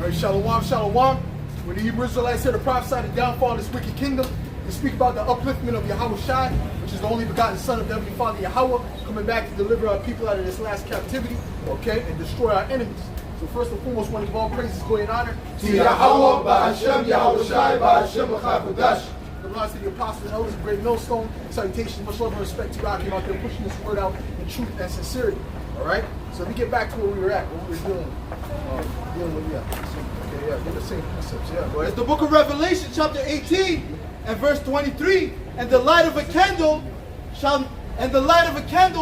Right, shalom, shalom. When the Hebrew Israelites here to prophesy the downfall of this wicked kingdom, they speak about the upliftment of Yahweh Shai, which is the only begotten Son of the Heavenly Father Yahweh, coming back to deliver our people out of this last captivity, okay, and destroy our enemies. So first and foremost, one of all praises, glory, and honor to Yahweh, Ba'Hashem, Yahweh Shai, Ba'Hashem, B'Chakodash. Belongs to the apostles and elders of Great Millstone. Salutations, much love and respect to God. Came out there pushing this word out in truth and sincerity. All right. So let me get back to where we were at, what we were dealing with. Okay, yeah, the same concepts. Yeah, go ahead. It's the book of Revelation, chapter 18, and verse 23. And the light of a candle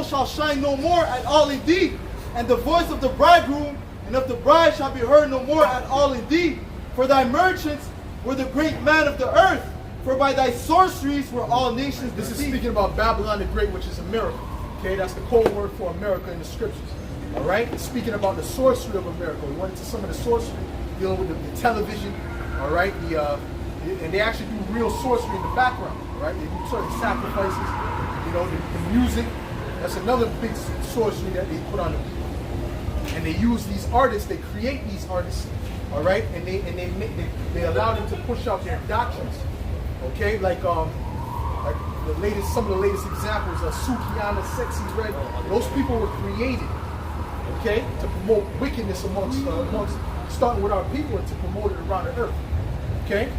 shall shine no more at all indeed, and the voice of the bridegroom and of the bride shall be heard no more at all indeed. For thy merchants were the great man of the earth, for by thy sorceries were all nations deceived. This is speaking about Babylon the Great, which is America. Okay, that's the code word for America in the scriptures. All right, it's speaking about the sorcery of America. We went into some of the sorcery dealing with the television. All right, and they actually do real sorcery in the background. Right, they do certain sacrifices. You know, the music. That's another big sorcery that they put on them. And they use these artists. They create these artists. All right, and they allow them to push out their doctrines. Okay, like some of the latest examples of Sukiana, Sexy Red. Those people were created, okay, to promote wickedness amongst starting with our people and to promote it around the earth. Okay,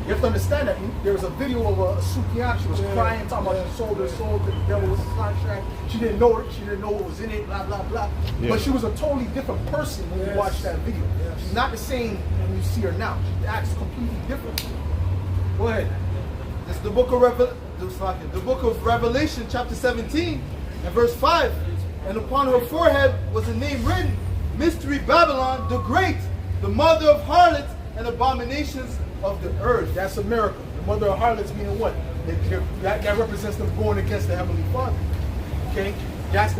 you have to understand that there was a video of a Sukiana. She was crying, talking about she sold her soul to the devil with a contract. She didn't know it. She didn't know what was in it. Blah blah blah. Yeah. But she was a totally different person when you watch that video. She's not the same when you see her now. She acts completely different. Go ahead. It's the book of Revelation, chapter 17, and verse 5. And upon her forehead was a name written, Mystery Babylon the Great, the mother of harlots and abominations of the earth. That's America. The mother of harlots meaning what? That represents them going against the Heavenly Father. Okay? That's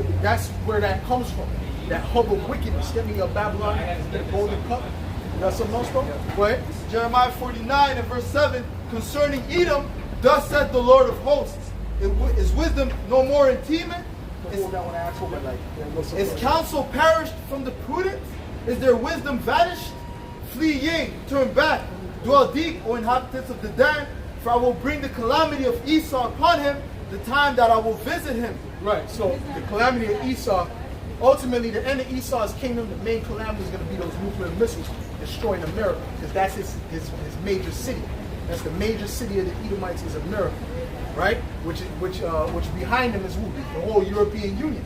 where that comes from. That hub of wickedness. Get me a Babylon, the golden cup. You got something else, though? Go ahead. Jeremiah 49 and verse 7. Concerning Edom, thus said the Lord of hosts, is wisdom no more in Teman? Is counsel perished from the prudent? Is their wisdom vanished? Flee ye, turn back, dwell deep, O inhabitants of the Dan, for I will bring the calamity of Esau upon him, the time that I will visit him. Right, so the calamity of Esau, ultimately the end of Esau's kingdom, the main calamity is going to be those nuclear missiles destroying America, because that's his major city. That's the major city of the Edomites is America, right? Which behind them is who? The whole European Union,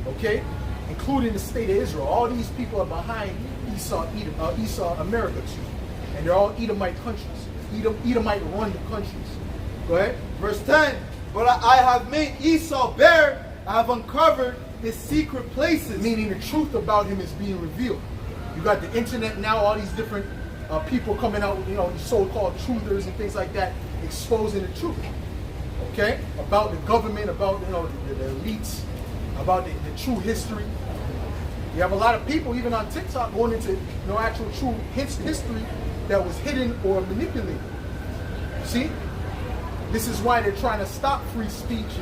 okay? Including the state of Israel. All these people are behind Esau America too. And they're all Edomite countries. Edomite run the countries. Go ahead. Verse 10, but I have made Esau bare, I have uncovered his secret places. Meaning the truth about him is being revealed. You got the internet now, all these different people coming out, you know, these so-called truthers and things like that, exposing the truth, okay, about the government, about, you know, the elites, about the true history. You have a lot of people, even on TikTok, going into, you know, actual true history that was hidden or manipulated. See, this is why they're trying to stop free speech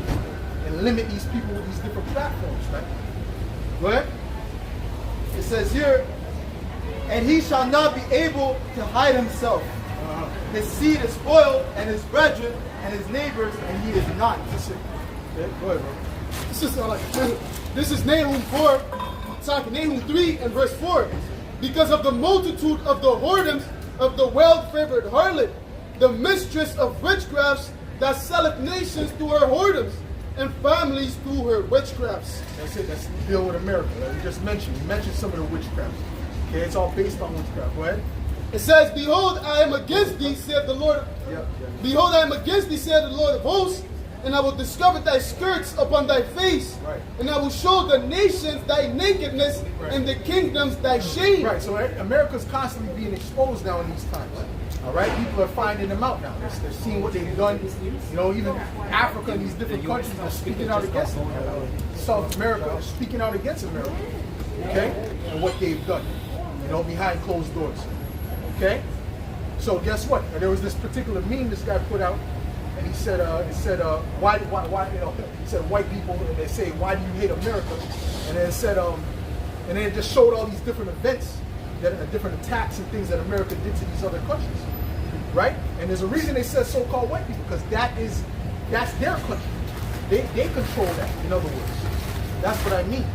and limit these people with these different platforms, right? Go ahead. It says here, and he shall not be able to hide himself. His seed is spoiled, and his brethren, and his neighbors, and he is not. Okay, go ahead, bro. This is Nahum 4, Nahum 3 and verse 4. Because of the multitude of the whoredoms of the well-favored harlot, the mistress of witchcrafts that selleth nations through her whoredoms, and families through her witchcrafts. That's it. That's the deal with America. Like we just mentioned. We mentioned some of the witchcrafts. Okay, it's all based on witchcraft. Go ahead. It says, behold, I am against thee, saith the Lord. Behold, I am against thee, saith the Lord of hosts, and I will discover thy skirts upon thy face, and I will show the nations thy nakedness, and the kingdoms thy shame. Right, so America's constantly being exposed now in these times. All right, people are finding them out now. They're seeing what they've done. You know, even Africa and these different countries are speaking out against them. South America are speaking out against America, okay, and what they've done, you know, behind closed doors. Okay, so guess what? There was this particular meme this guy put out, and he said, why, you know, he said white people, and they say, why do you hate America? And then it said, and then it just showed all these different events different attacks and things that America did to these other countries, right? And there's a reason they said so-called white people, because that's their country. They control that. In other words, that's what I mean.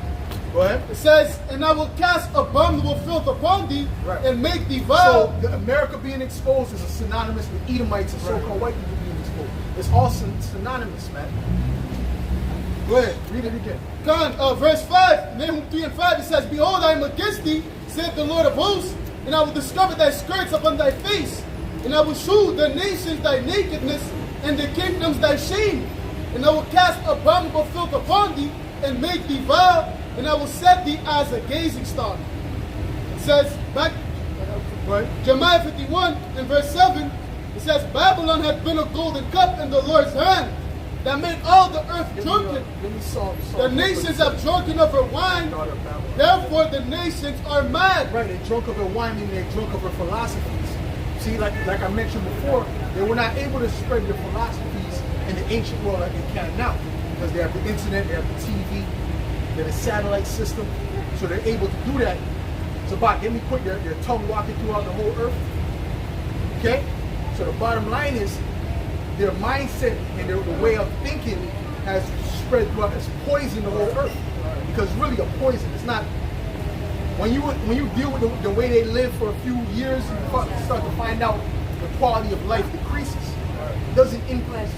Go ahead. It says, and I will cast abominable filth upon thee, Right. and make thee vile. So the America being exposed is a synonymous with Edomites and so-called white people being exposed. It's all synonymous, man. Go ahead, read it again. Verse 5, Nahum 3 and 5, it says, behold, I am against thee, saith the Lord of hosts, and I will discover thy skirts upon thy face, and I will shew the nations thy nakedness, and the kingdoms thy shame. And I will cast abominable filth upon thee, and make thee vile, and I will set thee as a gazing star. It says, back, Right. Jeremiah 51 and verse 7, it says, Babylon hath been a golden cup in the Lord's hand, that made all the earth drunken. Give me Psalm The nations have drunken of her wine, therefore the nations are mad. Right, they drunk of her wine, meaning they drunk of her philosophies. See, like I mentioned before, they were not able to spread their philosophies in the ancient world like they can now, because they have the internet, they have the TV, they have the satellite system, so they're able to do that. So, let me put their tongue walking throughout the whole earth. Okay? So the bottom line is, their mindset and the way of thinking has spread throughout, has poisoned the whole earth. Because really a poison, it's not, when you deal with the way they live for a few years, you start to find out the quality of life decreases. It doesn't increase.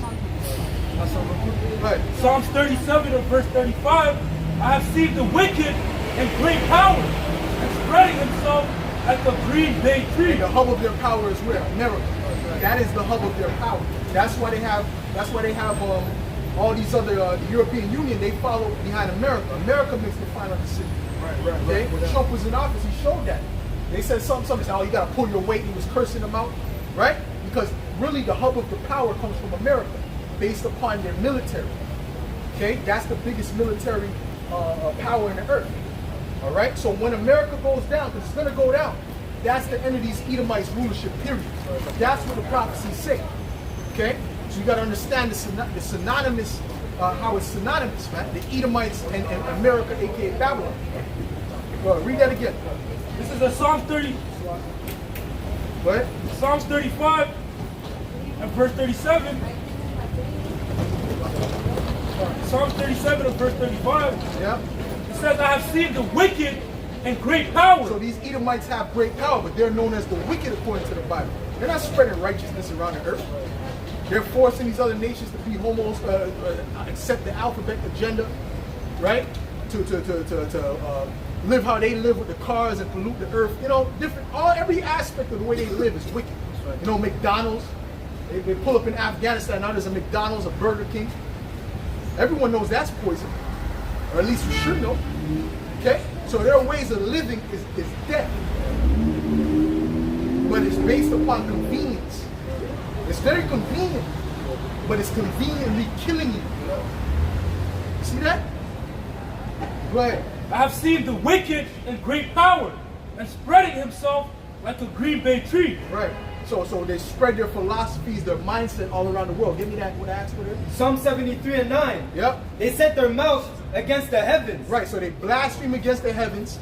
Right. Psalms 37 and verse 35, I have seen the wicked in great power, and spreading himself like a green bay tree. And the hub of their power is where? America. That is the hub of their power. That's why they have all these other the European Union, they follow behind America. America makes the final decision. Right. Okay? When Trump was in office, he showed that. They said something said, oh, you gotta pull your weight. He was cursing them out. Right? Because really the hub of the power comes from America, based upon their military. Okay? That's the biggest military power in the earth. All right? So when America goes down, because it's going to go down, that's the end of these Edomites rulership, period. That's what the prophecies say. Okay? So you got to understand the synonymous, how it's synonymous, man. The Edomites and America, aka Babylon. Well, read that again. This is a Psalms 30, What? Psalms 35 and verse 37. Psalms 37 and verse 35. Yeah. It says, I have seen the wicked in great power. So these Edomites have great power, but they're known as the wicked according to the Bible. They're not spreading righteousness around the earth. They're forcing these other nations to be homos, accept the alphabet agenda, right? To live how they live with the cars and pollute the earth. You know, every aspect of the way they live is wicked. You know, McDonald's. They pull up in Afghanistan, now there's a McDonald's, a Burger King. Everyone knows that's poison. Or at least you should know. Okay? So their ways of living is death. But it's based upon convenience. It's very convenient, but it's conveniently killing you. See that? Go ahead. I have seen the wicked in great power, and spreading himself like a green bay tree. Right. So they spread their philosophies, their mindset all around the world. Give me that, what I asked for there. Psalm 73 and 9. Yep. They set their mouth against the heavens. Right, so they blaspheme against the heavens.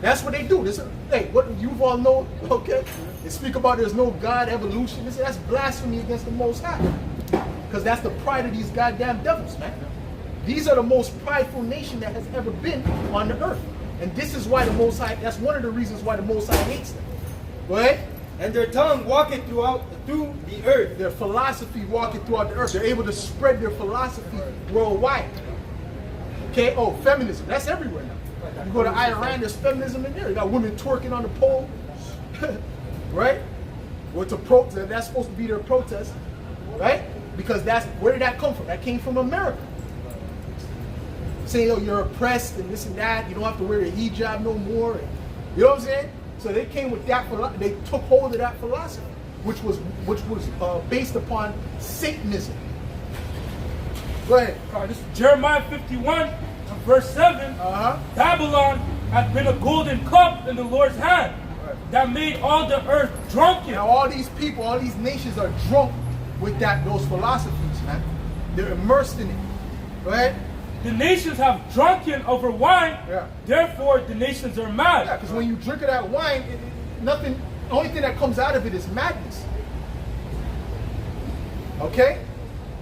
That's what they do. Hey, what you all know, okay? They speak about there's no God, evolution. That's blasphemy against the Most High. Because that's the pride of these goddamn devils, man. These are the most prideful nation that has ever been on the earth. And this is why the Most High, that's one of the reasons why the Most High hates them. Go ahead. And their tongue walketh through the earth. Their philosophy walking throughout the earth. They're able to spread their philosophy worldwide. Okay, oh, feminism. That's everywhere now. You go to Iran, there's feminism in there. You got women twerking on the pole. Right? That's supposed to be their protest. Right? Because where did that come from? That came from America. Saying, oh, you're oppressed and this and that. You don't have to wear a hijab no more. You know what I'm saying? So they came with that, they took hold of that philosophy, which was based upon Satanism. Go ahead. This is Jeremiah 51 and verse 7. Babylon hath been a golden cup in the Lord's hand, that made all the earth drunken. Now all these people, all these nations are drunk with those philosophies, man. They're immersed in it. Go ahead. the nations have drunken over wine, Yeah. therefore the nations are mad. Yeah, because when you drink of that wine, nothing, the only thing that comes out of it is madness. Okay?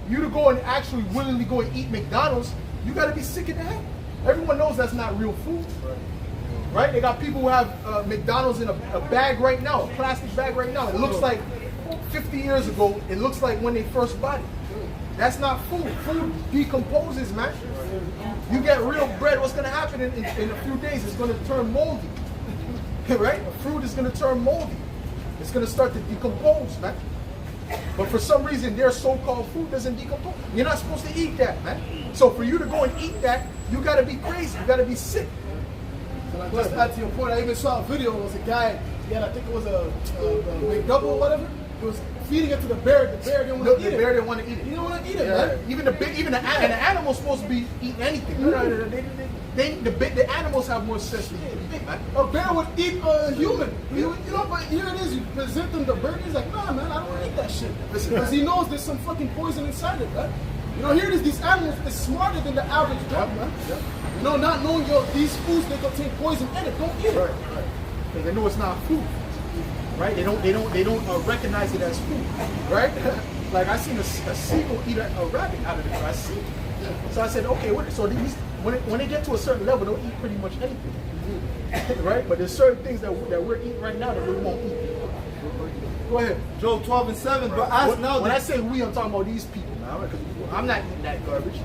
You to go and actually willingly go and eat McDonald's, you got to be sick in the head. Everyone knows that's not real food. Right? They got people who have McDonald's in a bag right now, a plastic bag right now. It looks like 50 years ago, it looks like when they first bought it. That's not food. Food decomposes, man. You get real bread, what's going to happen in a few days? It's going to turn moldy. Right? Fruit is going to turn moldy. It's going to start to decompose, man. But for some reason, their so-called food doesn't decompose. You're not supposed to eat that, man. So for you to go and eat that, you got to be crazy. You got to be sick. Just to add to your point, I even saw a video. It was a guy, I think it was a McDouble or whatever. He was feeding it to the bear. The bear didn't want to eat it. The bear didn't want to eat it. He didn't want to eat it, Yeah. man. Even the animal's supposed to be eating anything. The animals have more sense than you, man. A bear would eat a human. But here it is. You present them the burger. He's like, nah, man, I don't want to eat that shit. Because he knows there's some fucking poison inside it, man. Here it is. These animals is smarter than the average dog, man. Yep. Not knowing these foods they contain poison in it. Don't eat it. Right. Because they know it's not food. Right? They don't recognize it as food. Right? Like I seen a seagull eat a rabbit out of it. I see. So I said, okay, so when they get to a certain level, they'll eat pretty much anything. Right? But there's certain things that we're eating right now that we won't eat. Go ahead. Job 12:7. But ask now. When I say we, I'm talking about these people now. Because I'm not eating that garbage.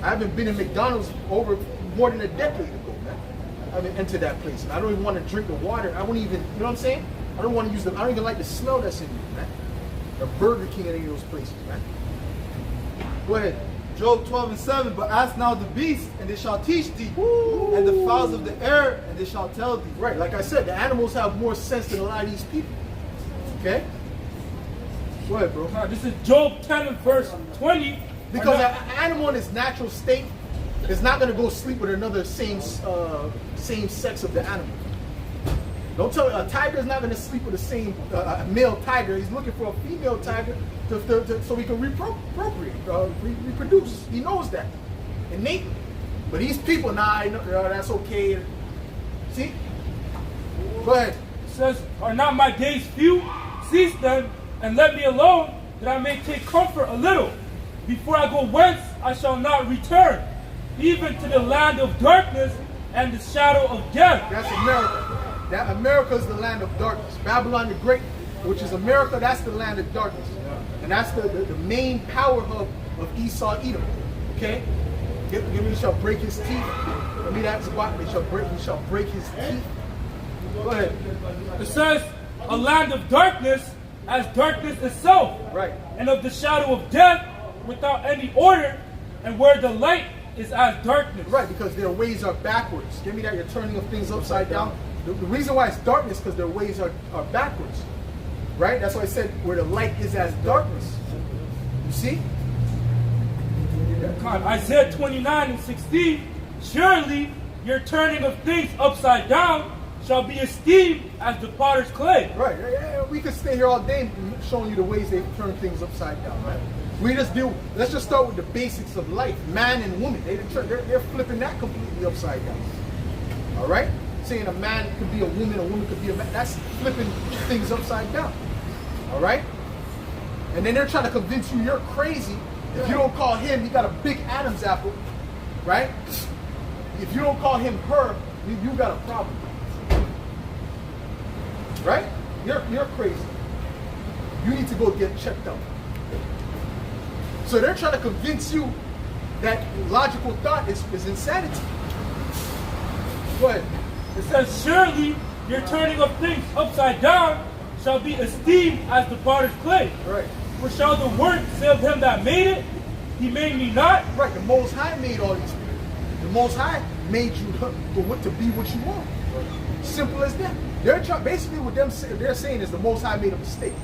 I haven't been in McDonald's over more than a decade ago, man. I haven't entered that place. And I don't even want to drink the water. I wouldn't even, you know what I'm saying? I don't want to use them. I don't even like the smell that's in it, man. The Burger King and any of those places, man. Go ahead. Job 12:7. But ask now the beasts, and they shall teach thee, and the fowls of the air, and they shall tell thee. Right, like I said, the animals have more sense than a lot of these people. Okay? Go ahead, bro. This is Job 10 and verse 20. Because an animal in its natural state is not going to go sleep with another same sex of the animal. Don't tell me a tiger is not going to sleep with the same male tiger. He's looking for a female tiger so he can reproduce. He knows that innately. But these people, that's okay. See? Go ahead. It says, are not my days few? Cease then, and let me alone, that I may take comfort a little. Before I go whence, I shall not return, even to the land of darkness and the shadow of death. That's America. America is the land of darkness. Babylon the Great, which is America, that's the land of darkness. And that's the main power hub of Esau Edom. Okay? He shall break his teeth. Let me that spot. He shall break his teeth. Go ahead. It says, a land of darkness as darkness itself. Right. And of the shadow of death without any order, and where the light is as darkness. Right, because their ways are backwards. Give me that, you're turning of things upside down. The reason why it's darkness is because their ways are backwards. Right? That's why I said where the light is as darkness. You see? Isaiah 29 and 16, surely your turning of things upside down shall be esteemed as the potter's clay. Right. Yeah, we could stay here all day showing you the ways they turn things upside down. Right? Let's just start with the basics of life. Man and woman. They're flipping that completely upside down. All right? Saying a man could be a woman could be a man. That's flipping things upside down. All right? And then they're trying to convince you you're crazy if you don't call him, he got a big Adam's apple. Right? If you don't call him her, you got a problem. Right? You're crazy. You need to go get checked out. So they're trying to convince you that logical thought is insanity. Go ahead. It says, surely your turning of things upside down shall be esteemed as the potter's clay. Right. For shall the work say of him that made it, he made me not? Right. The Most High made all these people. The Most High made you to be what you want. Simple as that. Basically what they're saying is the Most High made a mistake.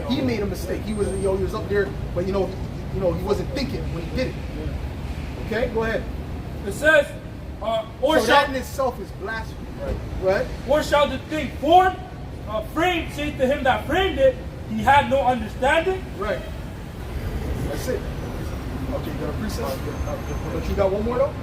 He made a mistake. He was up there, but he wasn't thinking when he did it. Okay, go ahead. It says, so that in itself is blasphemy. Right? Or shall the thing formed, framed, say to him that framed it, he had no understanding? Right. That's it. Okay, you got a precept? But you got one more though?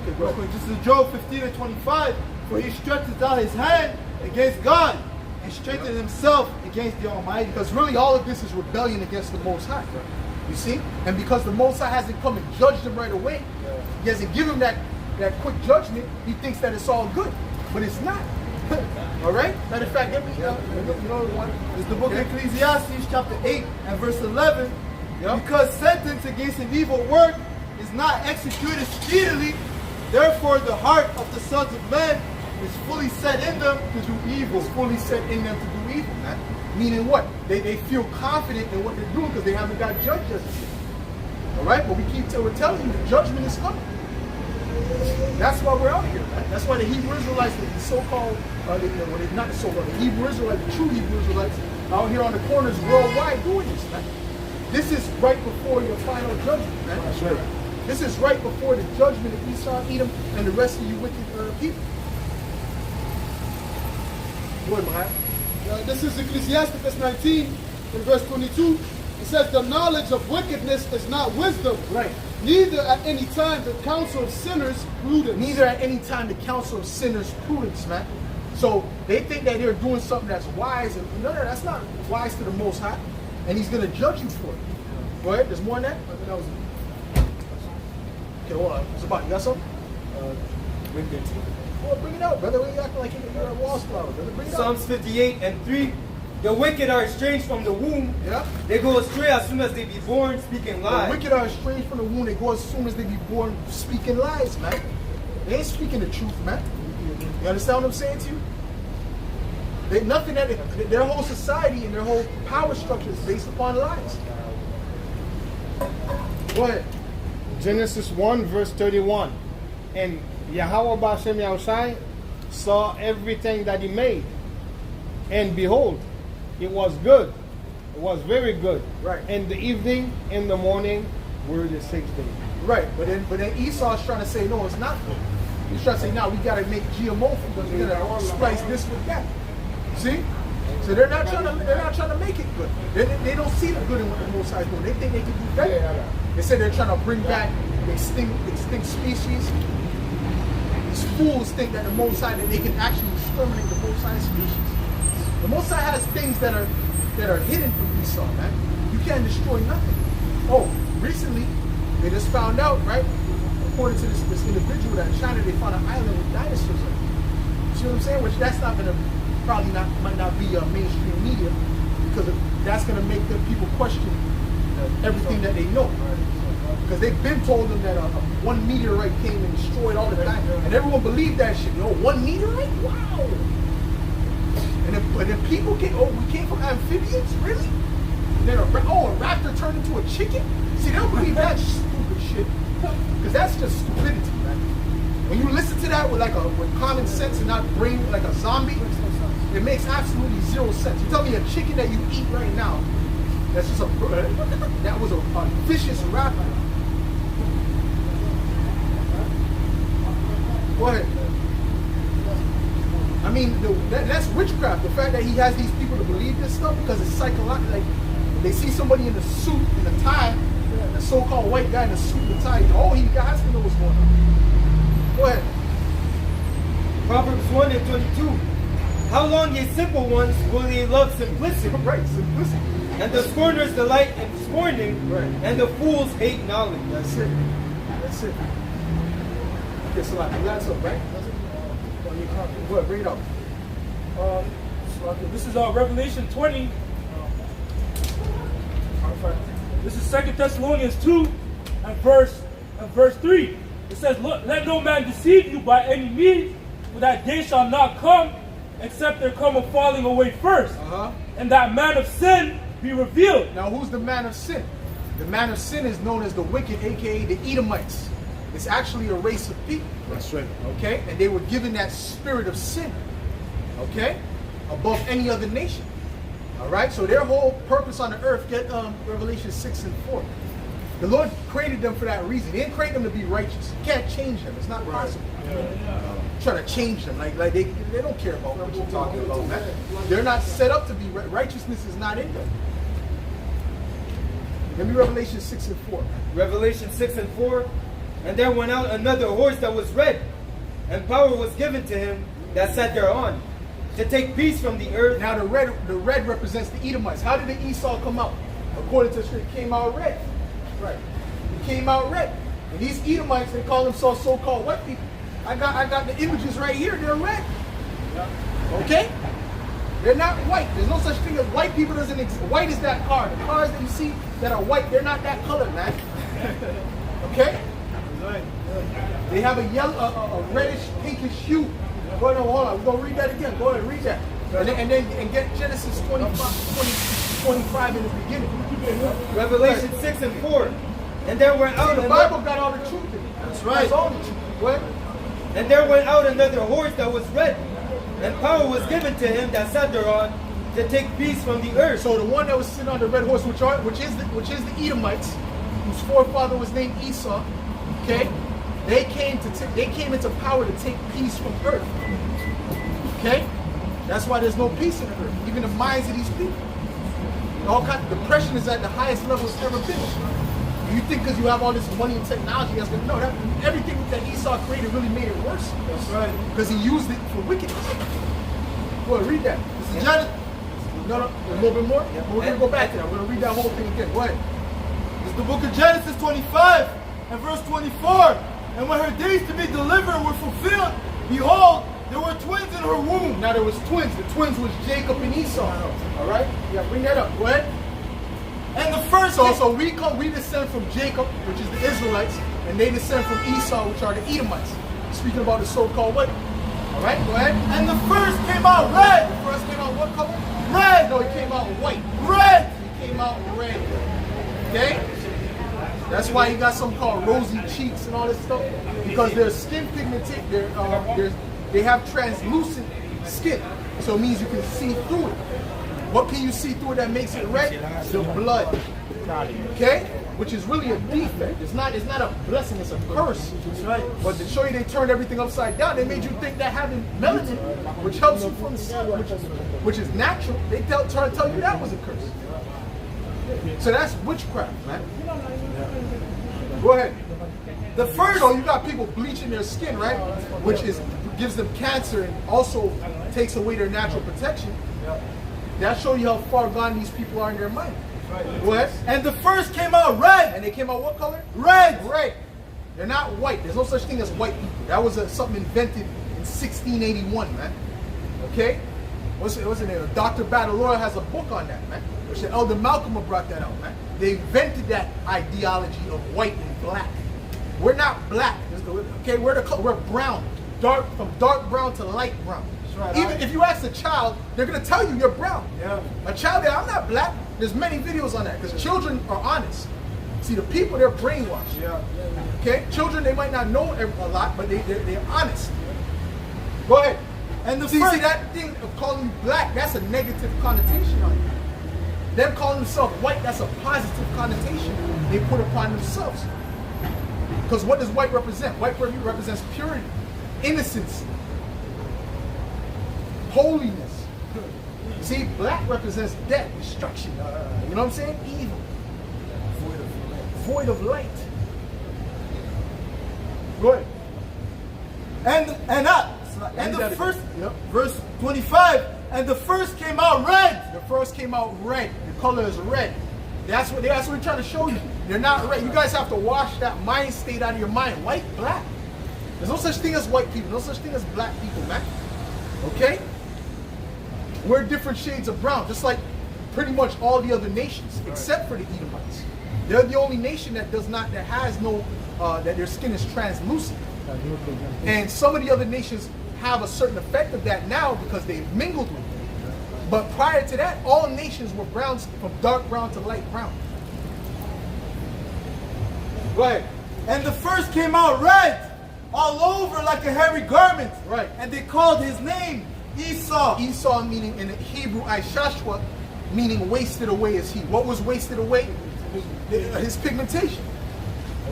Okay, Real go quick, ahead. this is Job 15 and 25. For he stretches out his hand against God and strengthens himself against the Almighty. Because really all of this is rebellion against the Most High. You see? And because the Most High hasn't come and judged him right away, he hasn't given him that quick judgment, he thinks that it's all good. But it's not. All right? Matter of fact, let me, you know what? It's the book of Ecclesiastes chapter 8 and verse 11. Yeah. Because sentence against an evil work is not executed speedily, therefore the heart of the sons of men is fully set in them to do evil. It's fully set in them to do evil, man. Meaning what? They feel confident in what they're doing because they haven't got judged as of yet. All right? But we're telling you the judgment is coming. That's why we're out here, man. That's why the Hebrew Israelites, the so-called, not the so-called, the Hebrew Israelites, the true Hebrew Israelites, out here on the corners worldwide doing this, man. This is right before your final judgment, man. That's right. This is right before the judgment of Esau, Edom, and the rest of you wicked people. Go ahead, Mahal. This is Ecclesiasticus 19 in verse 22. It says, the knowledge of wickedness is not wisdom. Right. Neither at any time the counsel of sinners prudence. Neither at any time the counsel of sinners prudence, man. So they think that they're doing something that's wise, and no, that's not wise to the Most High, and He's going to judge you for it. Go ahead. There's more than that. I think that was. Okay, hold on. It's about. You got something? Well, bring it out, brother. We acting like you're a wallflower, brother. Bring it out. Psalms 58 and 3. The wicked are estranged from the womb. Yeah. They go astray as soon as they be born, speaking The lies. wicked are estranged from the womb. They go as soon as they be born, speaking lies, man. They ain't speaking the truth, man. You understand what I'm saying to you? Their whole society and their whole power structure is based upon lies. Go ahead. Genesis 1 verse 31. And Yahweh Bashem Yahushai saw everything that he made. And behold, it was good. It was very good. Right. And the evening and the morning were the sixth day. Right, but then Esau's trying to say, no, it's not good. He's trying to say, now we got to make GMO food. We're going to splice this with that. See? So they're not trying to make it good. They don't see the good in what the Most High is doing. They think they can do better. They say they're trying to bring back extinct species. These fools think that the Most High, that they can actually exterminate the Most High species. The Most High has things that are hidden from Esau, man. You can't destroy nothing. Oh, recently they just found out, right? According to this individual that in China, they found an island with dinosaurs on it. You see what I'm saying? Which that's not gonna might not be mainstream media, because that's gonna make the people question everything that they know. Because they've been told them that one meteorite came and destroyed all the dinosaurs, and everyone believed that shit. Yo, one meteorite? Wow. And then people came, we came from amphibians? Really? And then a raptor turned into a chicken? See, they don't believe that stupid shit. Because that's just stupidity, man. When you listen to that with common sense and not brain like a zombie, it makes absolutely zero sense. You tell me a chicken that you eat right now, that's just that was a vicious raptor. Go ahead. I mean, that's witchcraft. The fact that he has these people to believe this stuff because it's psychological. Like, they see somebody in a suit, in a tie, a so-called white guy in a suit and tie. Oh, he has to know what's going on. Go ahead. Proverbs 1 and 22. How long, ye simple ones, will ye love simplicity? Right, simplicity. And the scorners delight in scorning, Right. and the fools hate knowledge. That's it. That's it. Okay, so that's up, right? That's it. On your copy. Go ahead, bring it up. This is Revelation 20. This is 2 Thessalonians 2 and verse 3. It says, "Look, let no man deceive you by any means, for that day shall not come, except there come a falling away first, and that man of sin be revealed." Now, who's the man of sin? The man of sin is known as the wicked, aka the Edomites. It's actually a race of people. That's right. Okay? And they were given that spirit of sin. Okay? Above any other nation. Alright? So their whole purpose on the earth, get Revelation 6 and 4. The Lord created them for that reason. He didn't create them to be righteous. You can't change them. It's not possible. Try to change them. Like they don't care about what you're talking about, man. They're not set up to be righteousness is not in them. Give me Revelation 6 and 4. Revelation 6 and 4. And there went out another horse that was red, and power was given to him that sat thereon, to take peace from the earth. Now the red represents the Edomites. How did the Esau come out? According to the scripture, it came out red. Right. It came out red. And these Edomites, they call themselves so-called white people. I got the images right here. They're red. Okay? They're not white. There's no such thing as white people doesn't exist. White is that car. The cars that you see that are white, they're not that color, man. Okay? They have a yellow, a reddish, pinkish hue. Go ahead, hold on. We're going to read that again. Go ahead, read that. And get Genesis 25 in the beginning. Revelation 6 and 4. And there went out the Bible got all the truth in it. That's right. That's all the truth. Go ahead. And there went out another horse that was red, and power was given to him that sat thereon, to take peace from the earth. So the one that was sitting on the red horse, which is the Edomites, whose forefather was named Esau, okay? They came into power to take peace from earth. Okay? That's why there's no peace in the earth, even the minds of these people. All kind of depression is at the highest level it's ever been. You think because you have all this money and technology, that's gonna everything that Esau created really made it worse. That's right. Because he used it for wickedness. Go ahead, read that. This is Genesis. No, a little bit more. Yeah. We're gonna go back to that. We're gonna read that whole thing again. Go ahead. This is the book of Genesis 25 and verse 24. And when her days to be delivered were fulfilled, behold, there were twins in her womb. Now there was twins. The twins was Jacob and Esau. All right. Yeah, bring that up. Go ahead. And the first. So we descend from Jacob, which is the Israelites, and they descend from Esau, which are the Edomites. Speaking about the so-called what? All right. Go ahead. And the first came out red. The first came out what color? Red. No, it came out white. Red. It came out red. Okay. That's why you got some called rosy cheeks and all this stuff, because their skin pigmentation, they have translucent skin, so it means you can see through it. What can you see through it that makes it red? The blood. Okay, which is really a defect. It's not a blessing. It's a curse. That's right. But to show you they turned everything upside down, they made you think that having melanin, which helps you from the sun, which is natural, they try to tell you that was a curse. So that's witchcraft, man. Go ahead. The first. So you got people bleaching their skin, right? Which gives them cancer and also takes away their natural protection. That shows you how far gone these people are in their mind. Go ahead. And the first came out red. And they came out what color? Red. Red. They're not white. There's no such thing as white people. That was something invented in 1681, man. Okay? What's it name? Dr. Battleroy has a book on that, man. Which Elder Malcolm brought that out, man. They invented that ideology of white and black. We're not black. Okay, we're brown. From dark brown to light brown. Right. Even if you ask a child, they're gonna tell you you're brown. Yeah. A child, I'm not black. There's many videos on that because children are honest. See, the people, they're brainwashed. Yeah. Okay, children, they might not know a lot, but they're honest. Go ahead. And see that thing of calling you black, that's a negative connotation on you. Them calling themselves white, that's a positive connotation they put upon themselves. Because what does white represent? White represents purity, innocence, holiness. See, black represents death, destruction. You know what I'm saying? Evil. Void of light. Go ahead. And the first, verse 25, and the first came out red. The first came out red. The color is red. That's what we're trying to show you. They're not red. You guys have to wash that mind state out of your mind. White, black. There's no such thing as white people. No such thing as black people, man. Okay? We're different shades of brown, just like pretty much all the other nations, except for the Edomites. They're the only nation that has no, that their skin is translucent. And some of the other nations have a certain effect of that now because they've mingled with it. But prior to that, all nations were browns, from dark brown to light brown. Go ahead. And the first came out red, all over like a hairy garment. Right. And they called his name Esau. Esau meaning in the Hebrew, Ishashwa, meaning wasted away is he. What was wasted away? His pigmentation.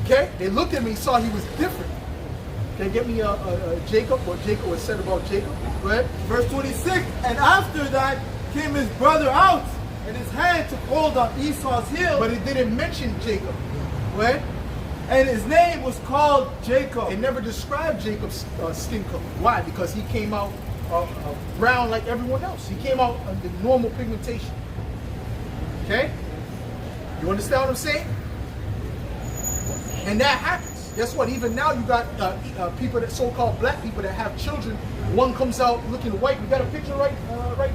Okay? They looked at me and saw he was different. Can you get me Jacob, what Jacob was said about Jacob? Go ahead. Verse 26, and after that came his brother out, and his hand took hold on Esau's heel, But it didn't mention Jacob. Right? and his name was called Jacob. It never described Jacob's skin color. Why? Because he came out brown like everyone else. He came out under normal pigmentation. Okay? You understand what I'm saying? And that happens. Guess what? Even now you got people that so-called black people that have children. One comes out looking white. We got a picture right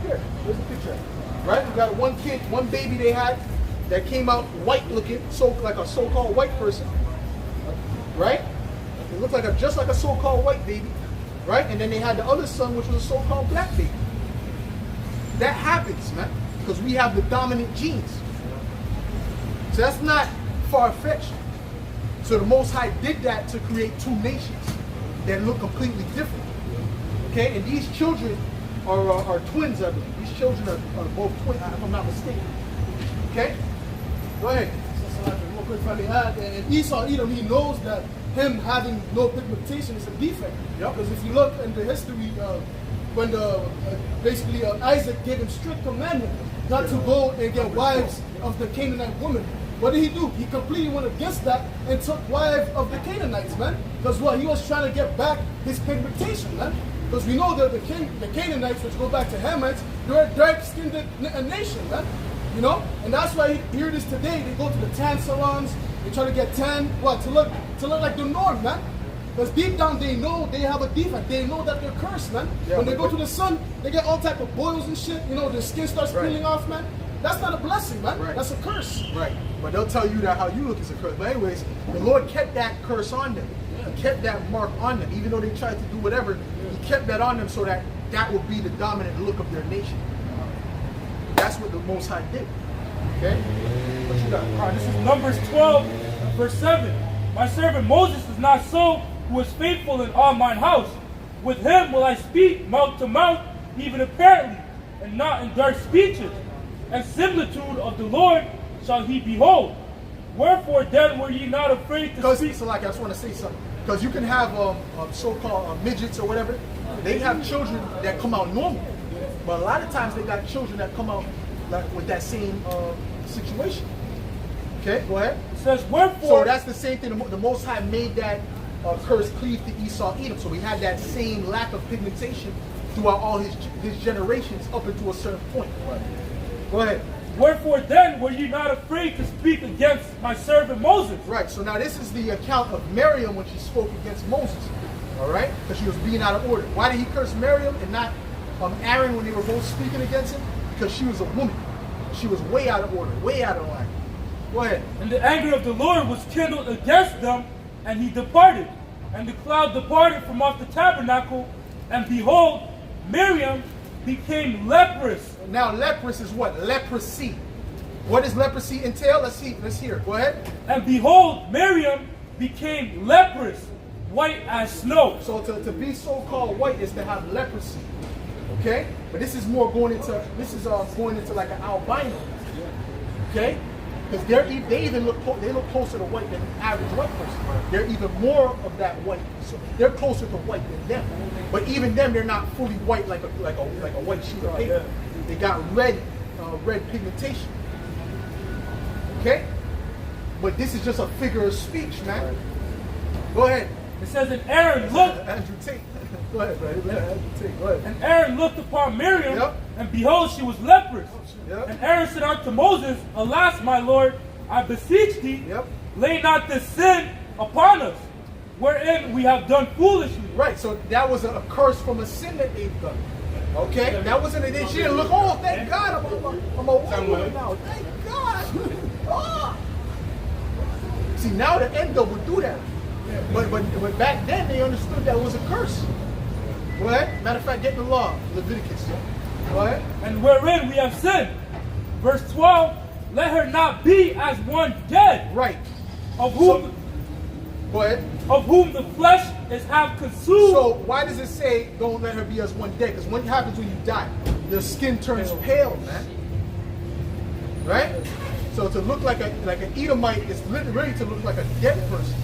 there. There's a picture. Right? We got one kid, one baby they had that came out white looking, so like a so-called white person. Right? It looked like just like a so-called white baby. Right? And then they had the other son, which was a so-called black baby. That happens, man, because we have the dominant genes. So that's not far-fetched. So the Most High did that to create two nations that look completely different. Okay, and these children are twins, I believe. These children are both twins, if I'm not mistaken. Okay, go ahead. Real quick, if I may add, and Esau, Edom, he knows that him having no pigmentation is a defect. Yep. Because if you look in the history, when basically Isaac gave him strict commandment not to go and get wives of the Canaanite women. What did he do? He completely went against that and took wives of the Canaanites, man. Because what? He was trying to get back his pigmentation, man. Because we know that the Canaanites, which go back to Hamites, they're a dark-skinned nation, man. You know? And that's why here it is today. They go to the tan salons, they try to get tan, what? To look like the norm, man. Because deep down they know they have a defect. They know that they're cursed, man. Yeah, when they go to the sun, they get all type of boils and shit. You know, their skin starts Right. peeling off, man. That's not a blessing, man. Right. That's a curse. Right. But they'll tell you that how you look is a curse. But anyways, the Lord kept that curse on them. He kept that mark on them. Even though they tried to do whatever, he kept that on them so that that would be the dominant look of their nation. That's what the Most High did. Okay? What you got? All right, this is Numbers 12, verse 7. My servant Moses is not so, who is faithful in all mine house. With him will I speak mouth to mouth, even apparently, and not in dark speeches. And similitude of the Lord shall he behold. Wherefore then were ye not afraid to Because, speak? so like, I just want to say something. Because you can have so-called midgets or whatever. They have children that come out normal. But a lot of times they got children that come out like with that same situation. Okay, go ahead. It says, wherefore... So that's the same thing. The Most High made that curse cleave to Esau, Edom. So we had that same lack of pigmentation throughout all his generations up into a certain point. Right. Go ahead. Wherefore then were ye not afraid to speak against my servant Moses? Right. So now this is the account of Miriam when she spoke against Moses. All right, because she was being out of order. Why did he curse Miriam and not Aaron when they were both speaking against him? Because she was a woman. She was way out of order, way out of line. Go ahead. And the anger of the Lord was kindled against them, and he departed. And the cloud departed from off the tabernacle, and behold, Miriam became leprous. Now leprous is what? Leprosy. What does leprosy entail? Let's see. Let's hear. Go ahead. And behold, Miriam became leprous, white as snow. So to be so-called white is to have leprosy. Okay? But this is more going into like an albino. Okay? Because they even look closer to white than an average white person. They're even more of that white. So they're closer to white than them. But even them, they're not fully white like a white sheet of paper. They got red pigmentation. Okay? But this is just a figure of speech, man. Go ahead. It says, and Aaron looked, Andrew Tate. Go ahead, bro. Andrew Tate. Go ahead. and Aaron looked upon Miriam, Yep. and behold, she was leprous. Yep. And Aaron said unto Moses, alas, my Lord, I beseech thee, Yep. lay not this sin upon us, wherein we have done foolishly. Right, so that was a curse from a sin that they've done. Okay? That wasn't an she didn't look, oh, thank God, I'm a woman now. Thank God. Oh. See, now the Endo would do that. But back then, they understood that was a curse. Go ahead. Matter of fact, get the law, Leviticus. Go ahead. And wherein we have sinned. Verse 12, let her not be as one dead, Right. of whom, Go ahead. of whom the flesh is half consumed. So why does it say don't let her be as one dead? Because what happens when you die? Your skin turns pale, man. Right? So to look like an Edomite is really to look like a dead person.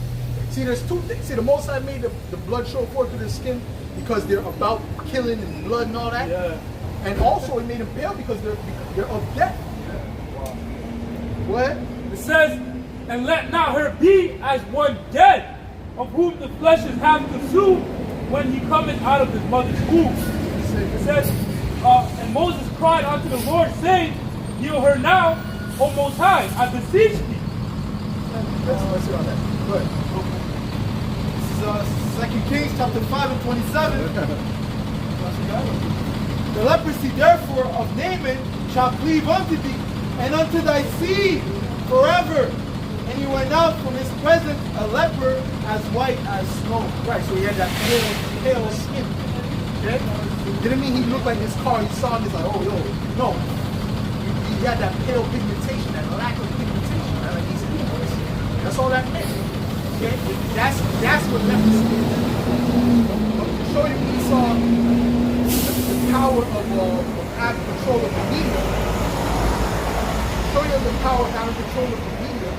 See, there's two things. See, the Most High made the blood show forth through their skin because they're about killing and blood and all that. Yeah. And also it made them pale because they're of death. What? It says, and let not her be as one dead, of whom the flesh is half consumed when he cometh out of his mother's womb. It says, and Moses cried unto the Lord, saying, heal her now, O Most High, I beseech thee. Let's see on that. Go ahead. This is 2 Kings chapter 5 and 27. The leprosy therefore of Naaman shall cleave unto thee, and unto thy seed forever. And he went out from his presence a leper as white as snow. Right, so he had that pale skin. Okay? Didn't mean he looked like his car. He saw him, he's like, oh, yo. No. He had that pale pigmentation, that lack of pigmentation. Right? Like he's evil. That's all that meant. Okay? That's what leprosy is. To show you Esau, the power of having control of the media. Show you the power of having control of the media.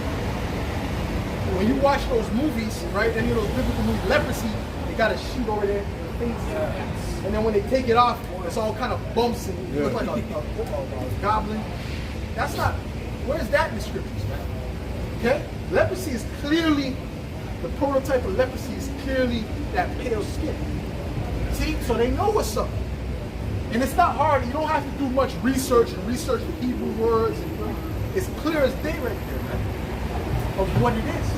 When you watch those movies, right, any of those biblical movies, leprosy, they got a sheet over there, and then when they take it off, it's all kind of bumps and it looks like a goblin. That's not, where's that in the scriptures, man? Okay? Leprosy is clearly, the prototype of leprosy is clearly that pale skin. See, so they know what's up. And it's not hard, you don't have to do much research and research the Hebrew words. It's clear as day right there, man, of what it is.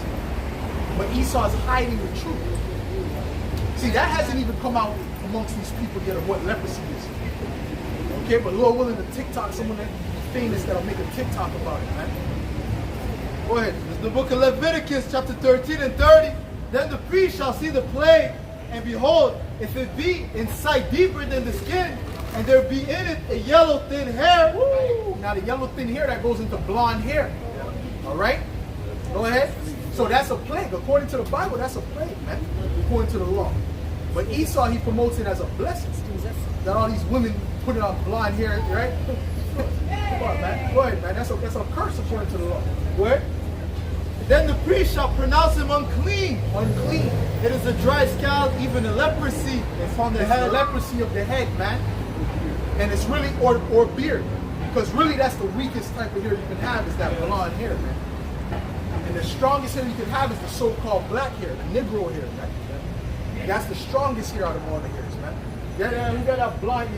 But Esau is hiding the truth. See, that hasn't even come out amongst these people yet of what leprosy is. Okay, but Lord willing, the TikTok, someone that famous that'll make a TikTok about it, man. Go ahead. It's the book of Leviticus, chapter 13 and 30. Then the priest shall see the plague, and behold, if it be in sight deeper than the skin, and there be in it a yellow thin hair. Woo! Now the yellow thin hair, that goes into blonde hair. All right? Go ahead. So that's a plague. According to the Bible, that's a plague, man. According to the law. But Esau, he promotes it as a blessing. That all these women put it on blonde hair, right? Come on, man. Go ahead, man. That's a curse according to the law. Go ahead. Then the priest shall pronounce him unclean. Unclean. It is a dry scald, even a leprosy. It's from the head, leprosy of the head, man. And it's really, or beard. Because really that's the weakest type of hair you can have is that blonde hair, man. And the strongest hair you can have is the so-called black hair, the Negro hair, man. That's the strongest hair out of all the hairs, man. Yeah, you got that blonde,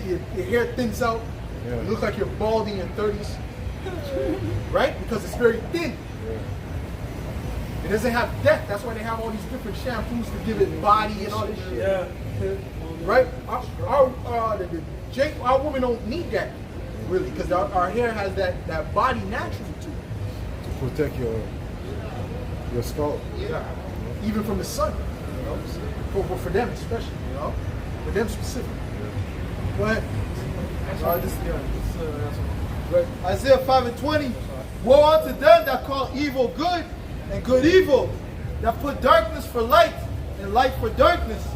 your hair thins out. You look like you're bald in your 30s. Right? Because it's very thin. It doesn't have depth. That's why they have all these different shampoos to give it body and all this shit. Yeah. Right? Our women don't need that, really, because our hair has that body naturally to it. To protect your scalp. Yeah. Even from the sun, you know? For them especially, you know? For them specifically. Go ahead. Isaiah 5 and 20. Woe unto them that call evil good and good evil, that put darkness for light and light for darkness,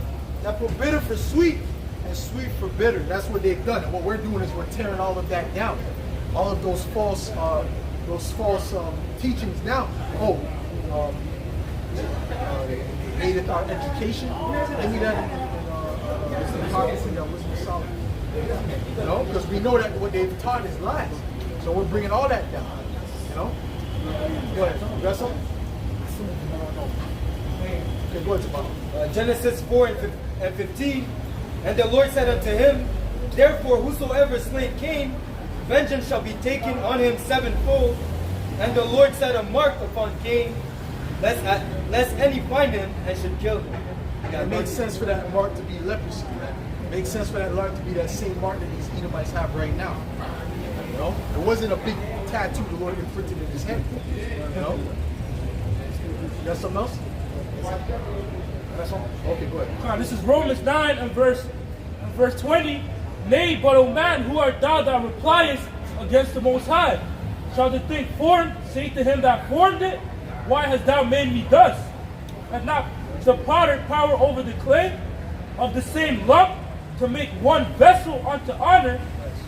that put bitter for sweet and sweet for bitter. That's what they've done. And what we're doing is we're tearing all of that down. All of those false teachings down. They hated our education. They need that in prophecy that was in Solomon. You know, because we know that what they've taught is lies. So we're bringing all that down. You know? Go ahead. You got something? Okay, go ahead, Tabata. Genesis 4 and 15. And the Lord said unto him, therefore whosoever slayed Cain, vengeance shall be taken on him sevenfold. And the Lord set a mark upon Cain, lest any find him and should kill him. It makes sense for that mark to be leprosy, man. It makes sense for that mark to be that same mark that these Edomites have right now. You know? It wasn't a big tattoo the Lord imprinted in his head. You know? You got something else? That's all? Okay, go ahead. This is Romans 9 and verse 20. Nay, but O man, who art thou that repliest against the Most High? Shall the thing formed say to him that formed it, why hast thou made me thus? Hath not the potter power over the clay of the same lump to make one vessel unto honor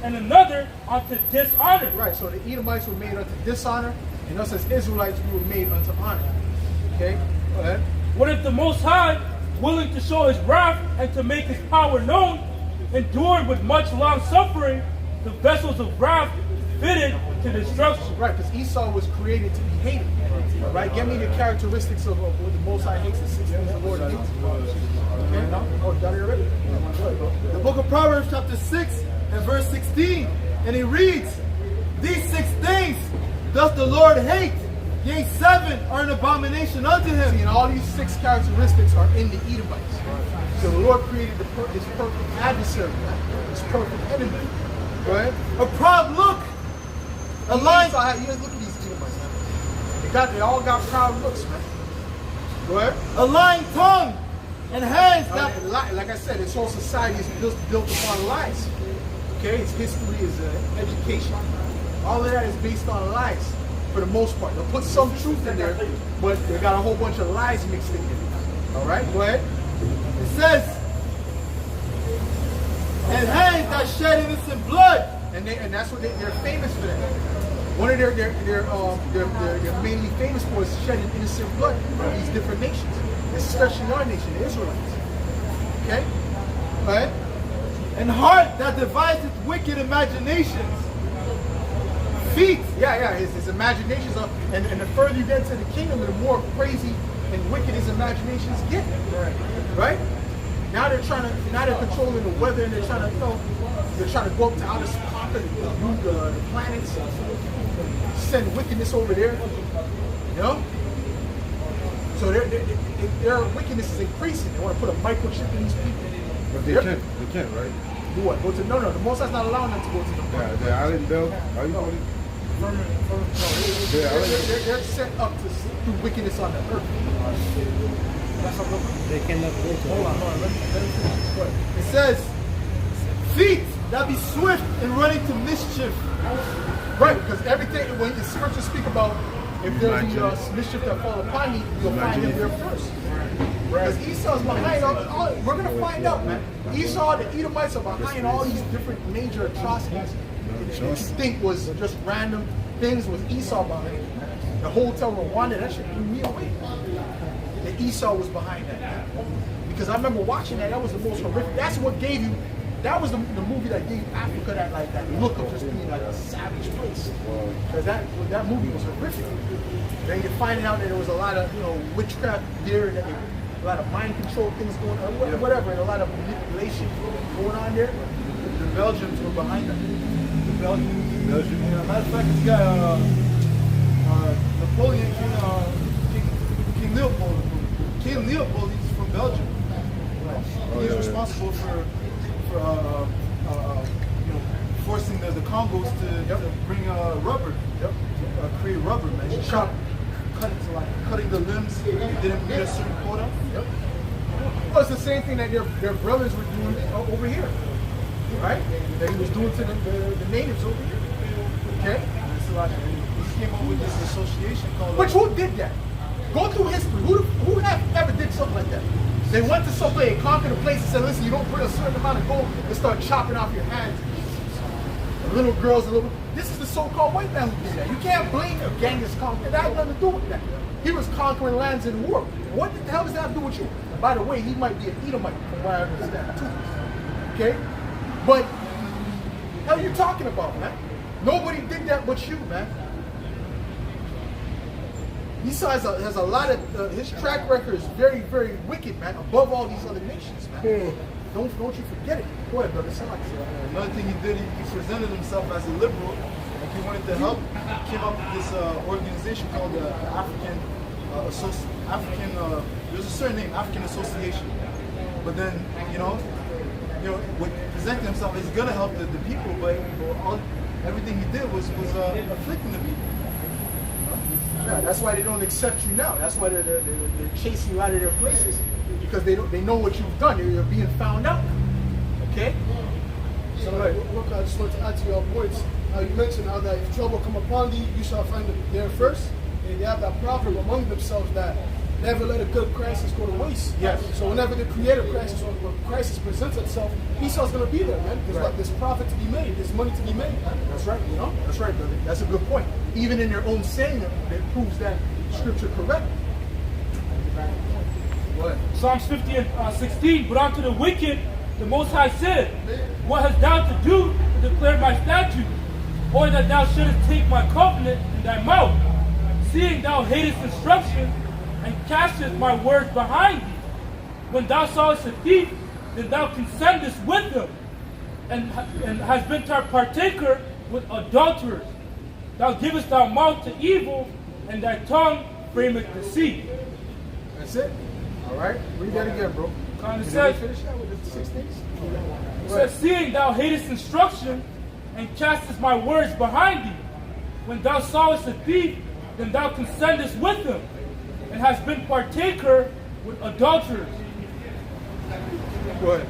and another unto dishonor? Right, so the Edomites were made unto dishonor, and us as Israelites, we were made unto honor. Okay, go ahead. What if the Most High, willing to show his wrath and to make his power known, endured with much long suffering the vessels of wrath fitted to destruction. Right, because Esau was created to be hated. All right, give me the characteristics of what the Most High hates, the 6 things the Lord hates. Okay, no? Oh, you got it already? The book of Proverbs chapter 6 and verse 16. And it reads, these 6 things does the Lord hate, yea, 7 are an abomination unto him. See, and all these 6 characteristics are in the Edomites. So the Lord created his perfect adversary, his perfect enemy. Go ahead. A proud look, a lying, You guys look at these Edomites, man. They all got proud looks, man. Go ahead. a lying tongue, and hands that Like I said, this whole society is built upon lies. Okay, its history is education. All of that is based on lies, for the most part. They'll put some truth in there, but they got a whole bunch of lies mixed in there. All right, go ahead. it says, and hands that shed innocent blood. And that's what they're famous for. That one of they're mainly famous for is shedding innocent blood in these different nations, especially our nation, the Israelites. Okay, go ahead. And heart that deviseth wicked imaginations. Feet. Yeah. His imaginations are, and the further you get into the kingdom, the more crazy and wicked his imaginations get. Right? Now they're controlling the weather, and they're trying to go up to outer space, conquer the planets, send wickedness over there. You know? So their wickedness is increasing. They want to put a microchip in these people. But they can't, right? Do what? Go to no. The Most High's not allowing them to go to the Yeah, the island belt. How you call it? They're set up to do wickedness on the earth. They cannot go to Hold on. Let me finish. Go ahead. It says, feet that be swift in running to mischief. Right, because everything, when the scriptures speak about if there be mischief that fall upon you, you'll find him there first. Because Esau's behind all we're going to find out, man. Esau, the Edomites are behind all these different major atrocities that you think was just random things, was Esau behind it. The hotel Rwanda, that shit blew me away. That Esau was behind that, man. Because I remember watching that, that was the most horrific. That's what gave you, that was the movie that gave Africa that look of just being like a savage place. Because that movie was horrific. Then you're finding out that there was a lot of, witchcraft there, and a lot of mind control things going on, whatever, and a lot of manipulation going on there. The Belgians were behind that. The Belgians. Matter of fact, this guy, Napoleon, King Leopold. King Leopold, he's from Belgium. He's responsible for forcing the Congos to bring rubber. Create rubber, man. Cutting the limbs. Didn't meet a certain quota. Well, it's the same thing that their brothers were doing over here, right? That he was doing to the natives over here. Okay? He came up with this association called. But who did that? Go through history. Who ever did something like that? They went to some place, conquered a place, and said, "Listen, you don't bring a certain amount of gold," and start chopping off your hands. The little girls, This is the so-called white man who did that. You can't blame Genghis Khan. That had nothing to do with that. He was conquering lands in war. What the hell does that have to do with you? By the way, he might be an Edomite, from what I understand too. Okay, but hell, are you talking about, man? Nobody did that but you, man. Esau has a lot of, his track record is very, very wicked, man, above all these other nations, man. Don't you forget it. Go ahead, brother. Another thing he did, he presented himself as a liberal. Like he wanted to help. He came up with this organization called the African there's a certain name, African Association. But then, with presenting himself, he's gonna help the people, but everything he did was afflicting the people. Yeah, that's why they don't accept you now. That's why they're chasing you out of their places, because they know what you've done. You're being found out. Okay. So, look, I just want to add to your points. You mentioned how that if trouble come upon thee, you shall find them there first. And they have that proverb among themselves that never let a good crisis go to waste. Yes. So whenever the creative crisis or crisis presents itself, Esau's going to be there, man. There's like this profit to be made, there's money to be made. That's right. That's right, brother. That's a good point. Even in their own saying, it proves that scripture correct. What? Psalms 50 and 16, but unto the wicked, the Most High said, what hast thou to do to declare my statutes? or that thou shouldest take my covenant in thy mouth, seeing thou hatest instruction, and castest my words behind thee. When thou sawest a thief, then thou consentest with him, and hast been partaker with adulterers. Thou givest thy mouth to evil, and thy tongue frameth deceit. That's it. All right. Read that again, bro. Kind of Did says, we finish that with the 6 things? it says, seeing thou hatest instruction, and castest my words behind thee. When thou sawest a thief, then thou consentest with him, and hast been partaker with adulterers. Go ahead.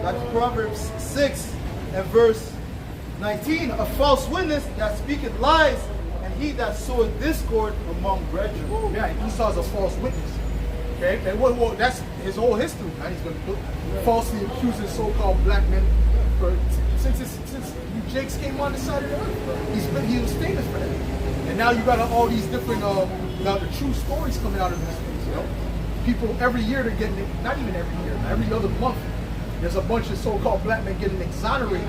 That's Proverbs 6 and verse 19. A false witness that speaketh lies, and he that soweth discord among brethren. Yeah, and Esau's a false witness. Okay, and well, that's his whole history, man. He's been falsely accusing so-called black men for since you Jakes came on the side of the earth. He was famous for that. And now you got all these different the true stories coming out of this place, you know. People every year they're getting, not even every year, every other month, there's a bunch of so-called black men getting exonerated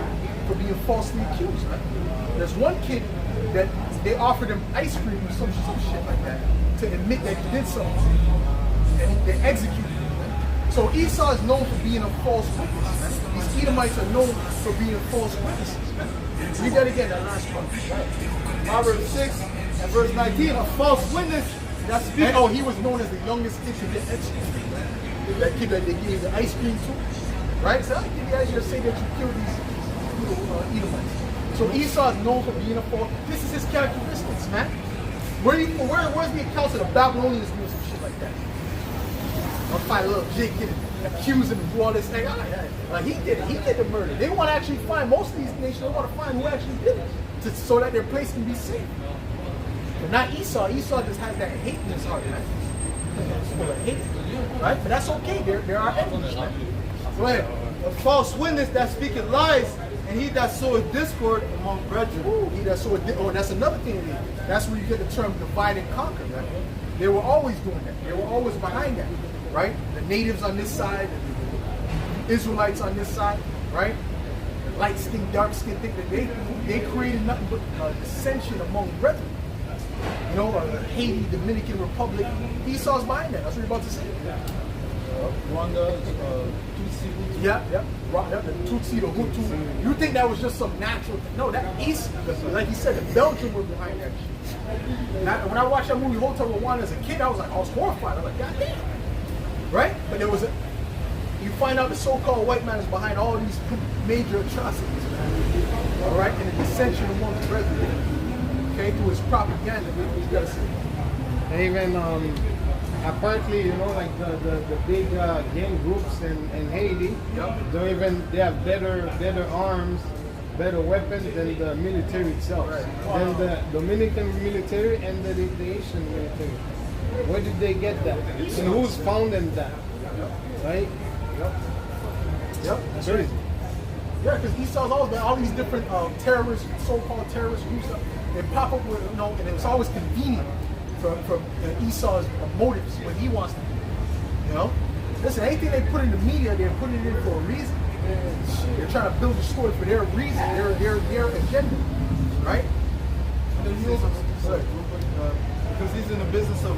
for being falsely accused, right? There's one kid that they offered him ice cream or some shit like that to admit that he did something. And they executed him. Man. So Esau is known for being a false witness. Man. These Edomites are known for being false witnesses. Man. Read that again, that last part. Proverbs 6 and verse 19. A false witness that speaketh. Oh, he was known as the youngest kid to get executed. Man. That kid that they gave the ice cream to. Right? So I give you idea to say that you killed these little Edomites. So Esau is known for being a false. This is his characteristics, man. Where's the accounts of the Babylonians doing some shit like that? I'll find a little Jake and accuse him and do all this thing. Like he did it. He did the murder. They want to actually find, most of these nations, they want to find who actually did it so that their place can be safe. But not Esau. Esau just has that hate in his heart, man. It's full of hate. Right? But that's okay. There are enemies, man. Go ahead. A false witness that speaketh lies, and he that soweth discord among brethren. Ooh, he that soweth that's another thing. That's where you get the term divide and conquer, right? They were always doing that. They were always behind that, right? The natives on this side, the Israelites on this side, right? The light skin, dark skin, think that they created nothing but dissension among brethren. You know, Haiti, Dominican Republic, Esau's behind that. That's what you're about to say. Rwanda, Tutsi. Yeah. The Tutsi, the Hutu. You think that was just some natural thing? No, that East, like you said, the Belgians were behind that shit. Now, when I watched that movie Hotel Rwanda as a kid, I was horrified. I was like, God damn. Right? But there was you find out the so-called white man is behind all these major atrocities, man. All right? And the dissension among the brethren. Okay? Through his propaganda. You gotta see. And even apparently, you know, like the big gang groups in Haiti, they have better arms, better weapons than the military itself, than the Dominican military and the Haitian military. Where did they get that? And who's founding that? Right? Yep. That's crazy. Yeah, because Esau's always been all these different terrorists, so-called terrorist groups. They pop up with, you know, and it's always convenient for Esau's motives, what he wants to do. You know? Listen, anything they put in the media, they're putting it in for a reason. They're trying to build a story for their reason, their agenda. Right? Because he's in the business of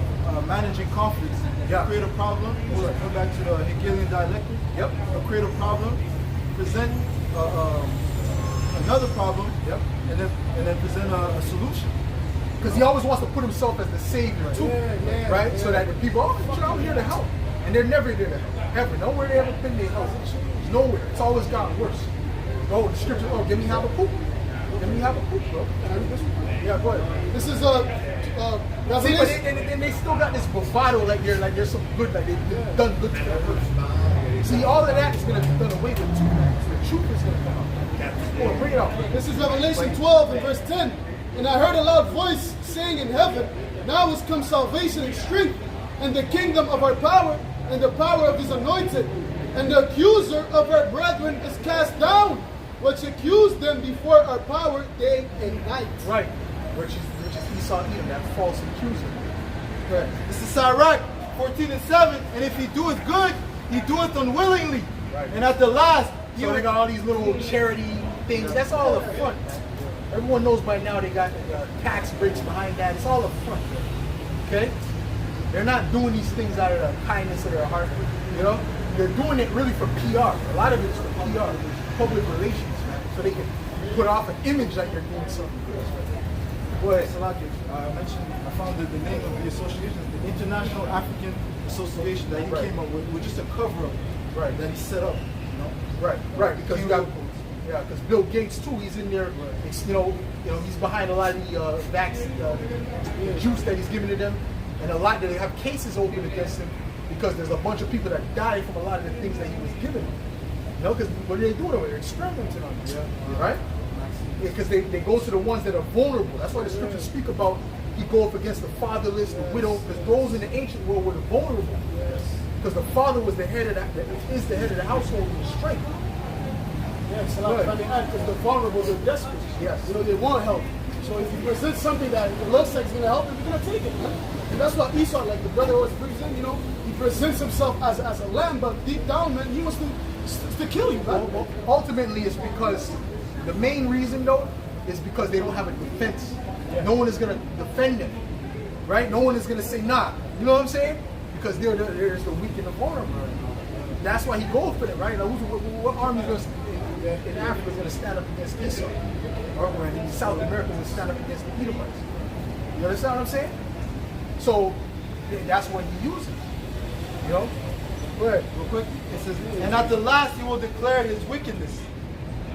managing conflicts. Create a problem, we'll go back to the Hegelian dialectic. Create a problem, present another problem, and then present a solution. Because he always wants to put himself as the savior too, right? So that the people, I'm here to help. And they're never there to help, ever. Nowhere they ever been there help. Nowhere. It's always gotten worse. Oh, the scripture, give me Habakkuk. Give me Habakkuk, bro. Yeah, go ahead. This is See, but they still got this bravado like they're some good, like they've done good to that person. See, all of that is going to be done away with too, man. The truth is going to come out. Go on, bring it out. This is Revelation 12 and verse 10. And I heard a loud voice saying in heaven, now is come salvation and strength, and the kingdom of our power, and the power of his anointed. And the accuser of our brethren is cast down, which accused them before our power day and night. Right. Which is Esau Edom, that false accuser. Right. This is Sirach 14 and 7. And if he doeth good, he doeth unwillingly. Right. And at the last, so they got all these little charity things. That's all a front. Everyone knows by now they got tax breaks behind that. It's all a front. Okay? They're not doing these things out of the kindness of their heart. You know? They're doing it really for PR. A lot of it is for PR, public relations, man. So they can put off an image like they're doing something good. Boy, Salaki, I found that the name of the association, the International African Association that he came up with just a cover-up that he set up. You know? Right. Because you got, because Bill Gates too, he's in there. You know, he's behind a lot of the juice that he's giving to them, and a lot that they have cases open against him because there's a bunch of people that died from a lot of the things that he was giving them. You know, because what are they doing over there? They're experimenting on them. Right? Because they go to the ones that are vulnerable. That's why the scriptures speak about he go up against the fatherless, the widow, because those in the ancient world were the vulnerable. Because the father was the head of is the head of the household with strength. Yes, because the vulnerable, they're desperate. Yes. You know, they want help. So if you present something that looks like it's going to help them, you're going to take it. Man. And that's what Esau, like the brother always brings in, you know, he presents himself as a lamb, but deep down, man, he wants to kill you, man. Well, ultimately, it's because the main reason, though, is because they don't have a defense. No one is going to defend them, right? No one is going to say, nah. You know what I'm saying? Because there's the weak and the vulnerable. That's why he goes for them, right? Like, what army in Africa is going to stand up against Esau? Or in South America is going to stand up against the Edomites? You understand what I'm saying? So that's what he uses. You know? Go ahead, real quick. It says, and at the last he will declare his wickedness.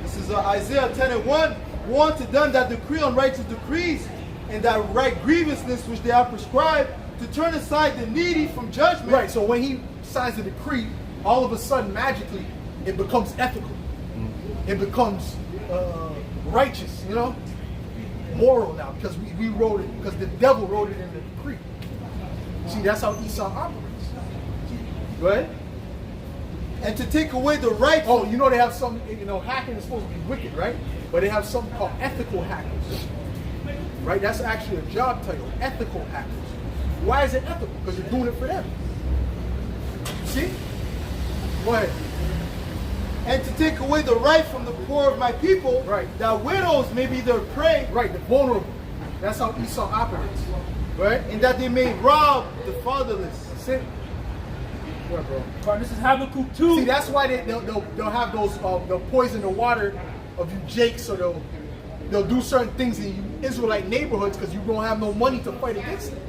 This is Isaiah 10:1. Woe unto them that decree unrighteous decrees, and that write grievousness which they have prescribed, to turn aside the needy from judgment. Right, so when he signs a decree, all of a sudden, magically, it becomes ethical. It becomes righteous, you know? Moral now, because we wrote it, because the devil wrote it in the decree. See, that's how Esau operates. Go ahead. And to take away the right. Oh, you know they have some, you know, hacking is supposed to be wicked, right? But they have something called ethical hackers. Right? That's actually a job title, ethical hackers. Why is it ethical? Because you're doing it for them. See? Go ahead. And to take away the right from the poor of my people, right, that widows may be their prey. Right, the vulnerable. That's how Esau operates. Right? And that they may rob the fatherless. That's it. What, bro? But this is Habakkuk 2. See, that's why they'll have those, they'll poison the water of you jakes, so they'll do certain things in you Israelite neighborhoods because you don't have no money to fight against them.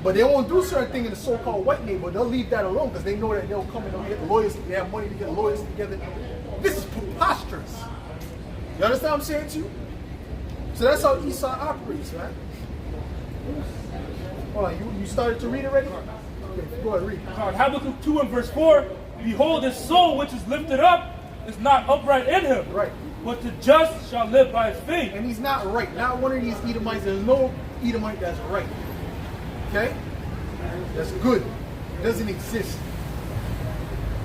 But they won't do certain things in the so-called white neighborhood. They'll leave that alone because they know that they'll come and they'll get lawyers. They have money to get lawyers together. This is preposterous. You understand what I'm saying to you? So that's how Esau operates, right? Hold on, you started to read already? Okay, go ahead, read. Habakkuk 2 and verse 4. Behold, his soul which is lifted up is not upright in him. Right. But the just shall live by his faith. And he's not right. Not one of these Edomites. There's no Edomite that's right. Okay? That's good. It doesn't exist.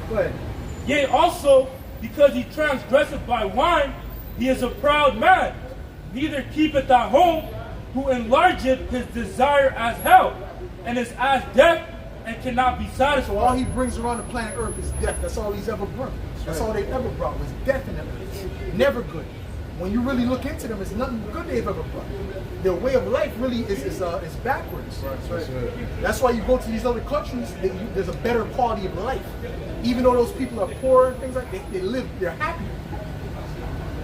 Go ahead. Yea, also, because he transgresseth by wine, he is a proud man, neither keepeth at home, who enlargeth his desire as hell, and is as death, and cannot be satisfied. So all he brings around the planet Earth is death. That's all he's ever brought. That's all they've ever brought was death in them. Never good. When you really look into them, it's nothing good they've ever brought. Their way of life really is backwards. That's why you go to these other countries, there's a better quality of life. Even though those people are poor and things like that, they live, they're happy.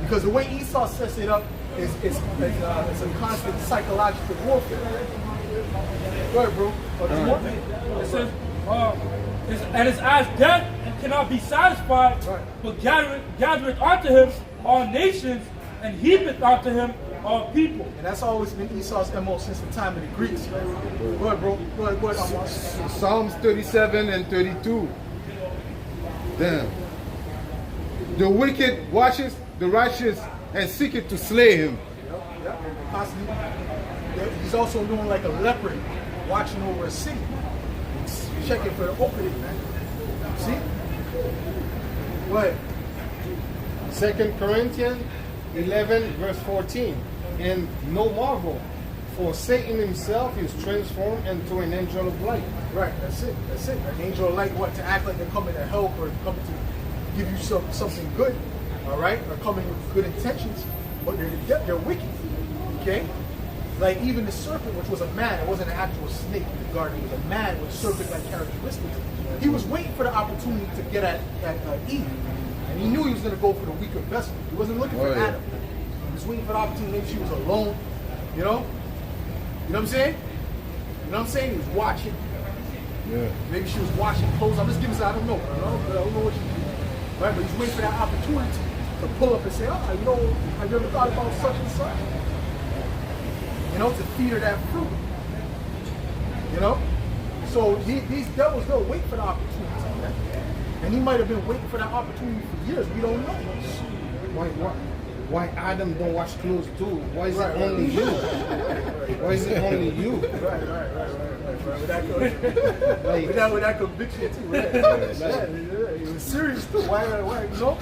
Because the way Esau sets it up is it's a constant psychological warfare. Go ahead, bro. Oh, there's more? It says, and is as death and cannot be satisfied, but gathereth unto him all nations, and heapeth unto him all people. And that's always been Esau's MO since the time of the Greeks. Go ahead, bro. Go ahead. Psalms 37 and 32. Damn. The wicked watches the righteous and seeketh to slay him. Possibly. He's also doing like a leopard watching over a city. Checking for the opening, man. See? What? 2 Corinthians 11 verse 14. And no marvel, for Satan himself is transformed into an angel of light. Right, that's it. That's it. An angel of light, what? To act like they're coming to help or coming to give you something good, all right? Or coming with good intentions. but they're wicked. Okay? Like even the serpent, which was a man, it wasn't an actual snake in the garden, it was a man with serpent-like characteristics. He was waiting for the opportunity to get at Eve. And he knew he was going to go for the weaker vessel. He wasn't looking for Adam. He was waiting for the opportunity. Maybe she was alone, you know? You know what I'm saying? You know what I'm saying? He was watching. Yeah. Maybe she was washing clothes. I'm just giving I don't know. I don't know what she did. Right? But he's waiting for that opportunity to pull up and say, oh, you know, have you ever thought about such and such? You know, to feed her that fruit. You know? So these devils, they'll wait for the opportunity. Right? And he might have been waiting for that opportunity for years. We don't know. Why Adam don't wash clothes too? Why is it only you? Why is it only you? Right. With that conviction too. Right? It was serious too. Why? You know?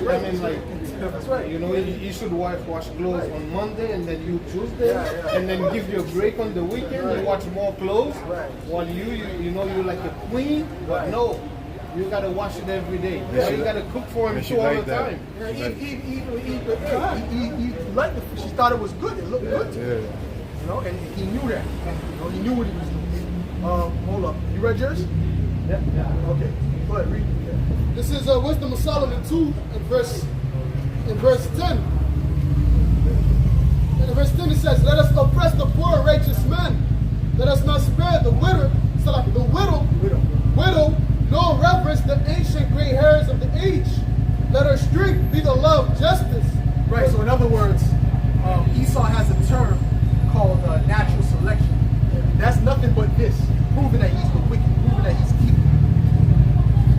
I mean, like, that's right. You know, you should wash clothes on Monday and then you Tuesday, and then give you a break on the weekend. You wash more clothes, while you know you like a queen, but no. You gotta wash it every day. Yeah. You gotta cook for him too all the time. He liked it. She thought it was good. It looked good to him. You know, and he knew that. You know, he knew what he was doing. Hold up. You read yours? Yeah. Okay. Go ahead, read. Yeah. This is Wisdom of Solomon 2 in verse 10. And in verse 10 it says, let us oppress the poor and righteous man. Let us not spare the widow, nor reverence the ancient gray hairs of the age. Let our strength be the love of justice. Right, so in other words, Esau has a term called natural selection. That's nothing but this, proving that he's the wicked, proving that he's evil.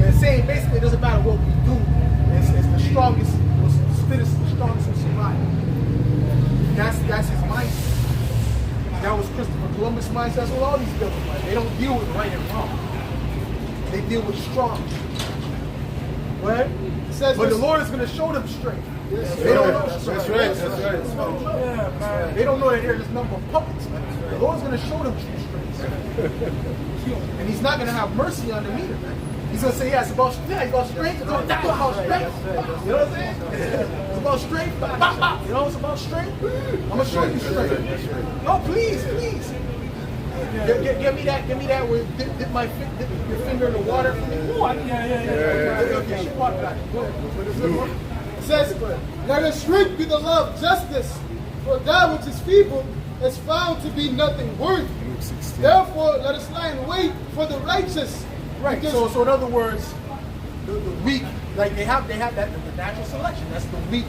And saying basically it doesn't matter what we do, it's the strongest, the fittest, the strongest will survive. That's his mindset. That was Christopher Columbus' mindset. That's what all these devils like. They don't deal with right and wrong. They deal with strong. Right? But the Lord is going to show them strength. They don't know strength. That's right. They don't know that they're just number of puppets. Man. The Lord's going to show them true strength. And he's not going to have mercy on them either. Man. He's going to say, yeah, it's about strength. It's about strength. It's about strength. You know what I'm saying? It's about strength. You know it's about strength? I'm going to show you strength. No, please. Give me that with dip your finger in the water for me. It says, let us strength be the love of justice, for that which is feeble is found to be nothing worth. Therefore, let us lie in wait for the righteous. Right. So in other words, the weak, like they have that the natural selection. That's the weak.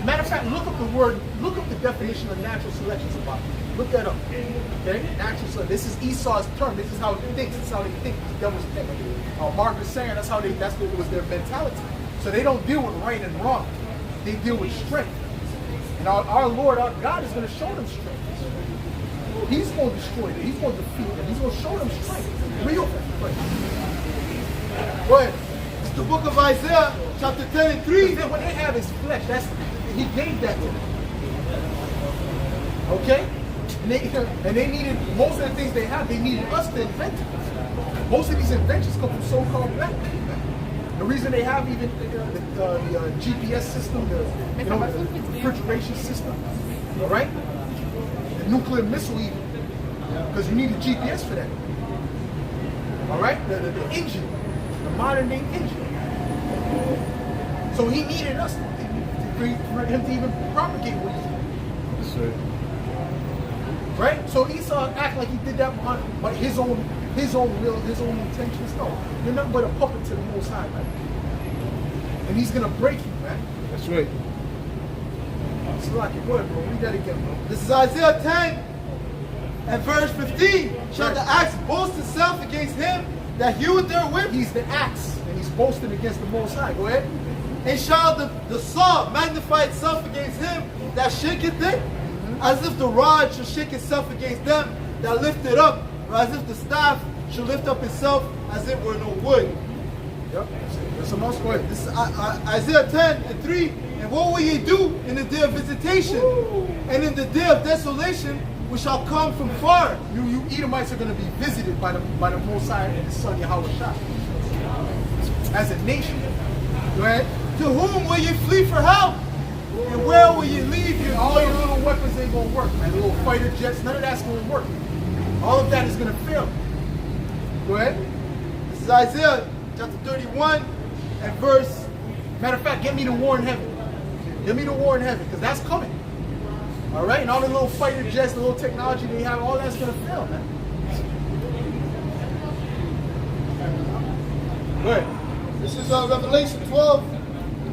Matter of fact, look up the definition of natural selection about. Look that up. Okay? Natural selection. This is Esau's term. This is how he thinks. This is how they think. The devils think. Margaret Sanger, that's what was their mentality. So they don't deal with right and wrong. They deal with strength. And our Lord, our God is going to show them strength. He's going to destroy them. He's going to defeat them. He's going to show them strength. Real strength. Go ahead. It's the book of Isaiah, chapter 10 and 3. What they have is flesh. He gave that to them. Okay? And they needed, most of the things they have, they needed us to invent it. Most of these inventions come from so-called black people. The reason they have even the GPS system, the refrigeration system, all right? The nuclear missile even, because you need a GPS for that. All right? The engine, the modern day engine. So he needed us for him to even propagate what he's doing. Right? So Esau act like he did that by his own will, his own intentions. No, you're nothing but a puppet to the Most High, man. And he's gonna break you, man. That's right. So like, go ahead, bro. Read that again, bro. This is Isaiah 10 and verse 15. Shall the axe boast itself against him that heweth therewith? He's the axe, and he's boasting against the Most High. Go ahead. And shall the saw magnify itself against him that shaketh it? As if the rod should shake itself against them that lift it up, or as if the staff should lift up itself as it were no wood. Yep. There's some else. Go ahead. This is Isaiah 10 and 3. And what will ye do in the day of visitation? And in the day of desolation, which shall come from far. You Edomites are going to be visited by the Most High and His Son Yahweh Shah. As a nation. Go ahead. To whom will ye flee for help? And where will you leave your All your glory? little weapons ain't gonna work, man. The little fighter jets, none of that's gonna work. All of that is gonna fail. Go ahead. This is Isaiah chapter 31 and verse. Matter of fact, get me the war in heaven. Get me the war in heaven, because that's coming. All right? And all the little fighter jets, the little technology they have, all that's going to fail, man. Go ahead. This is Revelation 12,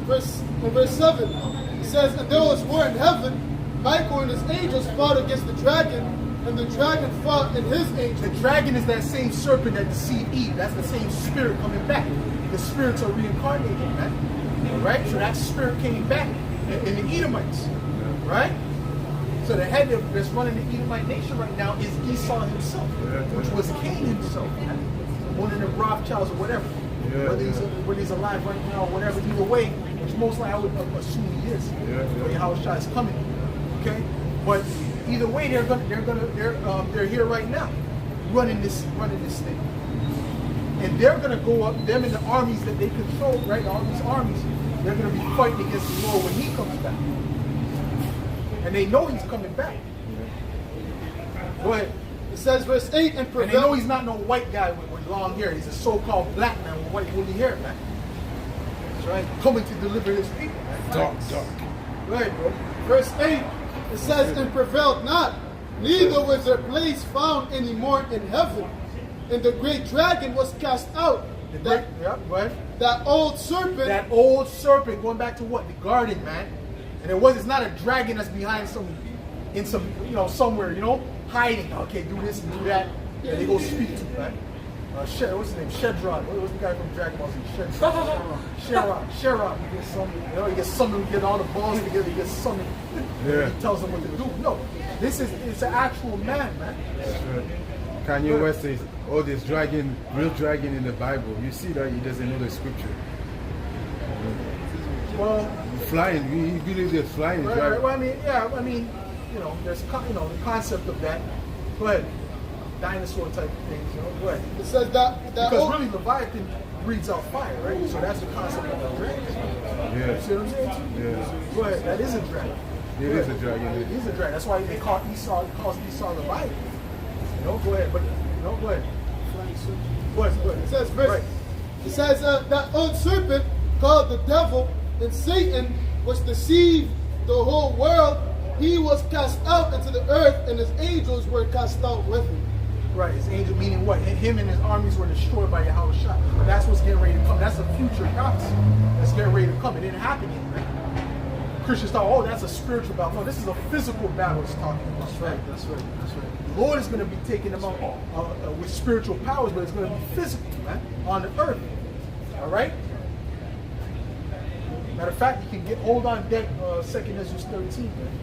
verse 7. It says, "And there was war in heaven. Michael and his angels fought against the dragon, and the dragon fought and his The angels." dragon is that same serpent that deceived Eve. That's the same spirit coming back. The spirits are reincarnated, man. All right? So that spirit came back in the Edomites. Right? So the head that's running the Edomite nation right now is Esau himself, which was Cain himself, man. One of the Rothschilds or whatever. Whether he's alive right now or whatever, either way, which most likely I would assume he is. But Yahushua is coming. Okay? But either way, they're here right now, running this thing. And they're gonna go up, them and the armies that they control, right? All these armies, they're gonna be fighting against the Lord when he comes back. And they know he's coming back. Go ahead. It says, verse 8, "And And they know prevailed." he's not no white guy with long hair. He's a so-called black man with white woolly hair, man. That's right. Coming to deliver his people, man. Dark. Go ahead, bro. Verse 8, it says, "And prevailed not, neither was their place found any more in heaven. And the great dragon was cast out, Yeah, go ahead. that old serpent." That old serpent, going back to what? The garden, man. And it's not a dragon that's behind somewhere, hiding. Okay, do this and do that. And they go speak to, man. What's his name? Shedron. What's the guy from Dragon Ball Z? Sherrod. He gets summoned, he gets all the balls together, he gets summoned. Yeah. He tells them what to do. No, it's an actual man, man. Kanye West says, "Oh, there's real dragon in the Bible." You see that he doesn't know the scripture. Well, Flying, he believes there's flying right, dragon. well, there's the concept of that. Go ahead. Dinosaur type of things, Go ahead. It says that Because old, really, Leviathan breathes out fire, right? So that's the concept of the dragon. You see what I'm saying? Yeah. Go ahead. That is a dragon. It is a dragon. It is a dragon. That's why they call calls Esau Leviathan. Go ahead. But go ahead. Go ahead. it says, verse, Right. it says that old serpent called the devil and Satan, which deceived the whole world, he was cast out into the earth, and his angels were cast out with him. Right, his angel meaning what? Him and his armies were destroyed by Yahushua. That's what's getting ready to come. That's a future prophecy. That's getting ready to come. It didn't happen yet, right? Christians thought, oh, that's a spiritual battle. No, this is a physical battle it's talking about. That's right. The Lord is going to be taking them out with spiritual powers, but it's going to be physical, man, on the earth. All right? Matter of fact, you can hold on deck 2nd Ezra 13, man.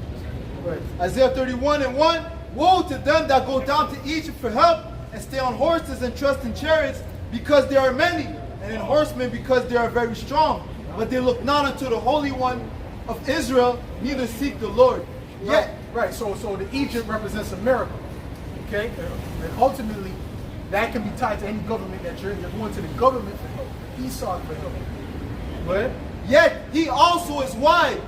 Right. Isaiah 31 and 1. Woe to them that go down to Egypt for help and stay on horses and trust in chariots, because there are many, and in horsemen because they are very strong. But they look not unto the Holy One of Israel, neither seek the Lord. Yet, Right. So the Egypt represents America. Okay? And ultimately, that can be tied to any government that you're in. You're going to the government for help. Esau for help. Go ahead. yet he also is wise.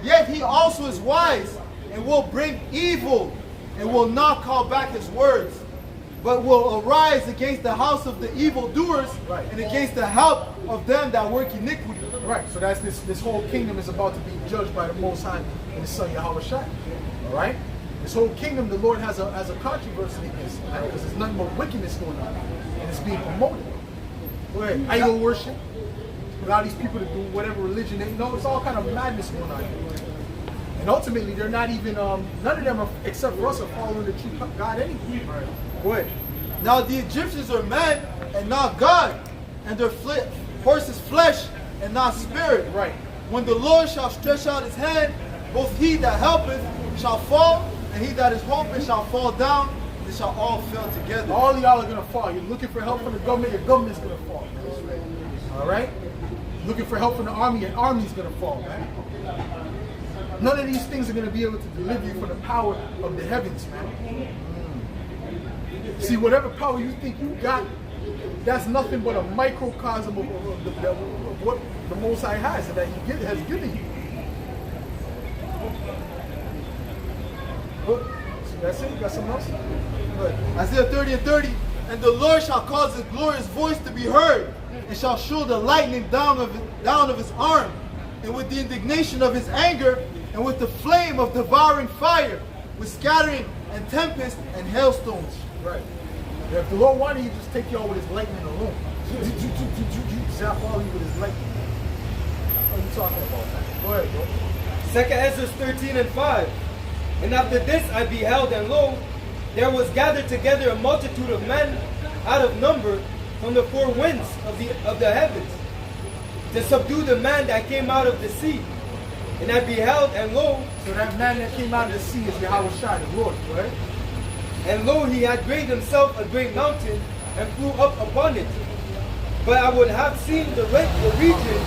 Yet he also is wise, and will bring evil, and will not call back his words, but will arise against the house of the evildoers, Right. and against the help of them that work iniquity. Right, so that's this whole kingdom is about to be judged by the Most High and His Son Yahushua. All right, this whole kingdom, the Lord has a controversy against, right? Because there's nothing but wickedness going on, and it's being promoted. Go ahead, idol worship. Allow these people to do whatever religion they know. It's all kind of madness going on here. And ultimately, they're not even none of them, except for us, are following the true God anyway. Right. Go ahead. Now the Egyptians are men and not God, and their horses flesh and not spirit. Right. When the Lord shall stretch out his hand, both he that helpeth shall fall, and he that is hoping shall fall down, and they shall all fall together. All y'all are gonna fall. You're looking for help from the government, your government's gonna fall. All right? Looking for help from the army, your army's gonna fall, man. None of these things are gonna be able to deliver you from the power of the heavens, man. See, whatever power you think you got, that's nothing but a microcosm of what the Most High has and that He has given you. That's it? You got something else? Good. Isaiah 30 and 30. And the Lord shall cause his glorious voice to be heard, and shall show the lightning down of his arm, and with the indignation of his anger, and with the flame of devouring fire, with scattering and tempest and hailstones. Right. If the Lord wanted, he'd just take you all with his lightning alone. Zap all you with his lightning. What are you talking about, man? Go ahead, bro. 2 Ezra 13 and 5. And after this I beheld, and lo, there was gathered together a multitude of men out of number from the four winds of the heavens, to subdue the man that came out of the sea. And I beheld, and lo, So that man that came out of the sea is Yahweh Shai, the Lord, right? and lo, he had made himself a great mountain, and flew up upon it. But I would have seen the region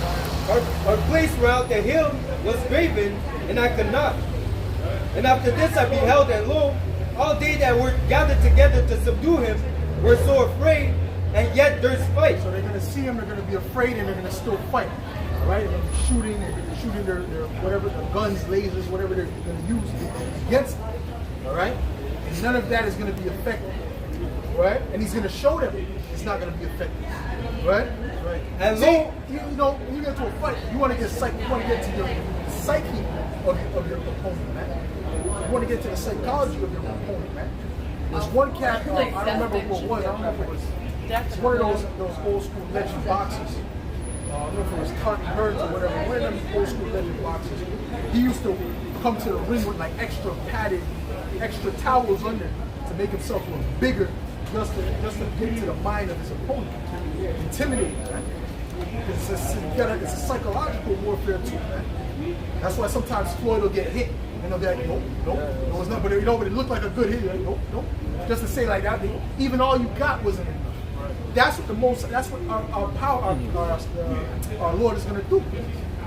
or place whereout the hill was graven, and I could not. And after this I beheld, and lo, all they that were gathered together to subdue him were so afraid, and yet durst fight. So they're going to see him, they're going to be afraid, and they're going to still fight. All right? They're going to be shooting their whatever, their guns, lasers, whatever they're going to use against them. All right? And none of that is going to be effective. Right? And he's going to show them it's not going to be effective. Right? Right. And See, lo, you know, when you get to a fight, you want to get you want to get to your psyche of your opponent, man. You want to get to the psychology of your opponent, man. There's one cat, I don't remember who it was. I don't know if it was. It's one of those old school legend boxers. I don't know if it was Carton Hearns or whatever. One of them old school legend boxers. He used to come to the ring with like extra padded, extra towels under to make himself look bigger, just to get to the mind of his opponent, intimidate him, man. It's a psychological warfare too, man. That's why sometimes Floyd will get hit. And they'll be like, nope, no, it's not. But but it looked like a good hit. Like, nope. Just to say like that, even all you got wasn't enough. That's what our power, our Lord is going to do.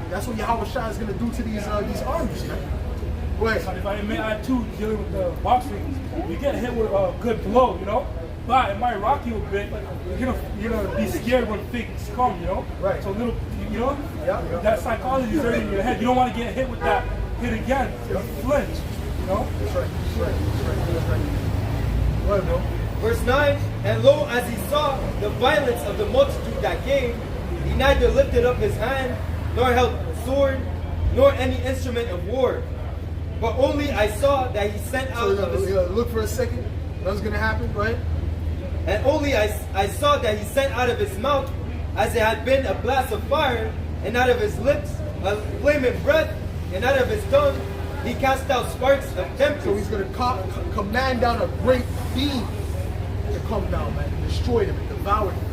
That's what Yahweh Shai is going to do to these armies, man. Go ahead. If I may add too, dealing with the boxing, you get hit with a good blow, you know, but it might rock you a bit. You're gonna be scared when things come, you know. Right. So little, you know, Yeah. that psychology is already in your head. You don't want to get hit with that hit again. You flinch, you know. That's right. Go ahead, bro. verse 9, and lo, as he saw the violence of the multitude that came, he neither lifted up his hand, nor held sword, nor any instrument of war. But only I saw that he sent out So of his... look for a second. What's going to happen, right? And only I saw that he sent out of his mouth, as it had been a blast of fire, and out of his lips a flaming breath, and out of his tongue he cast out sparks of tempest. So he's going to command down a great beam to come down, man, and destroy them and devour them.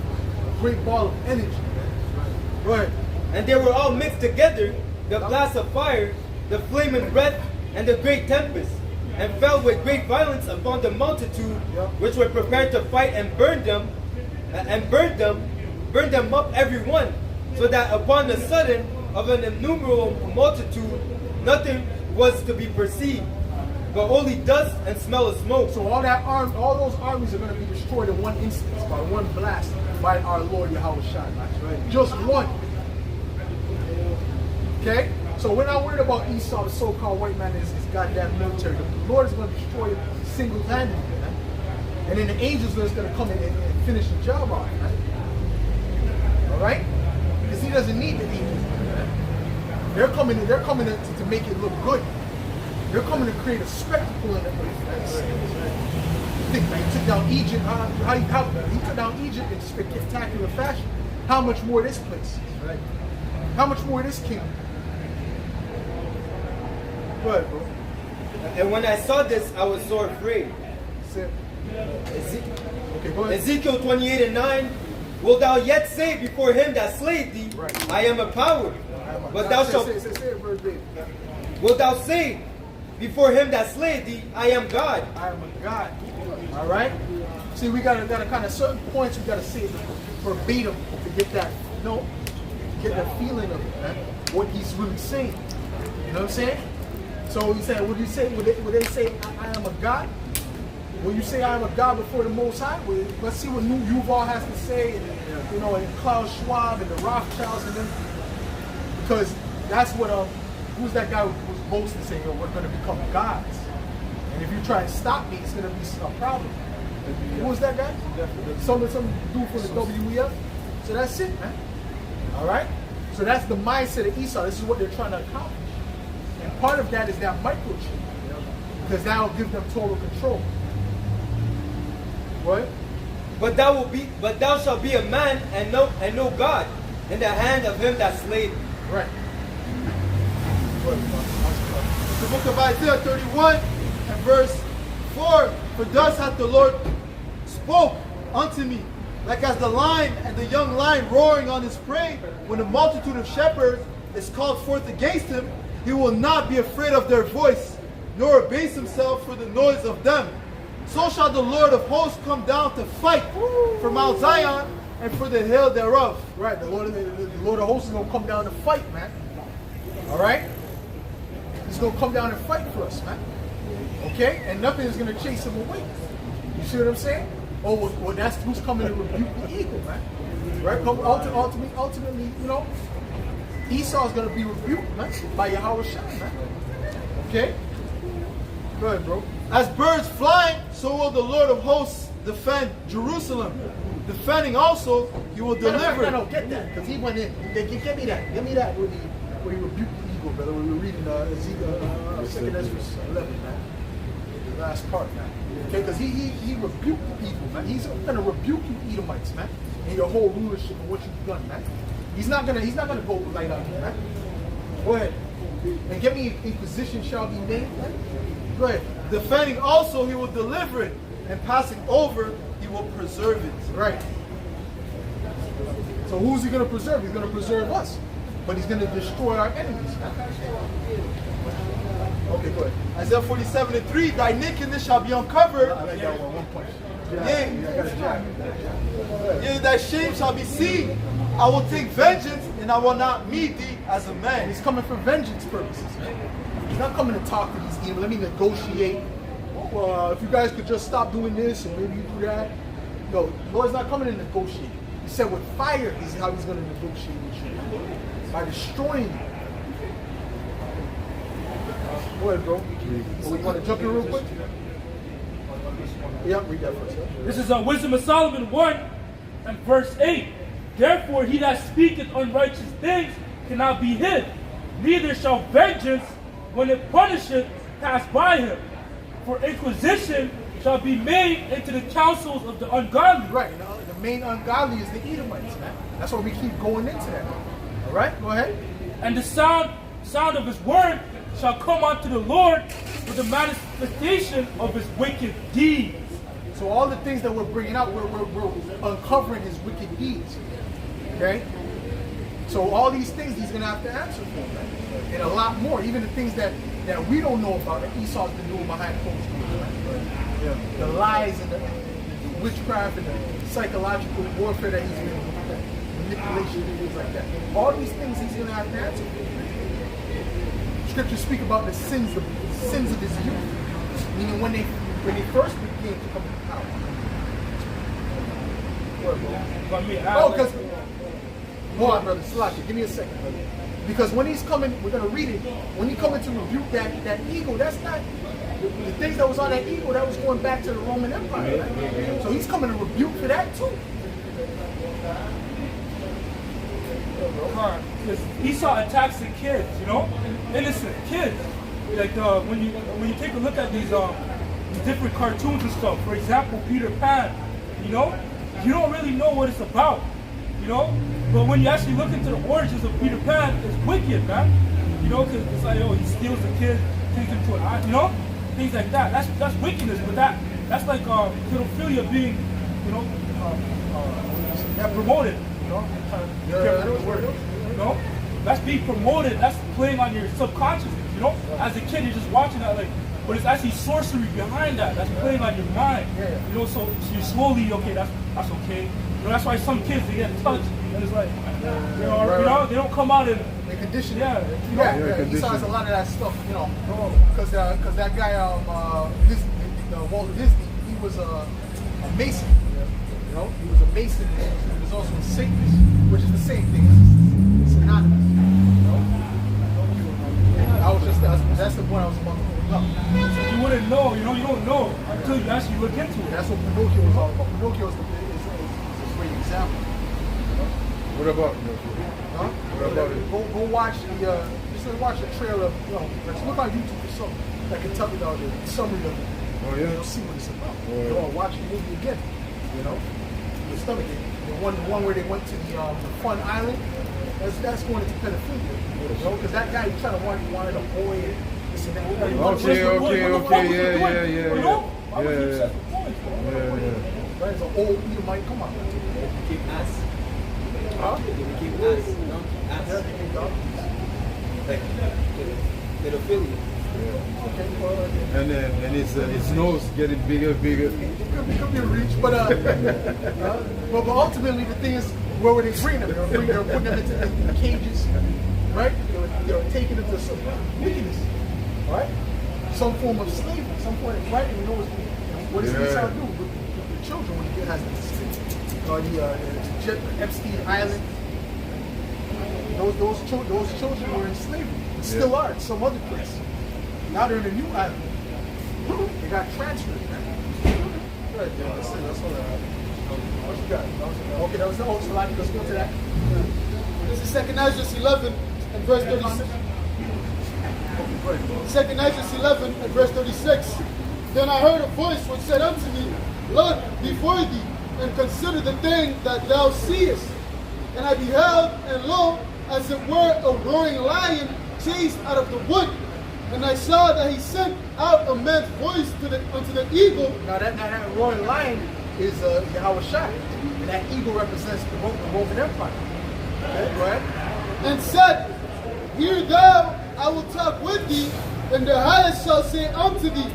A great ball of energy, man. Right. And they were all mixed together, the blast of fire, the flaming breath, and the great tempest, and fell with great violence upon the multitude, which were prepared to fight, and burned them up every one, so that upon the sudden of an innumerable multitude nothing was to be perceived, but only dust and smell of smoke. So all those armies are going to be destroyed in one instance, by one blast, by our Lord Yahweh Shai. Right. Just one. Okay? So we're not worried about Esau, the so-called white man, and his goddamn military. The Lord is going to destroy it single-handedly, man. And then the angels are just going to come in and finish the job off, man. All right? Because he doesn't need the angels, man. They're coming to make it look good. They're coming to create a spectacle in the earth. Think, man, he took down Egypt. He took down Egypt in spectacular fashion. How much more this place? Right? How much more this kingdom? Go ahead, bro. And when I saw this, I was so afraid. Okay, go ahead. Ezekiel 28 and 9, wilt thou yet say before him that slayed thee, Right. I am a power, but thou shalt... Say it verbatim. Wilt thou say before him that slayed thee, I am God? I am a God. All right. See, we got to kind of certain points. We got to say it verbatim to get that, get that feeling of it, man. What he's really saying. You know what I'm saying? So he said, would they say I am a God? When you say I am a God before the Most High, let's see what Yuval has to say, and Klaus Schwab and the Rothschilds and them, because that's what who's that guy who was boasting saying, we're going to become gods, And if you try and stop me, it's going to be a problem. Who was that guy? Some dude from the WEF. So that's it, man. All right? So that's the mindset of Esau. This is what they're trying to accomplish. And part of that is that microchip. Because that will give them total control. What? But thou shalt be a man and no God in the hand of him that slayed thee. Right. The book of Isaiah 31 and verse 4. For thus hath the Lord spoke unto me, like as the lion and the young lion roaring on his prey, when a multitude of shepherds is called forth against him, he will not be afraid of their voice, nor abase himself for the noise of them. So shall the Lord of hosts come down to fight for Mount Zion and for the hill thereof. Right, the Lord of hosts is going to come down to fight, man. All right? He's going to come down and fight for us, man. Okay? And nothing is going to chase him away. You see what I'm saying? Oh, well, that's who's coming to rebuke the eagle, man. Right? Ultimately, you know, Esau is going to be rebuked, man, by Yahweh Shai, man. Okay? Go ahead, bro. As birds flying, so will the Lord of hosts defend Jerusalem. Defending also, he will deliver. I don't get that, because he went in. Give me that. Give me that where he rebuked the eagle, brother. We were reading Ezekiel, 2nd Ezra 11, man. The last part, man. Okay, because he rebuked the eagle, man. He's going to rebuke you Edomites, man, and your whole rulership and what you've done, man. He's not gonna go light on you, man. Go ahead. And get me inquisition shall be made, man. Go ahead. Defending also, he will deliver it, and passing over, he will preserve it. Right. So who's he going to preserve? He's going to preserve us. But he's going to destroy our enemies. Okay, go ahead. Isaiah 47:3, thy nakedness shall be uncovered. I like that one point. Yea, thy shame shall be seen. I will take vengeance, and I will not meet thee as a man. He's coming for vengeance purposes, man. He's not coming to talk to these evil. Let me negotiate. Well, if you guys could just stop doing this and maybe you do that. No, the Lord's not coming to negotiate. He said with fire is how he's going to negotiate with you. By destroying you. Go ahead, bro. You want to jump in real quick? Yeah, read that first. This is Wisdom of Solomon 1 and verse 8. Therefore he that speaketh unrighteous things cannot be hid, neither shall vengeance, when it punisheth, pass by him. For inquisition shall be made into the counsels of the ungodly. Right, and the main ungodly is the Edomites, man. That's why we keep going into that. All right, go ahead. And the sound of his word shall come unto the Lord with the manifestation of his wicked deeds. So all the things that we're bringing out, we're uncovering his wicked deeds. Okay? So all these things he's going to have to answer for, man. And a lot more, even the things that we don't know about that Esau's been doing behind closed doors, man. Yeah. The lies and the witchcraft and the psychological warfare that he's been doing, manipulation and things like that. All these things he's going to have to answer for. Scriptures speak about the sins of his youth. Meaning when they first began to come to power. Oh, because hold on, brother, Slacky, give me a second, brother. Because when he's coming, we're gonna read it. When he's coming to rebuke that eagle, that's not the things that was on that eagle. That was going back to the Roman Empire. Right? So he's coming to rebuke for that too. Because Esau attacks the kids, you know, innocent kids. Like when you take a look at these different cartoons and stuff. For example, Peter Pan. You know, you don't really know what it's about. You know, but when you actually look into the origins of Peter Pan, it's wicked, man. You know, because it's like, oh, he steals the kid, takes him to an island, you know, things like that. That's wickedness, but that's like pedophilia being, you know, promoted. You know, you know, that's being promoted. That's playing on your subconscious. You know, as a kid, you're just watching that, like, but it's actually sorcery behind that. That's playing on your mind. You know, so you're slowly, okay, that's okay. You know, that's why some kids, they get touched, and it's like, you know, they don't come out and they condition. Yeah, Esau has a lot of that stuff, you know, because that guy, Walt Disney, he was a Mason. You know, he was a Mason. He was also a Satanist, which is the same thing. It's synonymous. You know? That's the point I was about to bring up. You wouldn't know, you don't know until you actually look into it. That's what Pinocchio is all about. Pinocchio is a great example. What about Pinocchio? Huh? What about it? Go watch watch the trailer. Let's look on YouTube for something that can tell you the summary of it. Oh yeah. You'll see what it's about. Oh, yeah. Or watch the movie again. The stomach. The one where they went to the fun island. That's going into pedophilia. Because that guy wanted a boy and this and that. Okay, yeah. Right, it's an old Edomite. Come on. Keep ass. Huh? They became ass. Donkey ass. Yeah, they came down. Like pedophilia. And its nose getting bigger. It could be a reach, but ultimately the thing is, where would they bring them? They're putting them into cages, right? They're taking them to some wickedness, right? Some form of slavery, some form of right? And we know what does this child do with the children when he has the Epstein Island? Those children were in slavery, still are in some other place. Now they're in a new island. They got transferred, man. Good, yeah, that's all that. What you got? Okay, that was the whole slide. Let's go to that. This is 2nd Ezra 11 and verse 36. 2nd Ezra 11 and verse 36. Then I heard a voice which said unto me, Look before thee, and consider the thing that thou seest. And I beheld, and lo, as it were a roaring lion chased out of the wood. And I saw that he sent out a man's voice unto the eagle. Now that roaring lion is Yahweh Shai. And that eagle represents the Roman Empire. Okay, go ahead. And said, Hear thou, I will talk with thee, and the highest shall say unto thee,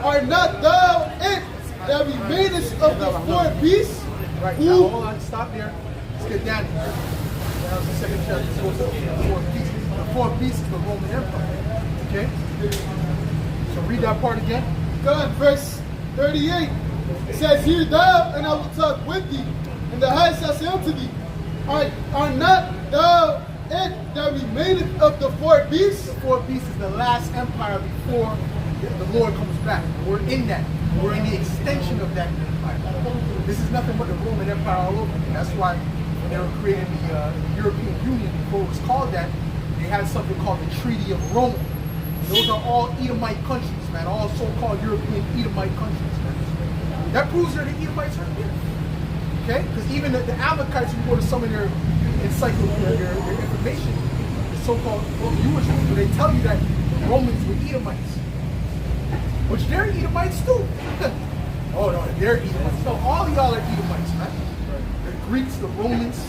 Art not thou it that remainest of the four beasts? Right, who now hold on, stop there. Let's get down here. That was the second chapter. Let's go to the four beasts. The four beasts is the Roman Empire. Okay? So read that part again. God, verse 38. It says, Hear thou, and I will talk with thee, and the highest shall say unto thee, Art not thou it that remaineth of the four beasts? The four beasts is the last empire before the Lord comes back. We're in that. We're in the extension of that empire. This is nothing but the Roman Empire all over again. That's why when they were creating the European Union, before it was called that, they had something called the Treaty of Rome. Those are all Edomite countries, man. All so-called European Edomite countries, man. That proves they're the Edomites right there. Okay? Because even the Amalekites, you go to some of their encyclopedia, their information, the so-called Jewish people, they tell you that the Romans were Edomites. Which they're Edomites too. Oh no, they're Edomites. So all y'all are Edomites, man. The Greeks, the Romans,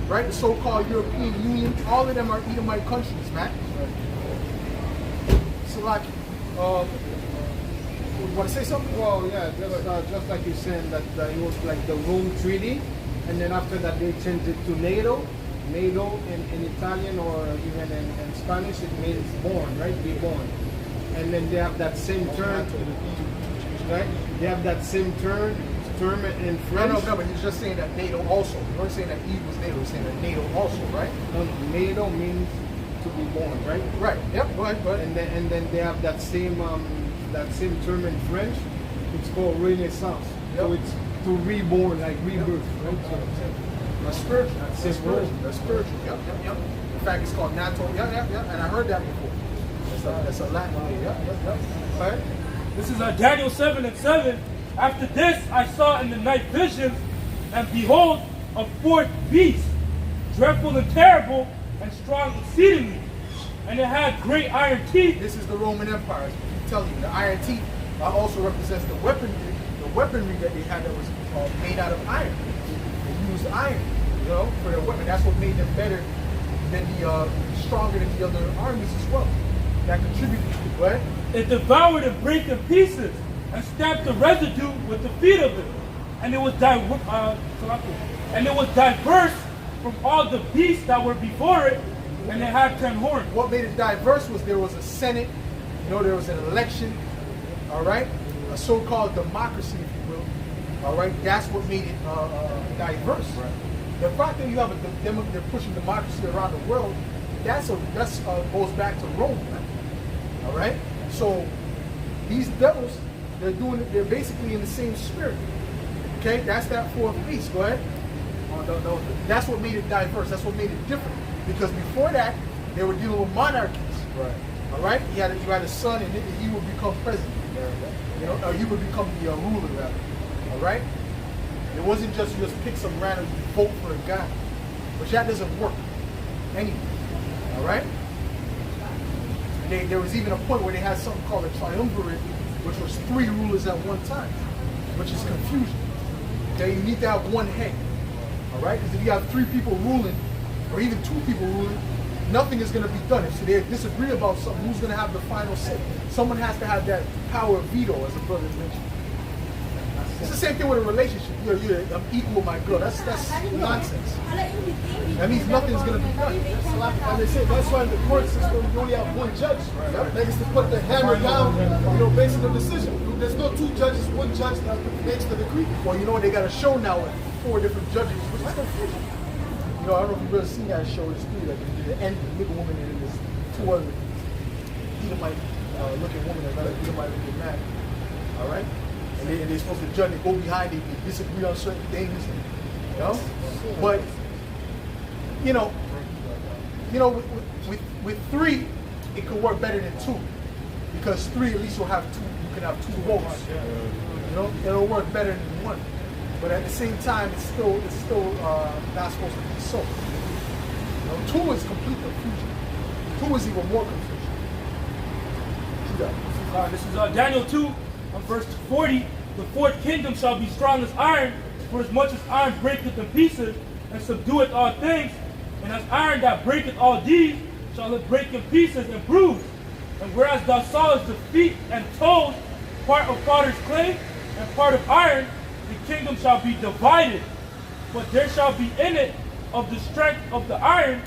right? The so-called European Union, all of them are Edomite countries, man. Salaki, you want to say something? Well, yeah, just like you're saying that it was like the Rome Treaty, and then after that they changed it to NATO. NATO in Italian or even in Spanish, it means born, right? Be born. And then they have that same term, right? They have that same term in French. No, but he's just saying that NATO also. You weren't saying that he was NATO, he's saying that NATO also, right? No, NATO means to be born, right? Right. Yep. Go ahead. And then they have that same term in French. It's called Renaissance. Yep. So it's to reborn, like rebirth, right? So that's spiritual. That's spiritual. That's spiritual. Yep. In fact, it's called NATO. Yeah. And I heard that before. That's a Latin name. Yep. All right. This is Daniel 7:7. After this I saw in the night visions, and behold, a fourth beast, dreadful and terrible, and strong exceedingly. And it had great iron teeth. This is the Roman Empire. I'm telling you, the iron teeth also represents the weaponry that they had that was made out of iron. They used iron, for their weapon. That's what made them better than stronger than the other armies as well. That contributed to it, right? It devoured and brake in pieces, and stamped the residue with the feet of it. And it was diverse from all the beasts that were before it, and it had 10 horns. What made it diverse was there was a Senate, there was an election, all right? A so-called democracy, if you will, all right? That's what made it diverse. Right. The fact that you have they're pushing democracy around the world, that goes back to Rome, right? All right. So these devils, they're basically in the same spirit. Okay, that's that fourth beast. Go ahead. Oh, no. That's what made it diverse. That's what made it different. Because before that, they were dealing with monarchies. Right. All right. You had a son, and he would become president. You know, or he would become the ruler, rather. All right. It wasn't just you just pick some random vote for a guy, but that doesn't work anyway. All right. And there was even a point where they had something called a triumvirate, which was 3 rulers at one time, which is confusion. Okay, you need to have one head. All right, because if you have 3 people ruling, or even 2 people ruling, nothing is going to be done. If they disagree about something, who's going to have the final say? Someone has to have that power of veto, as a brother mentioned. It's the same thing with a relationship. I'm equal with my girl. That's nonsense. That means nothing's going to be done. So like they say, that's why in the court system you only have one judge. That is to put the hammer down, based on the decision. There's no 2 judges, 1 judge that makes the decree. Well, you know what? They got a show now with 4 different judges, which is confusing. You know, I don't know if you've ever seen that show. It's 3, like the end, the nigga woman, and there's 2 other Edomite looking women that another Edomite would get mad. All right? And they're supposed to judge, they go behind, they disagree on certain things, you know? But, you know, with 3, it could work better than 2. Because 3 at least will have 2, you can have 2 votes. You know, it'll work better than 1. But at the same time, it's still not supposed to be so. You know, 2 is complete confusion. 2 is even more confusion. This is Daniel 2, verse 40. The 4th kingdom shall be strong as iron, for as much as iron breaketh in pieces, and subdueth all things, and as iron that breaketh all these, shall it break in pieces and bruise. And whereas thou sawest the feet and toes, part of potter's clay, and part of iron, the kingdom shall be divided. But there shall be in it of the strength of the iron,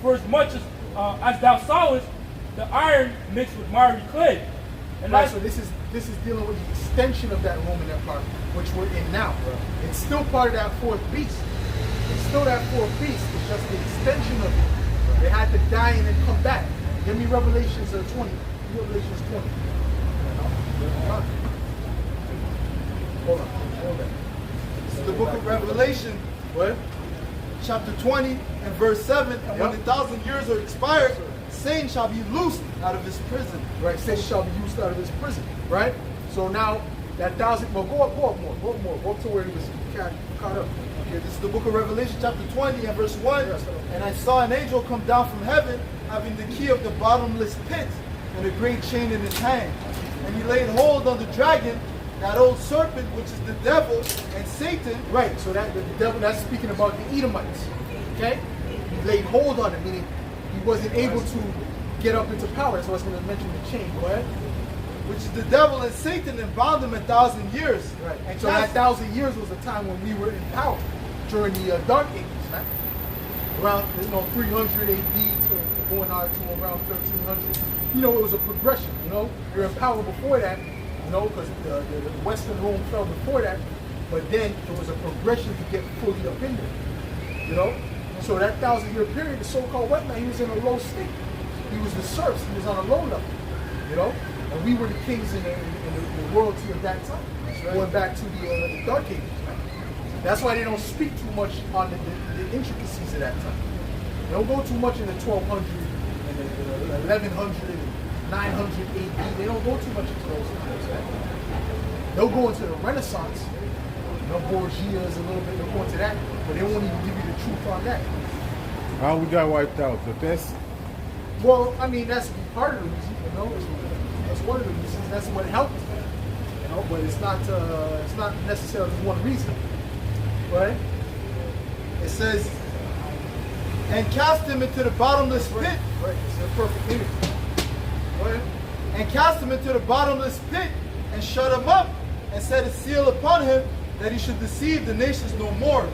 for as much as thou sawest the iron mixed with miry clay. And right, so this is dealing with the extension of that Roman Empire, which we're in now. Right. It's still part of that 4th beast. It's still that 4th beast. It's just the extension of it. They had to die and then come back. Give me Revelations 20. Revelations 20. Hold on. This is the book of Revelation. What? Chapter 20 and verse 7. And when the 1,000 years are expired, Satan shall be loosed out of his prison. Right, Satan shall be loosed out of his prison. Right? So now that 1,000, well, go up more. Go up to where he was caught up. Okay, this is the book of Revelation, chapter 20 and verse 1. And I saw an angel come down from heaven, having the key of the bottomless pit, and a great chain in his hand. And he laid hold on the dragon, that old serpent, which is the devil and Satan. Right, so that the devil, that's speaking about the Edomites. Okay? He laid hold on him, meaning he wasn't able to get up into power. That's why I was going to mention the chain. Go ahead. Which is the devil and Satan, and bound him 1,000 years. Right. And so that 1,000 years was the time when we were in power during the Dark Ages, right? Around 300 AD to going on to around 1300. You know, it was a progression. You know, we were in power before that. You know, because the Western Rome fell before that. But then there was a progression to get fully up in there. You know, so that 1,000-year period, the so-called white man, he was in a low state. He was the serfs. He was on a low level. You know. And we were the kings in the royalty of that time, right. Going back to the Dark Ages. Right? That's why they don't speak too much on the intricacies of that time. They don't go too much in the 1200 and the 1100 and 900 AD. They don't go too much into those times. Right? They'll go into the Renaissance, Borgias a little bit. They'll go into that, but they won't even give you the truth on that. How we got wiped out? The pest? Well, I mean, that's part of the reason, you know. That's one of the reasons. That's what helped, you know. But it's not necessarily one reason, right? It says, and cast him into the bottomless pit. Right. It's a perfect image. Right. And cast him into the bottomless pit, and shut him up, and set a seal upon him, that he should deceive the nations no more,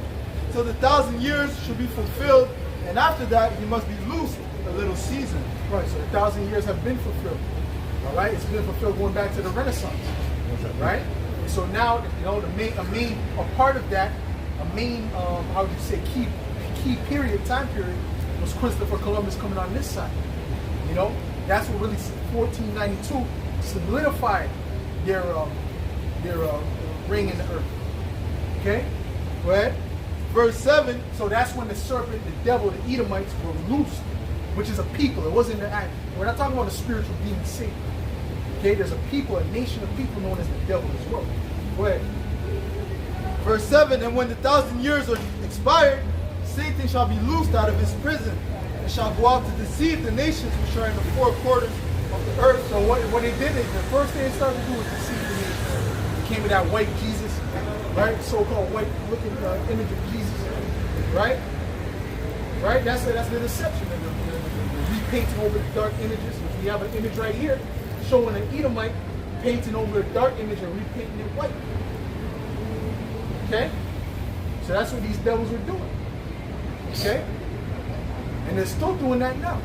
till the 1,000 years should be fulfilled, and after that he must be loosed a little season. Right. So the 1,000 years have been fulfilled. All right, it's been fulfilled going back to the Renaissance, right? And so now, you know, a part of that, how would you say, key period, time period, was Christopher Columbus coming on this side, you know, that's what really 1492 solidified their reign in the earth. Okay? Go ahead. Verse 7. So that's when the serpent, the devil, the Edomites were loosed, which is a people. It wasn't the act. We're not talking about a spiritual demon Satan. Okay? There's a people, a nation of people known as the devil as well. Go ahead. Verse 7, and when the 1,000 years are expired, Satan shall be loosed out of his prison, and shall go out to deceive the nations which are in the four quarters of the earth. So what they did is, the first thing they started to do was deceive the nations. It came with that white Jesus, right? So-called white looking image of Jesus, right? Right? That's the deception. The repainting over the dark images. We have an image right here showing an Edomite painting over a dark image and repainting it white. Okay? So that's what these devils were doing. Okay? And they're still doing that now.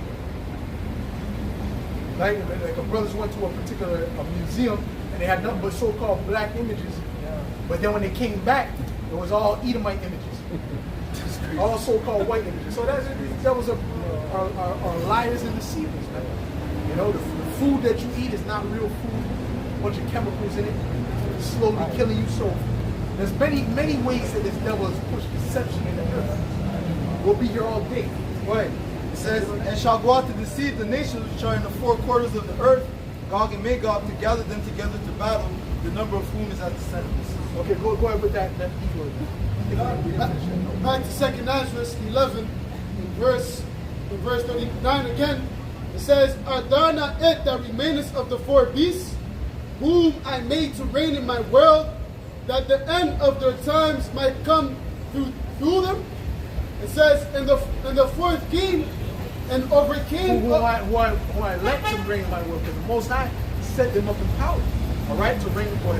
Like a brothers went to a particular museum and they had nothing but so-called black images. But then when they came back, it was all Edomite images. All so-called white images. So these devils are liars and deceivers, man. You know, the food that you eat is not real food. A bunch of chemicals in it, slowly killing you. So there's many ways that this devil has pushed deception in the earth. We'll be here all day. Go ahead. It says, and shall go out to deceive the nations which are in the four quarters of the earth, Gog and Magog, to gather them together to battle, the number of whom is at the sentence. Okay, go ahead with that evil. Back to 2nd Ezra 11, in verse 39 again. It says, Art thou not it that remainest of the four beasts, whom I made to reign in my world, that the end of their times might come through them? It says, and the fourth came and overcame. Who I let them reign in my world, because the Most High set them up in power, all right, to reign for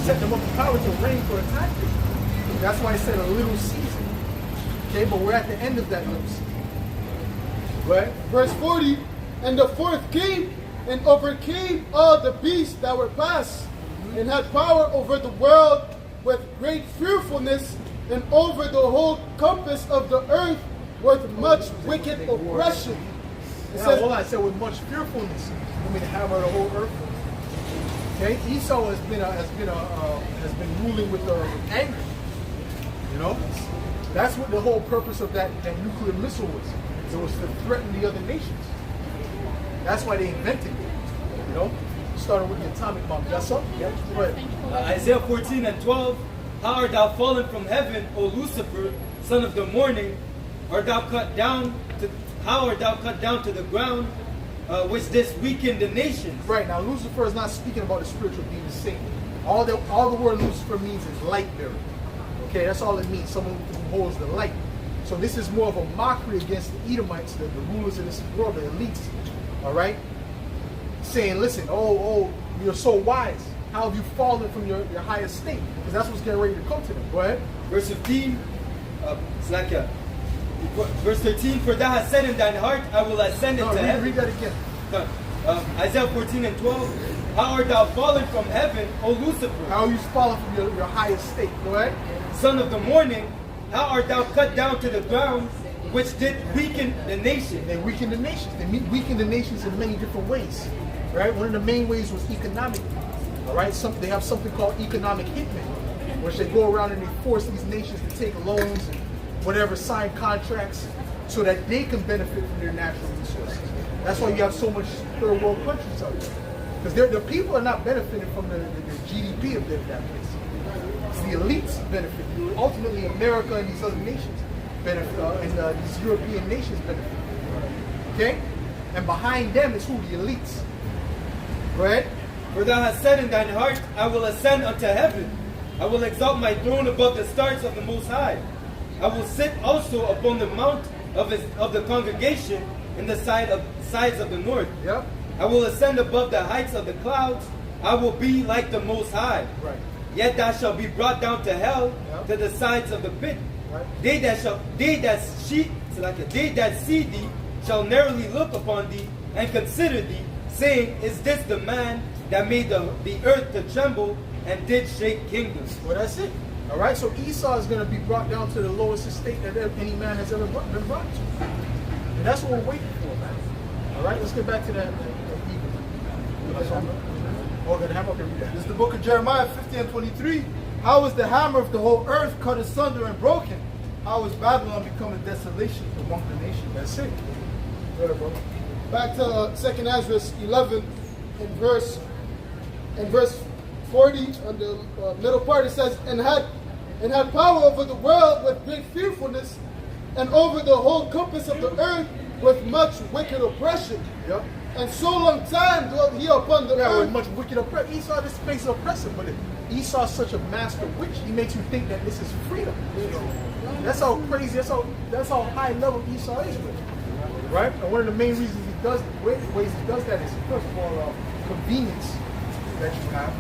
set them up in power to reign for a time period. That's why I said a little season. Okay, but we're at the end of that little season. Right? Verse 40, and the fourth came and overcame all the beasts that were past, and had power over the world with great fearfulness, and over the whole compass of the earth with much wicked oppression. It says, hold on, I said with much fearfulness. I mean, hammer the whole earth. Okay, Esau has been ruling with anger. You know, that's what the whole purpose of that nuclear missile was. It was to threaten the other nations. That's why they invented it. You know, starting with the atomic bomb. That's up. Yep. Right. Isaiah 14 and 12. How art thou fallen from heaven, O Lucifer, son of the morning? How art thou cut down to the ground, which didst weaken the nations? Right, now Lucifer is not speaking about the spiritual demon Satan. All the word Lucifer means is light bearer. Okay, that's all it means. Someone who holds the light. So this is more of a mockery against the Edomites, the rulers of this world, the elites. All right, saying, listen, oh, you're so wise. How have you fallen from your higher state? Because that's what's getting ready to come to them. Go ahead. Verse 15, verse 13, for thou hast said in thine heart, I will ascend into heaven. Read that again. Isaiah 14 and 12, how art thou fallen from heaven, O Lucifer? How are you fallen from your highest state? Go ahead. Son of the morning, how art thou cut down to the ground, which did weaken the nation? They weakened the nations. They weakened the nations in many different ways. Right? One of the main ways was economic. All right, they have something called economic hitmen, which they go around and they force these nations to take loans and whatever, sign contracts, so that they can benefit from their natural resources. That's why you have so much third world countries out there, because the people are not benefiting from the GDP of that place. It's the elites benefit. Ultimately, America and these other nations benefit, and these European nations benefit. Okay, and behind them is who? The elites. Right? For thou hast said in thine heart, I will ascend unto heaven. I will exalt my throne above the stars of the Most High. I will sit also upon the mount of the congregation in the sides of the north. Yep. I will ascend above the heights of the clouds. I will be like the Most High. Right. Yet thou shalt be brought down to hell, Yep. to the sides of the pit. Right. They that see thee shall narrowly look upon thee and consider thee, saying, is this the man that made the earth to tremble and did shake kingdoms? Well, that's it. All right, so Esau is going to be brought down to the lowest estate that any man has ever been brought to. And that's what we're waiting for, man. All right, let's get back to that evil. That's all. Oh, the hammer can read that. This is the book of Jeremiah 50 and 23. How is the hammer of the whole earth cut asunder and broken? How is Babylon become a desolation among the nations? That's it. Go ahead, bro. Back to 2nd Ezra 11 in verse 40 on the middle part. It says, and had power over the world with great fearfulness, and over the whole compass of the earth with much wicked oppression. Yep. And so long time dwelt he upon the Yeah, with earth. much wicked oppression. Esau, this space is oppressive, but Esau's such a master witch. He makes you think that this is freedom. That's how crazy. That's how high level Esau is with. Right. And one of the main reasons he does ways he does that is first of all convenience that you have.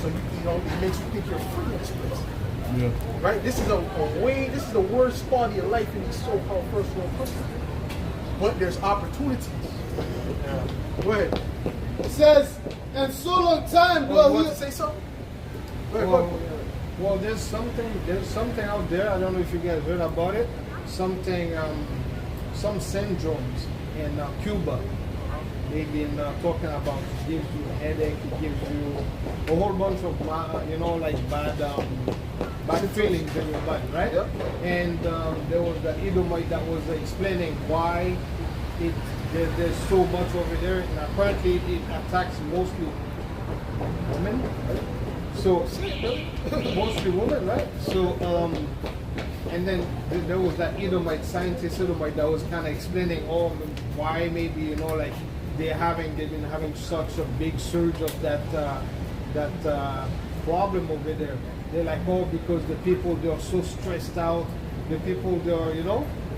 So you know it makes you think you're free in this place. Yeah. Right. This is this is the worst quality of life in these so-called first world countries. But there's opportunities. Go ahead. It says, and so long time You dwelt want he to say something? Go ahead, go ahead. Well, there's something out there. I don't know if you guys heard about it. Some syndromes in Cuba. They've been talking about it gives you a headache, it gives you a whole bunch of bad feelings in your body, right? Yep. And there was the Edomite that was explaining why there's so much over there, and apparently it attacks mostly women. Right? So mostly women, right? So and then there was that Edomite scientist Edomite that was kind of explaining why maybe they've been having such a big surge of that problem over there. They're like, because the people, they're so stressed out, the people, they're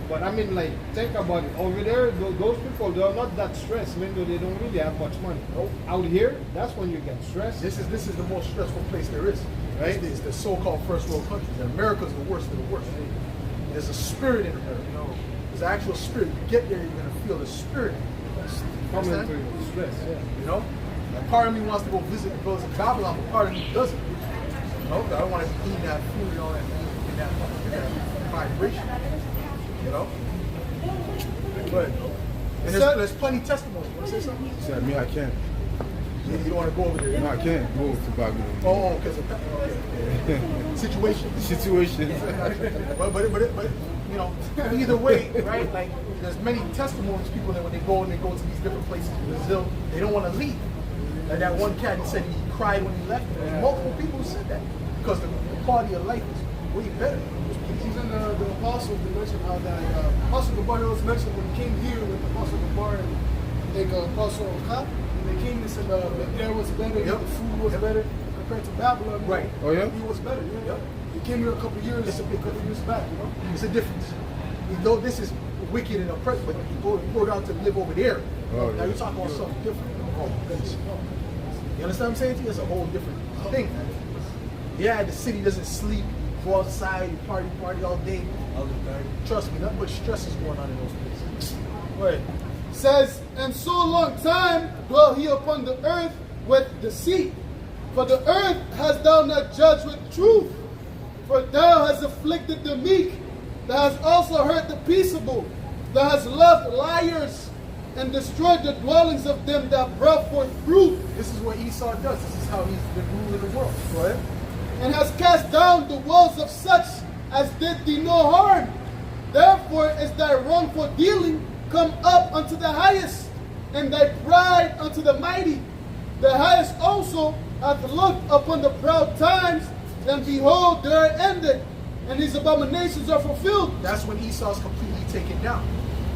but I mean, like, think about it. Over there, those people, they're not that stressed, even though they don't really have much money. Out here, that's when you get stressed. This is the most stressful place there is. Right? It's the so-called first world countries. And America's the worst of the worst. There's a spirit in America. There's an actual spirit. You get there, you're gonna feel the spirit. Coming Understand? through stress, yeah. And part of me wants to go visit the brothers in Babylon, but part of me doesn't. I don't want to be eating that food and all that, in that vibration. But and there's plenty of testimonies. You want to say something? Said me, I can't. You don't want to go over there. No, I can't go to Babylon. Oh, because of situation. Situations. but either way, right? Like there's many testimonies people that when they go to these different places in Brazil, they don't want to leave. Like that one cat, he said he cried when he left. There's multiple people who said that because the quality of life is way better. Even the apostles, they mentioned how that Apostle Gabar was mentioned when he came here with Apostle Gabar and Apostle Okap. And they came and said the air was better, the food was better compared to Babylon. Right. Oh, yeah? He was better. He came here a couple years back. It's a difference. Though this is wicked and oppressive, but you go out to live over there. Oh, now you're talking about something different. Oh, goodness. You understand what I'm saying to you? It's a whole different thing. Yeah, the city doesn't sleep. Go outside, party all day. Trust me, nothing but stress is going on in those places. Right. Says, and so long time dwell he upon the earth with deceit. For the earth hast thou not judged with truth. For thou hast afflicted the meek. Thou hast also hurt the peaceable. Thou hast loved liars and destroyed the dwellings of them that brought forth fruit. This is what Esau does. This is how he's been ruling the world. Go ahead. And has cast down the walls of such as did thee no harm. Therefore is thy wrongful dealing come up unto the highest, and thy pride unto the mighty. The highest also hath looked upon the proud times, and behold, they are ended, and his abominations are fulfilled. That's when Esau's completely taken down.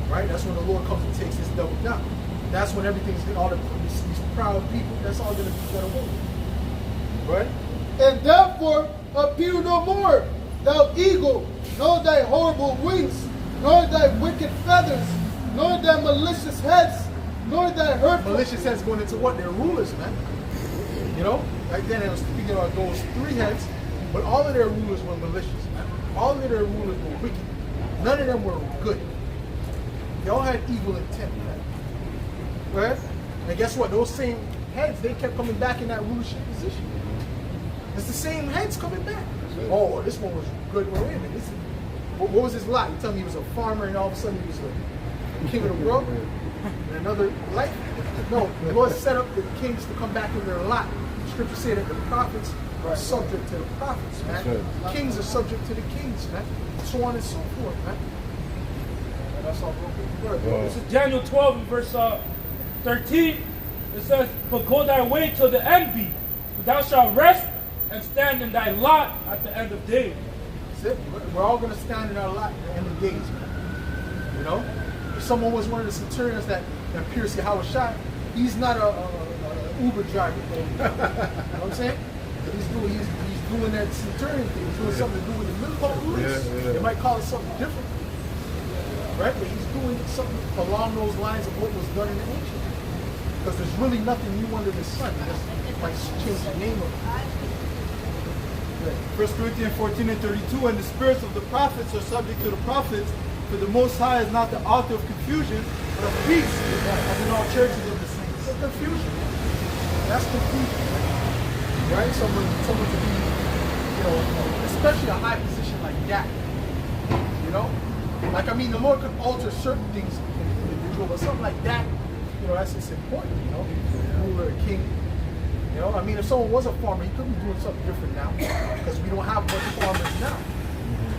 Right? That's when the Lord comes and takes his devil down. That's when everything's all these proud people, that's all going to be done away. Right? And therefore appear no more, thou eagle, nor thy horrible wings, nor thy wicked feathers, nor thy malicious heads, nor thy hurtful. Malicious heads going into what? They're rulers, man. Back then it was speaking about those 3 heads, but all of their rulers were malicious, man. All of their rulers were wicked. None of them were good. They all had evil intent, man. Right? And guess what? Those same heads, they kept coming back in that rulership position. It's the same heads coming back. Oh, this one was good. Well, wait a minute. What was his lot? You tell me he was a farmer and all of a sudden he was the king of the world? in another life. No, the Lord set up the kings to come back in their lot. Scripture say that the prophets are subject to the prophets, man. Kings are subject to the kings, man. So on and so forth, man. And that's all broken. This is Daniel 12 and verse 13. It says, "But go thy way till the end be, for thou shalt rest and stand in thy lot at the end of days." That's it. We're all going to stand in our lot at the end of days, man. You know? If someone was one of the centurions that pierced Yahweh shot, he's not a Uber driver. You know what I'm saying? He's doing that centurion thing. He's doing something to do with the military police. They might call it something different. Right? But he's doing something along those lines of what was done in the ancient. Because there's really nothing new under the sun. You just might change the name of it. 1 Corinthians 14 and 32, and the spirits of the prophets are subject to the prophets, for the Most High is not the author of confusion, but of peace, as in all churches of the saints. It's confusion. That's confusion. Right? Someone to be, you know, especially a high position like that. You know? Like, I mean, the Lord could alter certain things in the individual, but something like that, you know, that's just important, you know? Ruler, a king. You know, I mean, if someone was a farmer, he could be doing something different now, because we don't have much farmers now,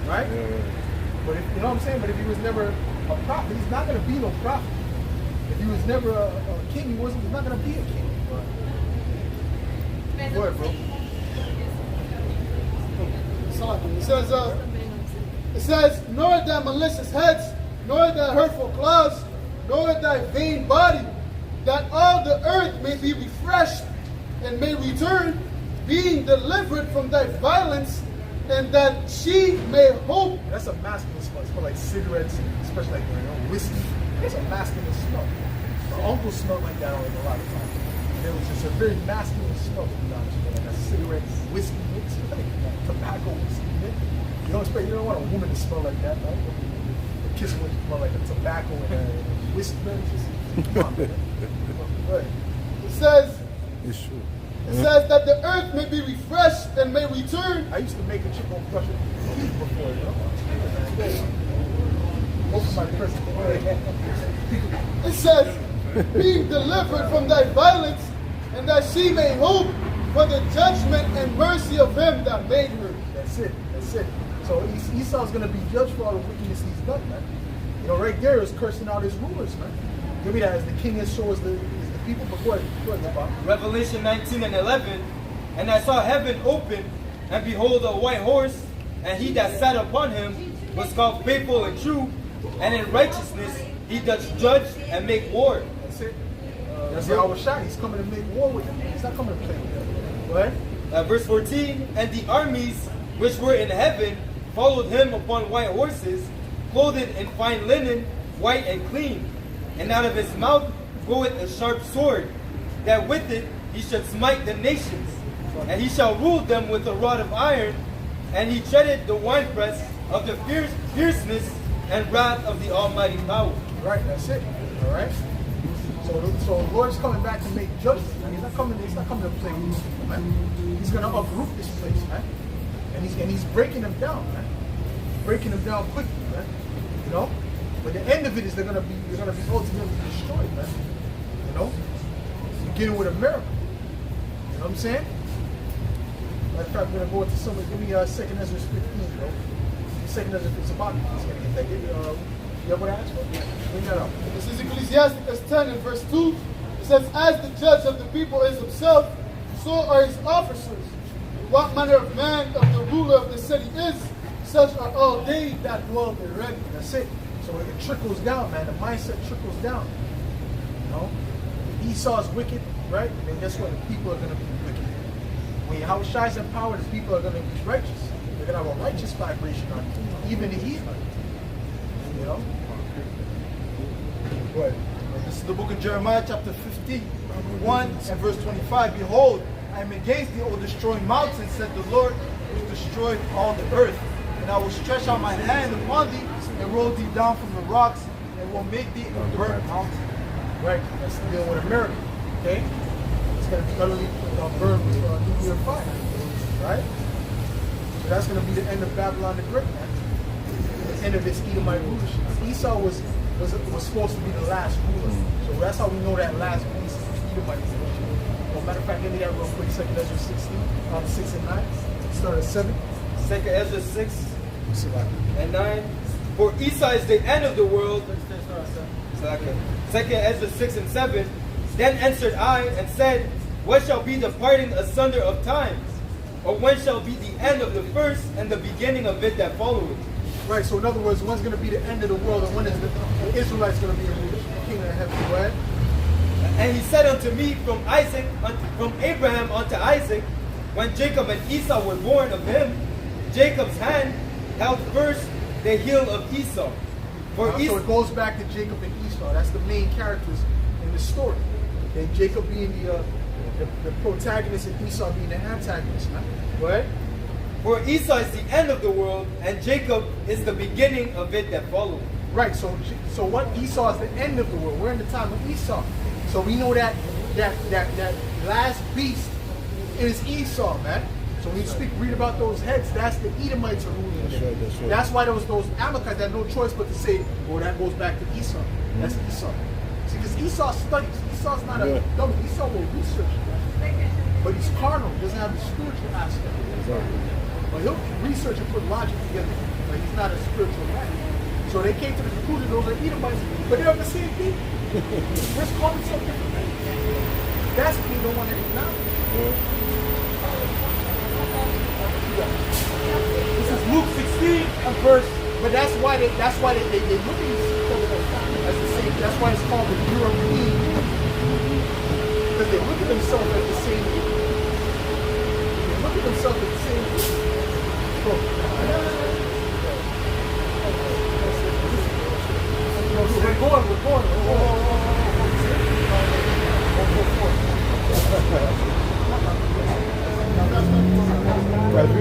right? But if, you know what I'm saying? But if he was never a prophet, he's not going to be no prophet. If he was never a king, he's not going to be a king. Go ahead, bro. It says, nor thy malicious heads, nor thy hurtful claws, nor thy vain body, that all the earth may be refreshed and may return, being delivered from thy violence, and that she may hope. That's a masculine smell. It smells like cigarettes, especially like, you know, whiskey. It's a masculine smell. My uncle smelled like that a lot of times. And it was just a very masculine smell, to be honest with you. Like a cigarette, whiskey mix, like tobacco whiskey mix. You don't want a woman to smell like that, right? A kiss would smell like a tobacco and a whiskey mix. Come on, man. Right. It says, It's true. it says that the earth may be refreshed and may return. I used to make a chick on brush her teeth before, you know? Most of my present. It says, being delivered from thy violence, and that she may hope for the judgment and mercy of him that made her. That's it. That's it. So Esau's going to be judged for all the wickedness he's done, man. You know, right there is cursing out his rulers, man. Give me that as the king is so is the people. But go ahead, Bob. Revelation 19 and 11. And I saw heaven open, and behold, a white horse, and he that sat upon him was called Faithful and True, and in righteousness he doth judge and make war. That's it. That's Yahweh Shai. He's coming to make war with them. He's not coming to play with them. Go ahead. Verse 14. And the armies which were in heaven followed him upon white horses, clothed in fine linen, white and clean. And out of his mouth goeth a sharp sword, that with it he should smite the nations. And he shall rule them with a rod of iron, and he treaded the winepress of the fierceness and wrath of the Almighty power. Right, that's it. All right. So the Lord's coming back to make justice. Man. He's not coming to play with man. He's gonna uproot this place, man. And he's breaking them down, man. Breaking them down quickly, man. You know? But the end of it is they're gonna be ultimately destroyed, man. You know? Beginning with America. You know what I'm saying? Matter of fact, we're gonna go into some. Give me 2nd Ezra 15, bro. 2nd Ezra, it's about you have what I asked for? Bring that up. This is Ecclesiasticus 10 and verse 2. It says, as the judge of the people is himself, so are his officers. What manner of man of the ruler of the city is, such are all they that dwell therein. That's it. So it trickles down, man. The mindset trickles down. You know? Esau's wicked, right? And then guess what? The people are going to be wicked. When Yahweh Shai's in power, the people are going to be righteous. They're going to have a righteous vibration on you, even the heathen. You know? Go ahead. This is the book of Jeremiah, chapter 15, 1 and verse 25. Behold, I am against thee, O destroying mountain, said the Lord, who destroyed all the earth. And I will stretch out my hand upon thee, and roll thee down from the rocks, and will make thee a burnt mountain. Right? That's dealing with America. Okay? It's going to be utterly burned with nuclear fire. Right? So that's going to be the end of Babylon the Great, man. The end of this Edomite rulership. Esau was was supposed to be the last ruler. So that's how we know that last beast is the Edomites. Well, matter of fact, give me that real quick. 2nd Ezra 16, 6 and 9. Start at 7. 2nd Ezra 6 Let's see if I can. and 9. For Esau is the end of the world. Second Ezra 6 and 7. Then answered I and said, what shall be the parting asunder of times? Or when shall be the end of the first and the beginning of it that followeth? Right, so in other words, when's going to be the end of the world and when is the Israelites going to be in the kingdom of heaven? Go ahead. And he said unto me, from Abraham unto Isaac, when Jacob and Esau were born of him, Jacob's hand held first the heel of Esau. For So Esau, it goes back to Jacob and Esau. That's the main characters in the story. And Jacob being the protagonist and Esau being the antagonist. Huh? Go ahead. for Esau is the end of the world, and Jacob is the beginning of it that followeth. Right, so what Esau is the end of the world. We're in the time of Esau. So we know that last beast is Esau, man. So when you read about those heads, that's the Edomites are ruling them. That's right. That's why there was those Amalekites that had no choice but to say, well, that goes back to Esau. That's Esau. See, because Esau studies. Esau's not a dummy. Esau will research. But he's carnal. He doesn't have the spiritual aspect. But he'll research and put logic together. But he's not a spiritual man. So they came to the conclusion those are Edomites, but they're the same thing. We're just calling something different. That's the don't want to acknowledge. This is Luke 16 and verse. But that's why they look at each other as the same. That's why it's called the European. Because they look at themselves as the same. They look at themselves as the same. We're going.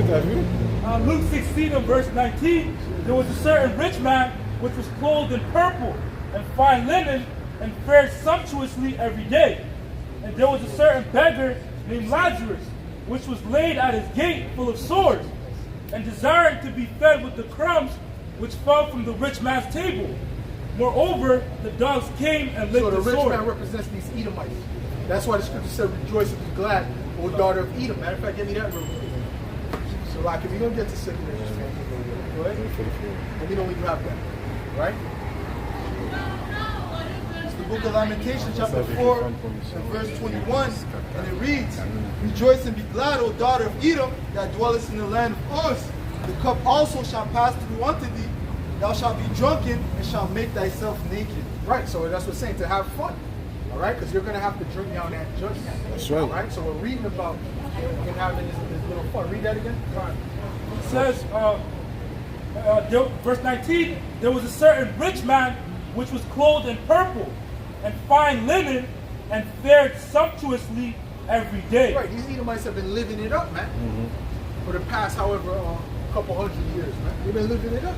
T'as vu? Luke 16 and verse 19, there was a certain rich man which was clothed in purple and fine linen and fared sumptuously every day. And there was a certain beggar named Lazarus, which was laid at his gate full of sores, and desiring to be fed with the crumbs which fell from the rich man's table. Moreover, the dogs came and licked So the the rich sores. man represents these Edomites. That's why the scripture said, rejoice and be glad, O daughter of Edom. Matter of fact, give me that real quick. So like, if you're going to get to 2nd Ezra, go ahead. Let me know when you have that. Right? It's the book of Lamentations, chapter 4, and verse 21, and it reads, rejoice and be glad, O daughter of Edom, that dwellest in the land of Uz. The cup also shall pass through unto thee. Thou shalt be drunken, and shalt make thyself naked. Right, so that's what it's saying, to have fun. All right, because you're going to have to drink down that judgment. That's right. All right, so we're reading about and having this little fun. Read that again. It says, verse 19, there was a certain rich man which was clothed in purple and fine linen and fared sumptuously every day. Right, these Edomites have been living it up, man. For the past, however, couple hundred years, man. They've been living it up.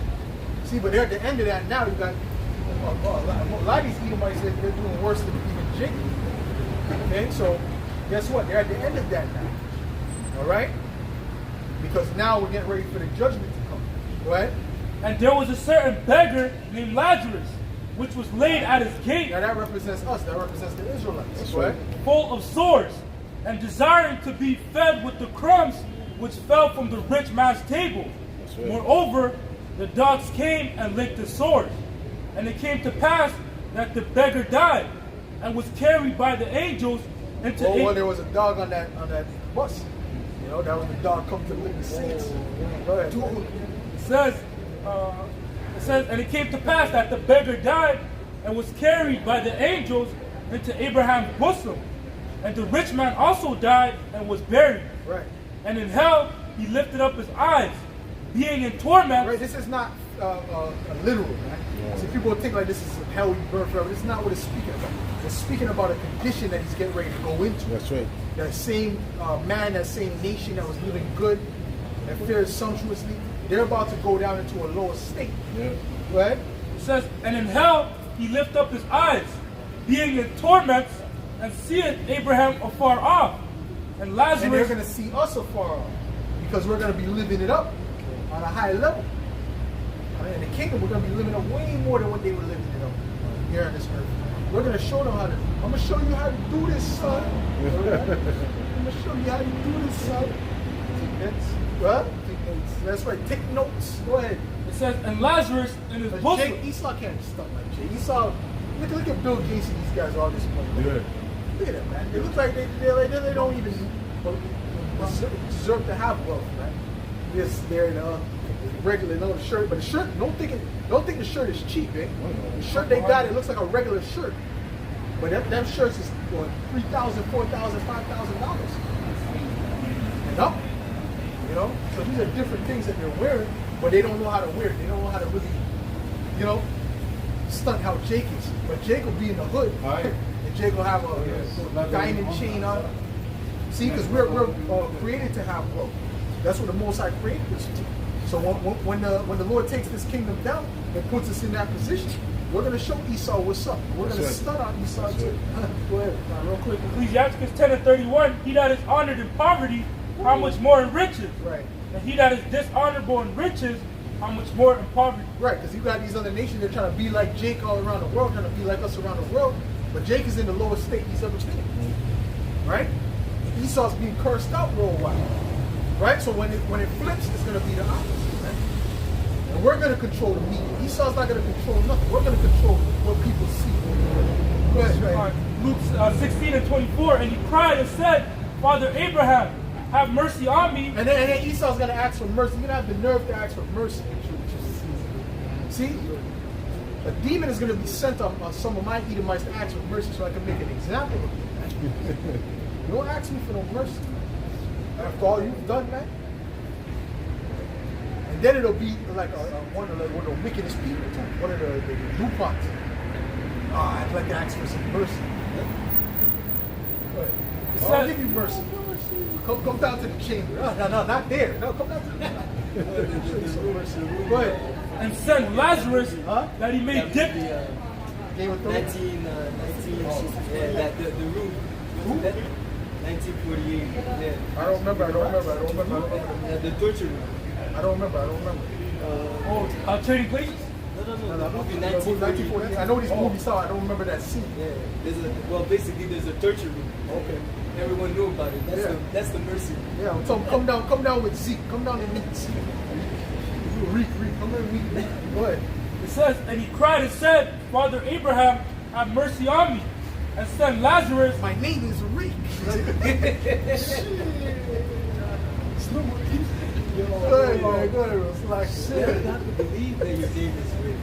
See, but they're at the end of that now. You got a lot of these Edomites, they're doing worse than even Jacob. Okay, so guess what? They're at the end of that now. All right? Because now we're getting ready for the judgment to come. Right? And there was a certain beggar named Lazarus, which was laid at his gate, Now that represents us. That represents the Israelites. That's right? full of sores, and desiring to be fed with the crumbs which fell from the rich man's table. right. Moreover, the dogs came and licked the sores. And it came to pass that the beggar died, and was carried by the angels into Well, there was a dog on that bus. You know, that was the dog come to lick the saints. Go ahead. It says, and it came to pass that the beggar died and was carried by the angels into Abraham's bosom. And the rich man also died and was buried. Right. And in hell he lifted up his eyes, being in torment. Right, this is not literal, man. So people would think like this is hell you burn forever. This is not what it's speaking about. It's speaking about a condition that he's getting ready to go into. That's right. That same man, that same nation that was living good, that fared sumptuously, they're about to go down into a lower state. Yeah. Right? It says, and in hell he lift up his eyes, being in torments, and seeth Abraham afar off. And And they're Lazarus, going to see us afar off because we're going to be living it up on a high level. On In the kingdom, we're going to be living up way more than what they were living here on this earth. We're going to show them how to. I'm going to show you how to do this, son. Right? I'm going to show you how to do this, son. Take notes. What? Take notes. That's right. Take notes. Go ahead. It says, and Lazarus in his bosom. Esau can't be stuck like Jake. Esau, look at Bill Gates and these guys are all this point. Yeah. Look at them, man. They look like they don't even deserve to have wealth, man. They're in a regular no shirt, but the shirt, don't think the shirt is cheap, eh? The shirt they got, it looks like a regular shirt. But them shirts is what, $3,000, $4,000, $5,000 and up. You know? So these are different things that they're wearing, but they don't know how to wear it. They don't know how to really, you know, stunt how Jake is. But Jake will be in the hood. Right. And Jake will have a diamond chain on. See, because we're created to have wealth. That's what the Most High created us to. So when the Lord takes this kingdom down and puts us in that position, we're going to show Esau what's up. We're going to stun on Esau too. Go ahead. Real quick, Ecclesiastes 10:31, he that is honored in poverty, how much more in riches? Right. And he that is dishonorable in riches, how much more in poverty? Right, because you got these other nations that are trying to be like Jake all around the world, trying to be like us around the world. But Jake is in the lowest state he's ever been in. Right? Esau's being cursed out worldwide. Right? So when it flips, it's going to be the opposite. Right? And we're going to control the media. Esau's not going to control nothing. We're going to control what people see. Go ahead, right? Luke 16:24, and he cried and said, Father Abraham, have mercy on me. And then Esau's going to ask for mercy. You're going to have the nerve to ask for mercy. See? A demon is going to be sent on some of my Edomites to ask for mercy so I can make an example of you, man. Don't ask me for no mercy. After all you've done, man. And then it'll be like one of the wickedest people, one of the DuPonts. I'd like to ask for some mercy. I'll give you mercy. Come down to the chamber. No, not there. No, come down to the chamber. Go ahead. And send Lazarus that he may dip. Game of Thrones? 19, the room. 1948. Yeah. I don't remember. The torture room. I don't remember. Trading places? No. Movie 1948. I know these movies saw. I don't remember that scene. Yeah. Basically there's a torture room. Okay. Everyone knew about it. That's the mercy. Yeah. So come down with Zeke. Come down and meet Zeke. Reek. Come here and meet Reek. Go ahead. It says, and he cried and said, Father Abraham, have mercy on me, and send Lazarus. My name is Reek. Go ahead. It's like shit. You have to believe that your name is Rick.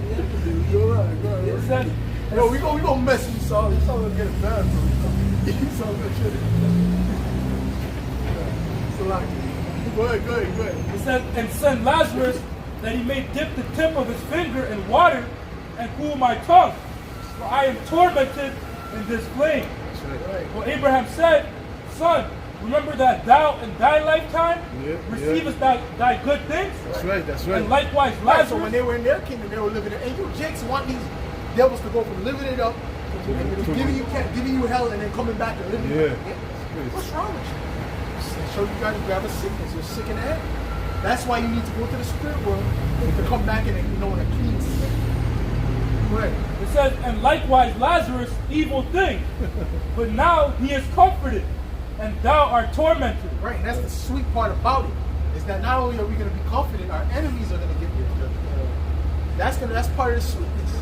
You have to believe. Go ahead. Yo, we gonna mess with Esau. Esau gonna get it bad. Esau gonna shit it. So like, go ahead. It says, and send Lazarus that he may dip the tip of his finger in water and cool my tongue, for I am tormented in this flame. Right. Well, Abraham said, Son, remember that thou in thy lifetime receivest thy good things? That's right. And likewise Right, Lazarus. so when they were in their kingdom, they were living it. And you Jakes want these devils to go from living it up to giving you hell and then coming back and living it up. Yeah. What's wrong with you? So you guys grab a sickness. You're sick in the head. That's why you need to go to the spirit world to come back and in a clean state. Right. It says, and likewise Lazarus, evil thing. But now he is comforted, and thou art tormented. Right, and that's the sweet part about it, is that not only are we going to be confident, our enemies are going to get that's part of the sweetness.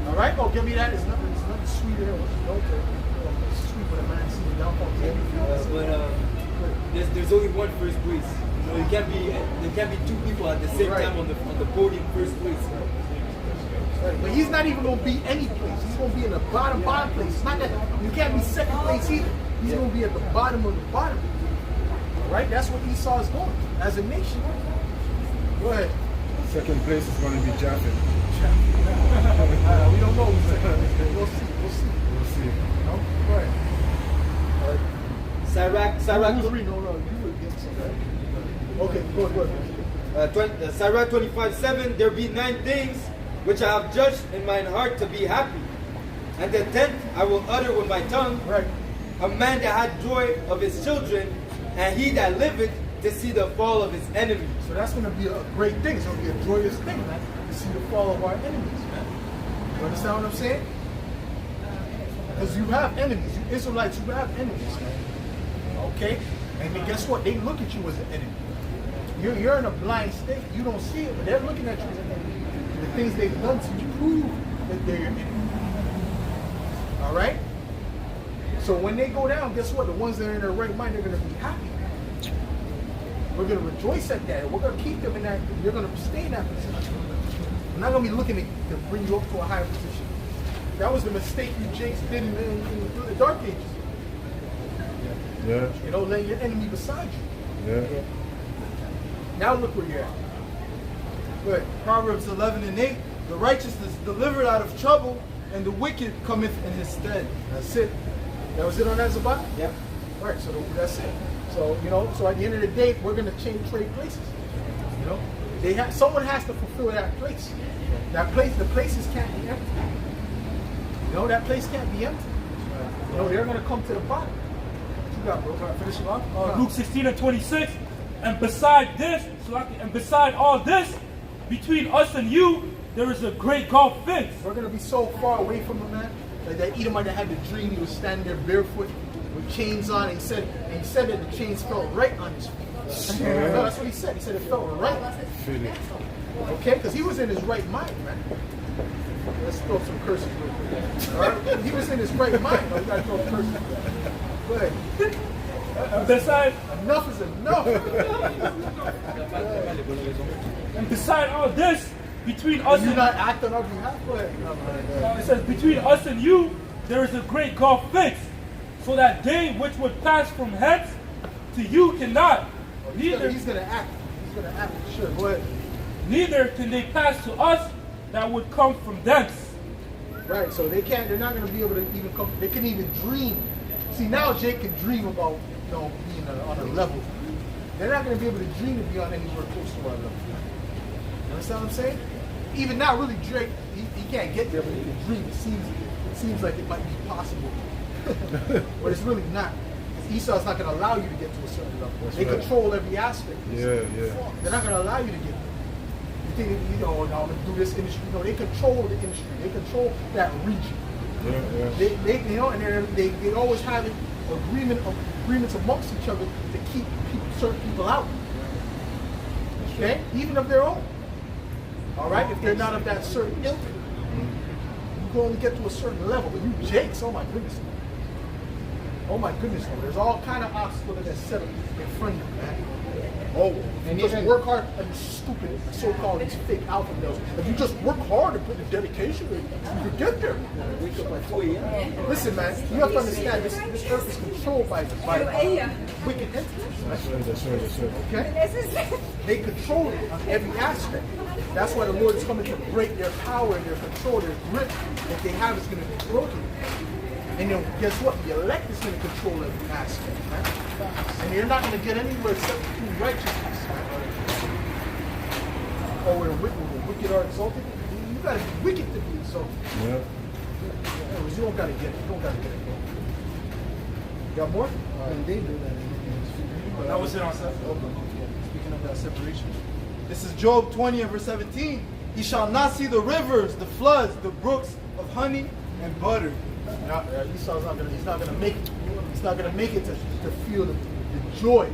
All right, give me that. It's nothing sweeter than what's sweet when a man sees the downfall. There's only one first place. You know, there can't be two people at the same time on the podium first place. Right. But he's not even going to be any place. He's going to be in the bottom place. It's not that you can't be second place either. He's going to be at the bottom of the bottom. All right, that's what Esau is going as a nation. Go ahead. Second place is going to be Japheth. We don't know who's second place. We'll see. No? Go ahead. Sirach. Who's reading? No, you were getting something. Okay, go ahead. Sirach 25:7. There be 9 things which I have judged in mine heart to be happy, and the 10th I will utter with my tongue. Right. A man that had joy of his children, and he that liveth to see the fall of his enemies. So that's going to be a great thing. It's going to be a joyous thing, man, to see the fall of our enemies, man. You understand what I'm saying? Because you have enemies. You Israelites, you have enemies, man. Okay? And then guess what? They look at you as an enemy. You're in a blind state. You don't see it, but they're looking at you as an enemy. The things they've done to prove that they're your enemy. All right? So when they go down, guess what? The ones that are in their right mind, they're going to be happy. We're going to rejoice at that. We're going to keep them in that. You're going to stay in that position. We're not going to be looking to bring you up to a higher position. That was the mistake you Jakes did in the Dark Ages. Yeah. You know, letting your enemy beside you. Yeah. Now look where you're at. Good. Proverbs 11 and 8. The righteous is delivered out of trouble, and the wicked cometh in his stead. That's it. That was it on that Zabbat? Yep. All right, so that's it. So, you know, so at the end of the day, we're going to trade places. You know, someone has to fulfill that place. That place, the places can't be empty. You know, that place can't be empty. You know, they're going to come to the bottom. What you got, bro? Can I finish it off? Luke 16 and 26. And beside this, and beside all this, between us and you, there is a great gulf fixed. We're going to be so far away from him, man. Like that Edomite that had the dream, he was standing there barefoot with chains on, and he said that the chains felt right on his feet. No, that's what he said. He said it felt right. Okay, because he was in his right mind, man. Let's throw some curses real quick. All right? He was in his right mind. No, we got to throw curses. Go ahead. Beside, Enough is enough. and beside all this, between us You're and not acting on behalf. Go ahead. it says, between us and you, there is a great gulf fixed, so that they which would pass from hence to you cannot. He's going to act. He's going to act. Sure, go ahead. Neither can they pass to us that would come from thence. Right, so they're not going to be able to even come, they can even dream. See, now Jake can dream about, you know, being on a level. They're not going to be able to dream to be on anywhere close to our level. You understand what I'm saying? Even now, really, Drake, he can't get there, but he can dream. It seems like it might be possible. But it's really not. Esau's not going to allow you to get to a certain level. They control every aspect. Yeah. They're not going to allow you to get there. You think, you know, I'm going to do this industry. No, they control the industry. They control that region. Yeah. They you know, and they always have agreements amongst each other to keep certain people out. Okay, even of their own. All right, if they're not of that certain ilk, you can only get to a certain level. But you Jakes, oh my goodness, no. There's all kind of obstacles that's set up in front of you, man. Oh, if you just work hard, and you stupid so-called these fake alpha males. If you just work hard and put the dedication in, you can get there. Wake up like 4 a.m. Listen, man, you have to understand this earth is controlled by wicked entities. That's right. Okay? They control it on every aspect. That's why the Lord is coming to break their power and their control, their grip that they have is going to be broken. And then guess what? The elect is going to control every aspect, man. And you're not going to get anywhere except through righteousness. Or where the wicked are exalted. You got to be wicked to be exalted. Yeah. You don't got to get it. You don't got to get it. You got more? That was it on speaking of that separation. This is Job 20 and verse 17. He shall not see the rivers, the floods, the brooks of honey and butter. Esau's not gonna. He's not gonna make it. He's not gonna make it to feel the joy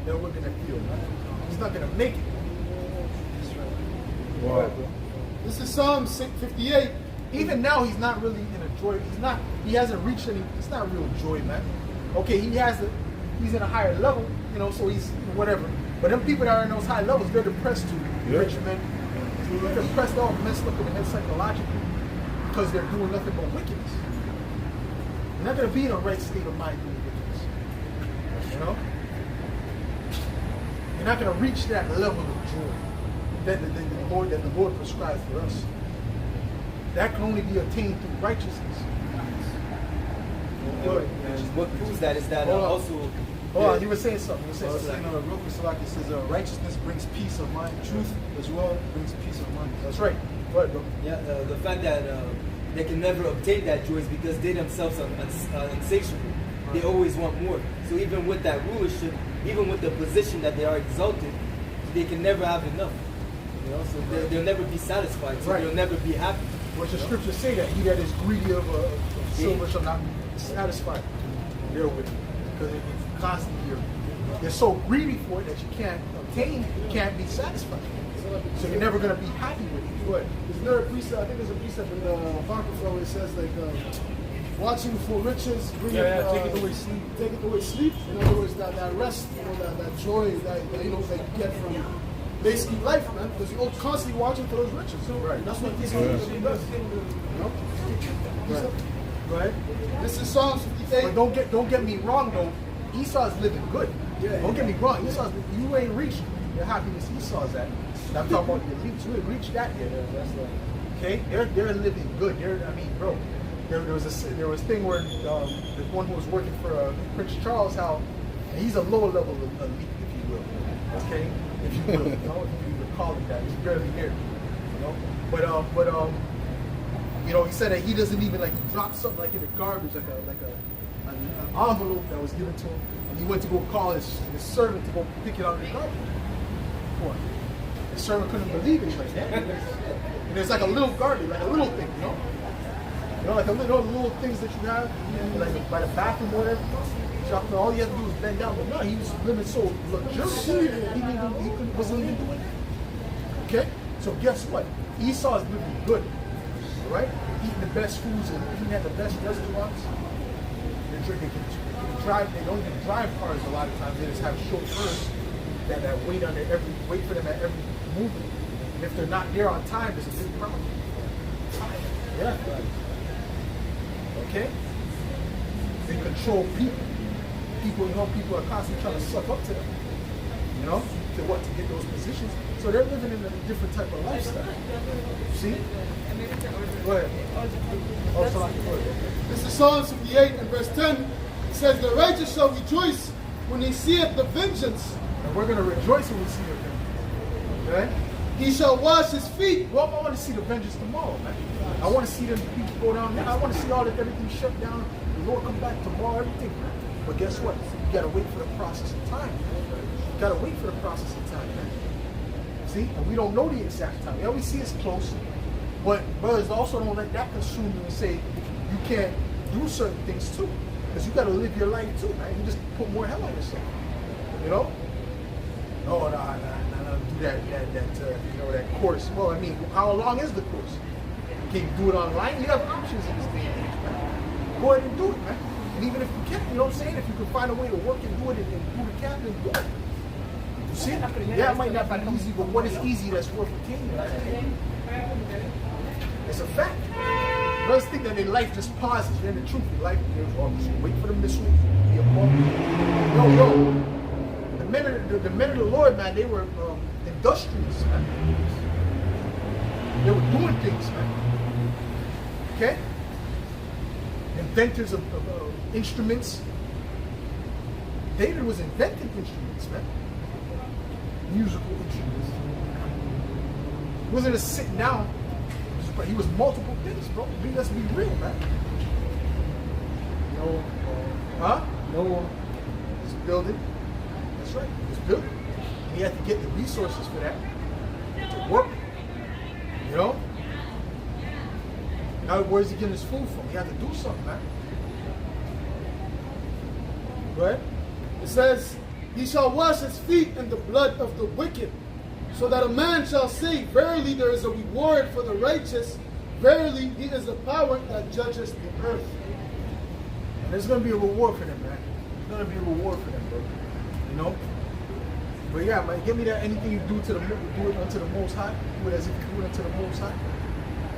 that we're gonna feel. He's not gonna make it. Wow. This is Psalm 58. Even now, he's not really in a joy. He hasn't reached any. It's not real joy, man. Okay, he's in a higher level, you know. So he's whatever. But them people that are in those high levels, they're depressed too. Yeah. Rich men, they're depressed, all messed up in the head psychologically because they're doing nothing but wickedness. You're not going to be in a right state of mind doing wickedness. You know? You're not going to reach that level of joy that the Lord prescribes for us. That can only be attained through righteousness. And what proves that is that Hold on. also. Hold on, you were saying something. Real quick, Salaki, it says righteousness brings peace of mind. Truth as well brings peace of mind. That's right. Go ahead, bro. Yeah, the fact that they can never obtain that joy is because they themselves are insatiable. they always want more. So even with that rulership, even with the position that they are exalted, they can never have enough. You know, so they'll never be satisfied. So they'll never be happy. Which the scriptures say that he that is greedy of silver shall not be satisfied therewith, because it's constantly they're so greedy for it that you can't obtain, you can't be satisfied. So you're never going to be happy with it. Right. Isn't there a precept? I think there's a precept in the Apocrypha where it says like watching for riches, bring take it away sleep. Take it away sleep. In other words, that rest, you know, that joy, that you know that you get from basically life, man. Because you're constantly watching for those riches. So that's what this does. You know? Right. Go ahead. This is Psalms 58. But don't get me wrong though. Esau's living good. Yeah. Don't get me wrong. You ain't reached the happiness Esau's at. And I'm talking about the elites. You ain't reached that yet. Okay, they're living good. Bro, there was a thing where the one who was working for Prince Charles, how he's a lower level elite, if you will. Okay, if you will, you know, if you would call it that. He's barely there. You know, but you know, he said that he doesn't even he dropped something in the garbage, an envelope that was given to him, and he went to go call his servant to go pick it out of the garbage. What? The servant couldn't believe it. He's like, and there's like a little garbage, like a little thing, you know? You know, like little things that you have, like by the bathroom or whatever. All you have to do is bend down. But no, he was living so luxurious. He wasn't even doing that. Okay? So guess what? Esau is living good. Right? Eating the best foods and eating at the best restaurants. They don't even drive cars a lot of times. They just have chauffeurs that wait for them at every movement. And if they're not there on time, there's a big problem. Yeah. Okay? They control people. People are constantly trying to suck up to them. You know? To get those positions. So they're living in a different type of lifestyle. See? Go ahead. Oh, sorry. Go ahead. This is Psalms 58 and verse 10. It says, the righteous shall rejoice when he seeth the vengeance. And we're going to rejoice when we see the vengeance. Okay? He shall wash his feet. Well, I want to see the vengeance tomorrow, man. I want to see them people go down there. I want to see everything shut down. The Lord come back tomorrow, everything. But guess what? You got to wait for the process of time. You got to wait for the process of time, man. See? And we don't know the exact time. Yeah, we see it's close. But brothers also don't let that consume you and say you can't do certain things too. Because you got to live your life too, man. You just put more hell on yourself. You know? Oh, no, do that course. Well, I mean, how long is the course? Can you do it online? You have options in this day and age, man. Go ahead and do it, man. And even if you can't, you know what I'm saying? If you can find a way to work and do it and do the camp, then do it. You see? Yeah, it might not be easy, but what is easy that's worth attaining? It's a fact. Brothers think that their life just pauses. Then the truth, your life, just wait for them this week. Be a moment. Yo. The men of the Lord, man, they were industrious, man. They were doing things, man. Okay? Inventors of instruments. David was inventing instruments, man. Musical instruments. He wasn't just sitting down. He was multiple things, bro. Let's be real, man. No. He's building. That's right. He was building. He had to get the resources for that. To work. You know? Now, where's he getting his food from? He had to do something, man. Go ahead. It says, he shall wash his feet in the blood of the wicked, so that a man shall say, verily there is a reward for the righteous. Verily he is the power that judges the earth. And there's going to be a reward for them, man. There's going to be a reward for them, bro. You know? But yeah, man, give me that. Anything you do do it unto the Most High. Do it as if you do it unto the Most High.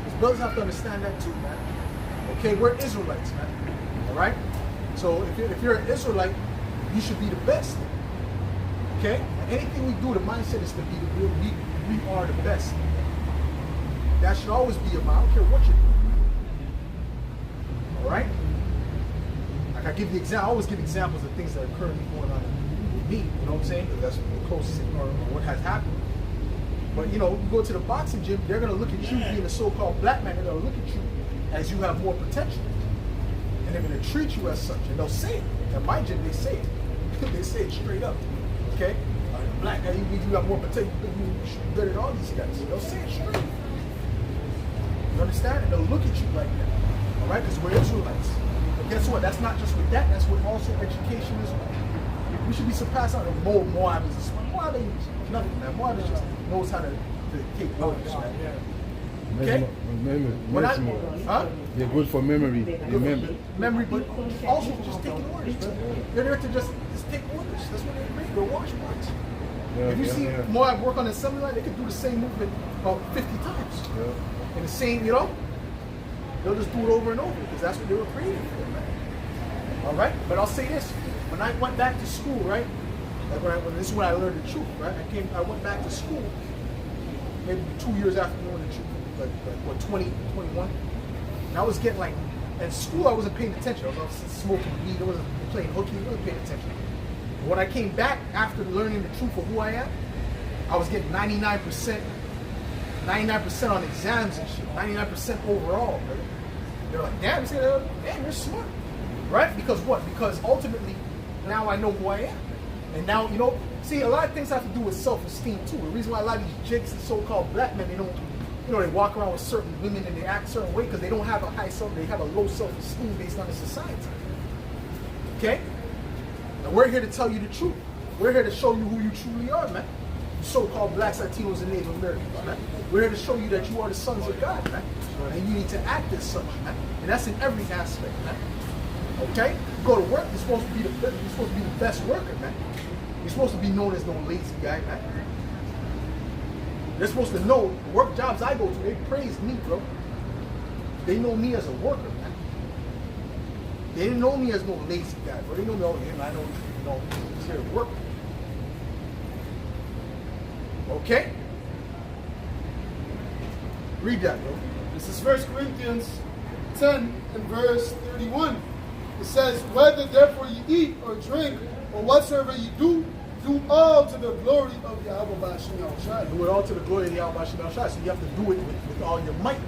Because brothers have to understand that too, man. Okay, we're Israelites, man. All right? So if you're an Israelite, you should be the best. Okay? Anything we do, the mindset is to be we are the best. That should always be your mind. I don't care what you're doing. All right? Like I always give examples of things that are currently going on with me. You know what I'm saying? Because that's the closest or what has happened. But you know, you go to the boxing gym, they're gonna look at you being a so-called black man. They're gonna look at you as you have more potential, and they're gonna treat you as such, and they'll say it. And my gen, they say it. They say it straight up. Okay? Black guy, you got more potential. You better than all these guys. They'll say it straight. You understand? And they'll look at you like that. All right? Because we're Israelites. But guess what? That's not just with that. That's with also education as well. We should be surpassed out of Moab is a smart. Moab ain't nothing, man. Moab just knows how to take orders, man. Okay? They're good for memory. Remember. Memory, but also just taking orders, man. They're there to just take orders. That's what they're great. They're washboards. If you see Moab work on the assembly line, they could do the same movement about 50 times. And the same, they'll just do it over and over because that's what they were created for, man. All right? But I'll say this. When I went back to school, right? Like when this is when I learned the truth, right? I went back to school maybe 2 years after knowing the truth, like what, 20, 21. And I was getting like, at school I wasn't paying attention. I was smoking weed, I wasn't playing hooky, I wasn't paying attention. But when I came back after learning the truth of who I am, I was getting 99% on exams and shit, 99% overall, right? They're like, damn, you're smart. Right? Because what? Because ultimately, now I know who I am. And now, see, a lot of things have to do with self-esteem too. The reason why a lot of these jigs and so-called black men, they don't, they walk around with certain women and they act a certain way because they don't have they have a low self-esteem based on the society. Okay? And we're here to tell you the truth. We're here to show you who you truly are, man. You so-called blacks, Latinos, and Native Americans, man. We're here to show you that you are the sons of God, man. And you need to act as such, man. And that's in every aspect, man. Okay? You go to work, you're supposed to be the best worker, man. You're supposed to be known as no lazy guy, man. They're supposed to know the work jobs I go to, they praise me, bro. They know me as a worker, man. They didn't know me as no lazy guy, bro. They know me, I know, he's here to work. Okay? Read that, bro. This is 1 Corinthians 10 and verse 31. It says, whether therefore you eat or drink or whatsoever you do all to the glory of Yahweh B'Shem Yahushua. Do it all to the glory of Yahweh B'Shem Yahushua. So you have to do it with all your might.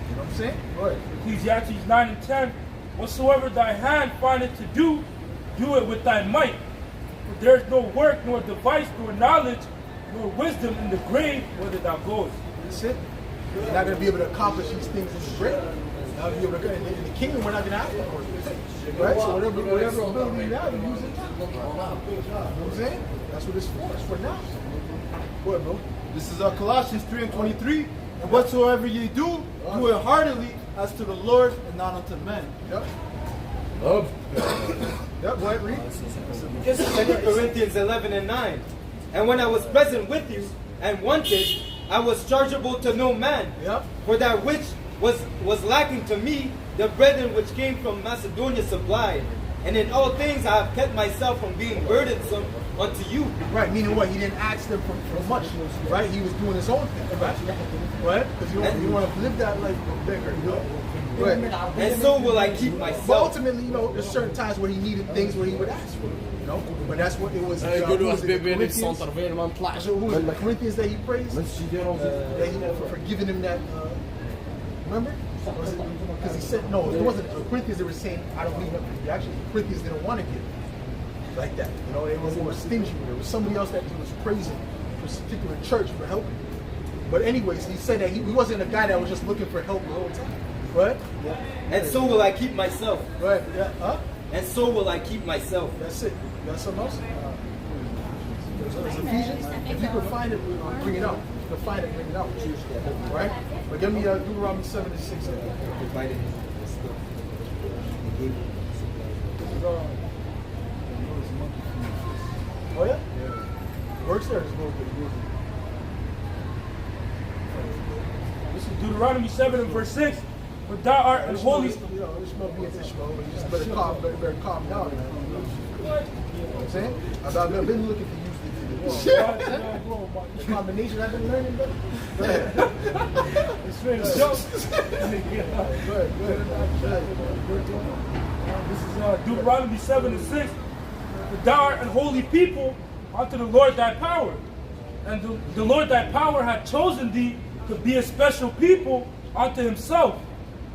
You know what I'm saying? Go ahead. Ecclesiastes 9 and 10. Whatsoever thy hand findeth to do, do it with thy might. For there is no work, nor device, nor knowledge, nor wisdom in the grave whither thou goest. That's it. You're not going to be able to accomplish these things in the grave. Now, in the kingdom, we're not going to have to work. Right? So whatever ability you have, you use it now. You know what I'm saying? That's what it's for. It's for now. Go ahead, bro. This is Colossians 3 and 23. And whatsoever ye do, do it heartily as to the Lord and not unto men. Yep. Yep, go ahead, read. 2 Corinthians 11 and 9. And when I was present with you and wanted, I was chargeable to no man. Yep. For that which was lacking to me, the brethren which came from Macedonia supplied. And in all things I have kept myself from being burdensome unto you. Right, meaning what? He didn't ask them for much, right? He was doing his own thing, right? Because you don't want to live that life of a beggar, Right. And so will I keep myself. But ultimately, there's certain times where he needed things where he would ask for, But that's what it was. The Corinthians that he praised, for giving him that. Remember? Because he said, no, it wasn't the Corinthians that were saying, I don't need nothing. Actually, the Corinthians didn't want to give like that. They were stingy. There was somebody else that he was praising for a particular church for helping. But anyways, he said that he wasn't a guy that was just looking for help the whole time. Right? Yeah. And so will I keep myself. Right. Yeah. Huh? And so will I keep myself. That's it. You got something else? There's Ephesians. If you can find it, bring it out. If you can find it, bring it out. Right? But give me Deuteronomy 7 and 6. Oh yeah? Works there. This is Deuteronomy 7 and verse 6. But thou art an holy. This might be an Ishmael, but you just better calm down. You know what I'm saying? I've been looking to use the combination I've been learning, but go ahead. It's straight up joke. This is Deuteronomy 7 and 6. But thou art an holy people unto the Lord thy power. And the Lord thy power hath chosen thee to be a special people unto himself,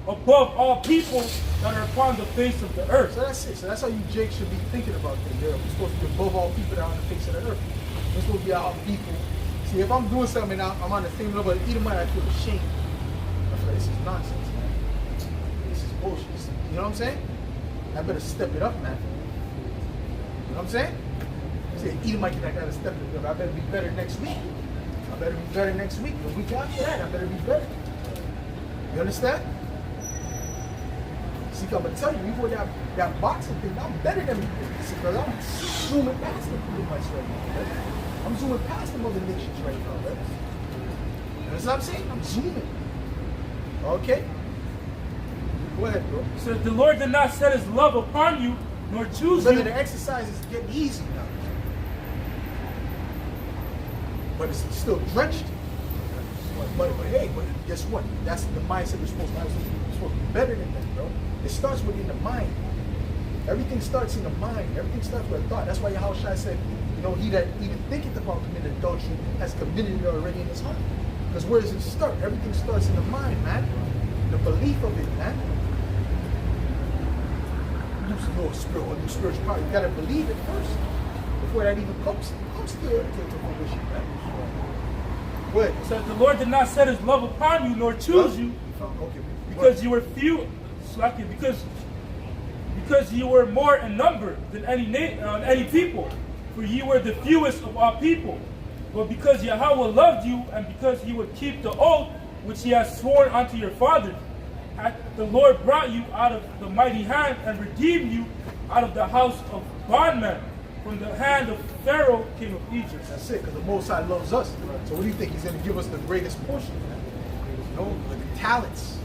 above all people that are upon the face of the earth. So that's it. So that's how you, Jake, should be thinking about things. We're supposed to be above all people that are on the face of the earth. We're supposed to be our people. See, if I'm doing something and I'm on the same level as Edomite, I feel ashamed. I feel like this is nonsense, man. This is bullshit. You know what I'm saying? I better step it up, man. You know what I'm saying? Say, Edomite, I gotta step it up. I better be better next week. I better be better next week. The week after that, I better be better. You understand? See, I'm gonna tell you, before that boxing thing, I'm better than because I'm zooming past the Edomites right now. Right? I'm zooming past the other nations right now. Right? You know what I'm saying? I'm zooming. Okay? Go ahead, bro. So the Lord did not set his love upon you, nor choose Brother, you. the exercise is getting easy now. But it's still drenched. But hey, but guess what? That's the mindset we're supposed to have. We're supposed to be better than that, bro. It starts within the mind. Everything starts in the mind. Everything starts with a thought. That's why Yahushua said, you know, he that even thinketh about committing adultery has committed it already in his heart. Because where does it start? Everything starts in the mind, man. The belief of it, man. New spiritual power. You gotta believe it first before that even comes to fruition, man. Go ahead. So the Lord did not set his love upon you, nor choose you, Okay. because you were few, because you were more in number than any people, for you were the fewest of all people. But because Yahweh loved you, and because he would keep the oath which he has sworn unto your fathers, hath the Lord brought you out of the mighty hand and redeemed you out of the house of bondmen, from the hand of Pharaoh, king of Egypt. That's it, because the Most High loves us. So what do you think? He's going to give us the greatest portion? You know, like the talents,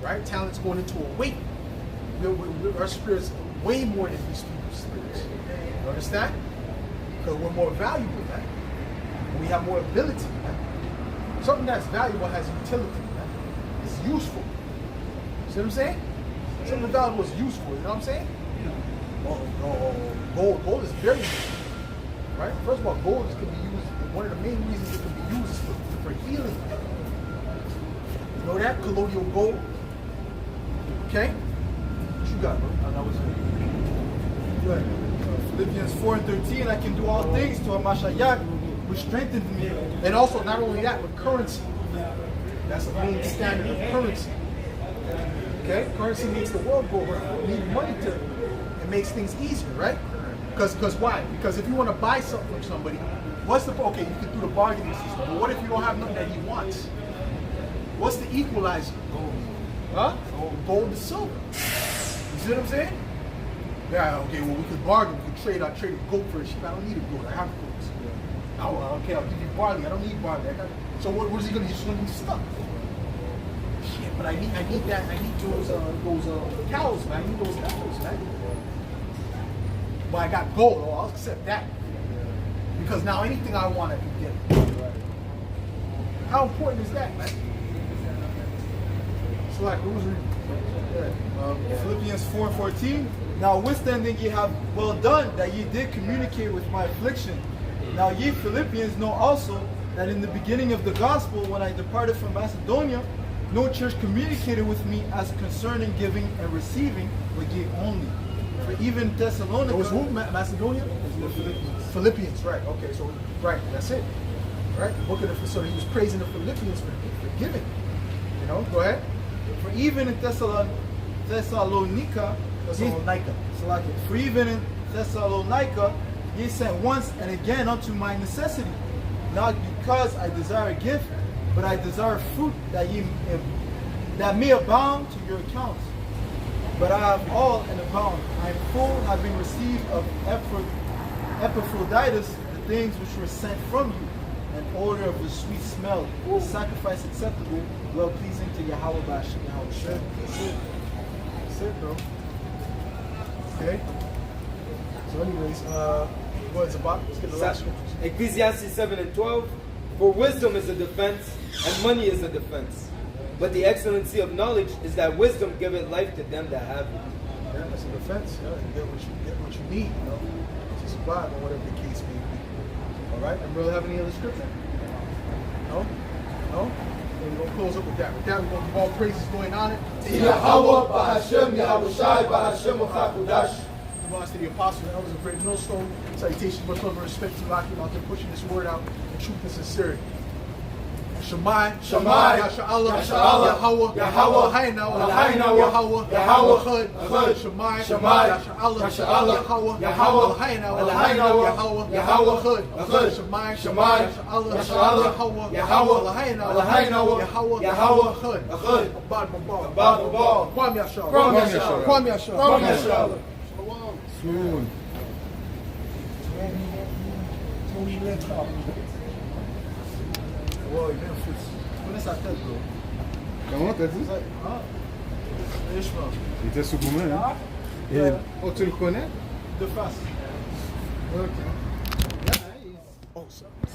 right? Talents going into a weight. Our spirits way more than these people's spirits. You understand? Because we're more valuable, man. And we have more ability, man. Something that's valuable has utility, man. It's useful. See what I'm saying? Something valuable is useful. You know what I'm saying? Gold is very useful, right? First of all, gold can be used. One of the main reasons it can be used is for healing. You know that colloidal gold. Okay, what you got, bro? And I was Go ahead. Philippians 4:13. I can do all things to Amashayak, which strengthens me. And also, not only that, but currency. That's the main standard of currency. Okay, currency makes the world go around. We need money to. It makes things easier, right? Because why? Because if you want to buy something from somebody, what's the okay? You can do the bargaining system, but what if you don't have nothing that he wants? What's the equalizer? Gold. Huh? Gold to silver. You see what I'm saying? Yeah. Okay. Well, we could bargain. We could trade. I trade a goat for a sheep. I don't need a goat. I have goats. Oh, okay. I'll give you barley. I don't need barley. So what is he gonna? He's just gonna be stuck. Shit. But I need that. I need those cows, man. I need those cows, man. But I got gold. Oh, I'll accept that. Because now anything I want, I can get. How important is that, man? So like, who's reading? Philippians 4:14. Notwithstanding ye have well done that ye did communicate with my affliction. Now ye Philippians know also that in the beginning of the gospel, when I departed from Macedonia, no church communicated with me as concerning giving and receiving, but ye only. For even Thessalonica. It was who? Macedonia? The Philippians. Philippians, right? Okay, so right, that's it. Right? Look at it. So he was praising the Philippians for giving. You know, go ahead. For even in Thessalonica, for even in Thessalonica, ye sent once and again unto my necessity, not because I desire a gift, but I desire fruit that may abound to your accounts. But I have all and abound. I am full, having received of Epaphroditus the things which were sent from you, an odor of a sweet smell, a sacrifice acceptable, well pleasing to Yahweh Bashem. That's it. That's it, bro. Okay. So anyways, what is about? Let's get the last scriptures. Ecclesiastes 7:12. For wisdom is a defense, and money is a defense. But the excellency of knowledge is that wisdom giveth life to them that have it. Yeah, that's a defense. Yeah, you get what you need, you know, to survive or whatever the case may be. All right. And brother, have any other scripture? No. No. And we're going to close up with that. With that, we're going to give all praises going on it. Yahweh Bahashem Yahushai Bahashem Uchakudash. Belongs to the apostles and elders of Great Millstone. Salutations, much love and respect to Lakim out there pushing this word out in truth and sincerity. Shemai, Shemai, Yasha'Allah, Yasha'Allah, Yahweh, Yahweh, Lahaina, Lahaina, Yahweh, Yahweh, Chud, Chud, Shemai, Shemai, Yasha'Allah, Yasha'Allah, Yahweh, Yahweh, Lahaina, Lahaina, Yahweh, Chud, Chud, Shemai, Shemai, Yasha'Allah, Yasha'Allah, Yahweh, Lahaina, Yahweh, Yahweh, Chud, Chud, Abad Babal, Abad Babal, Kwam Yasha'Allah, Kwam Yasha'Allah, Kwam Yasha'Allah, Kwam Yasha'Allah. Soon. Ouais, bien fou. Tu connais sa tête, bro. Comment t'as dit? Hein? Richement. Il était sous Goumen, hein? Et, oh, tu le connais? De face. Ok. Oh, ça.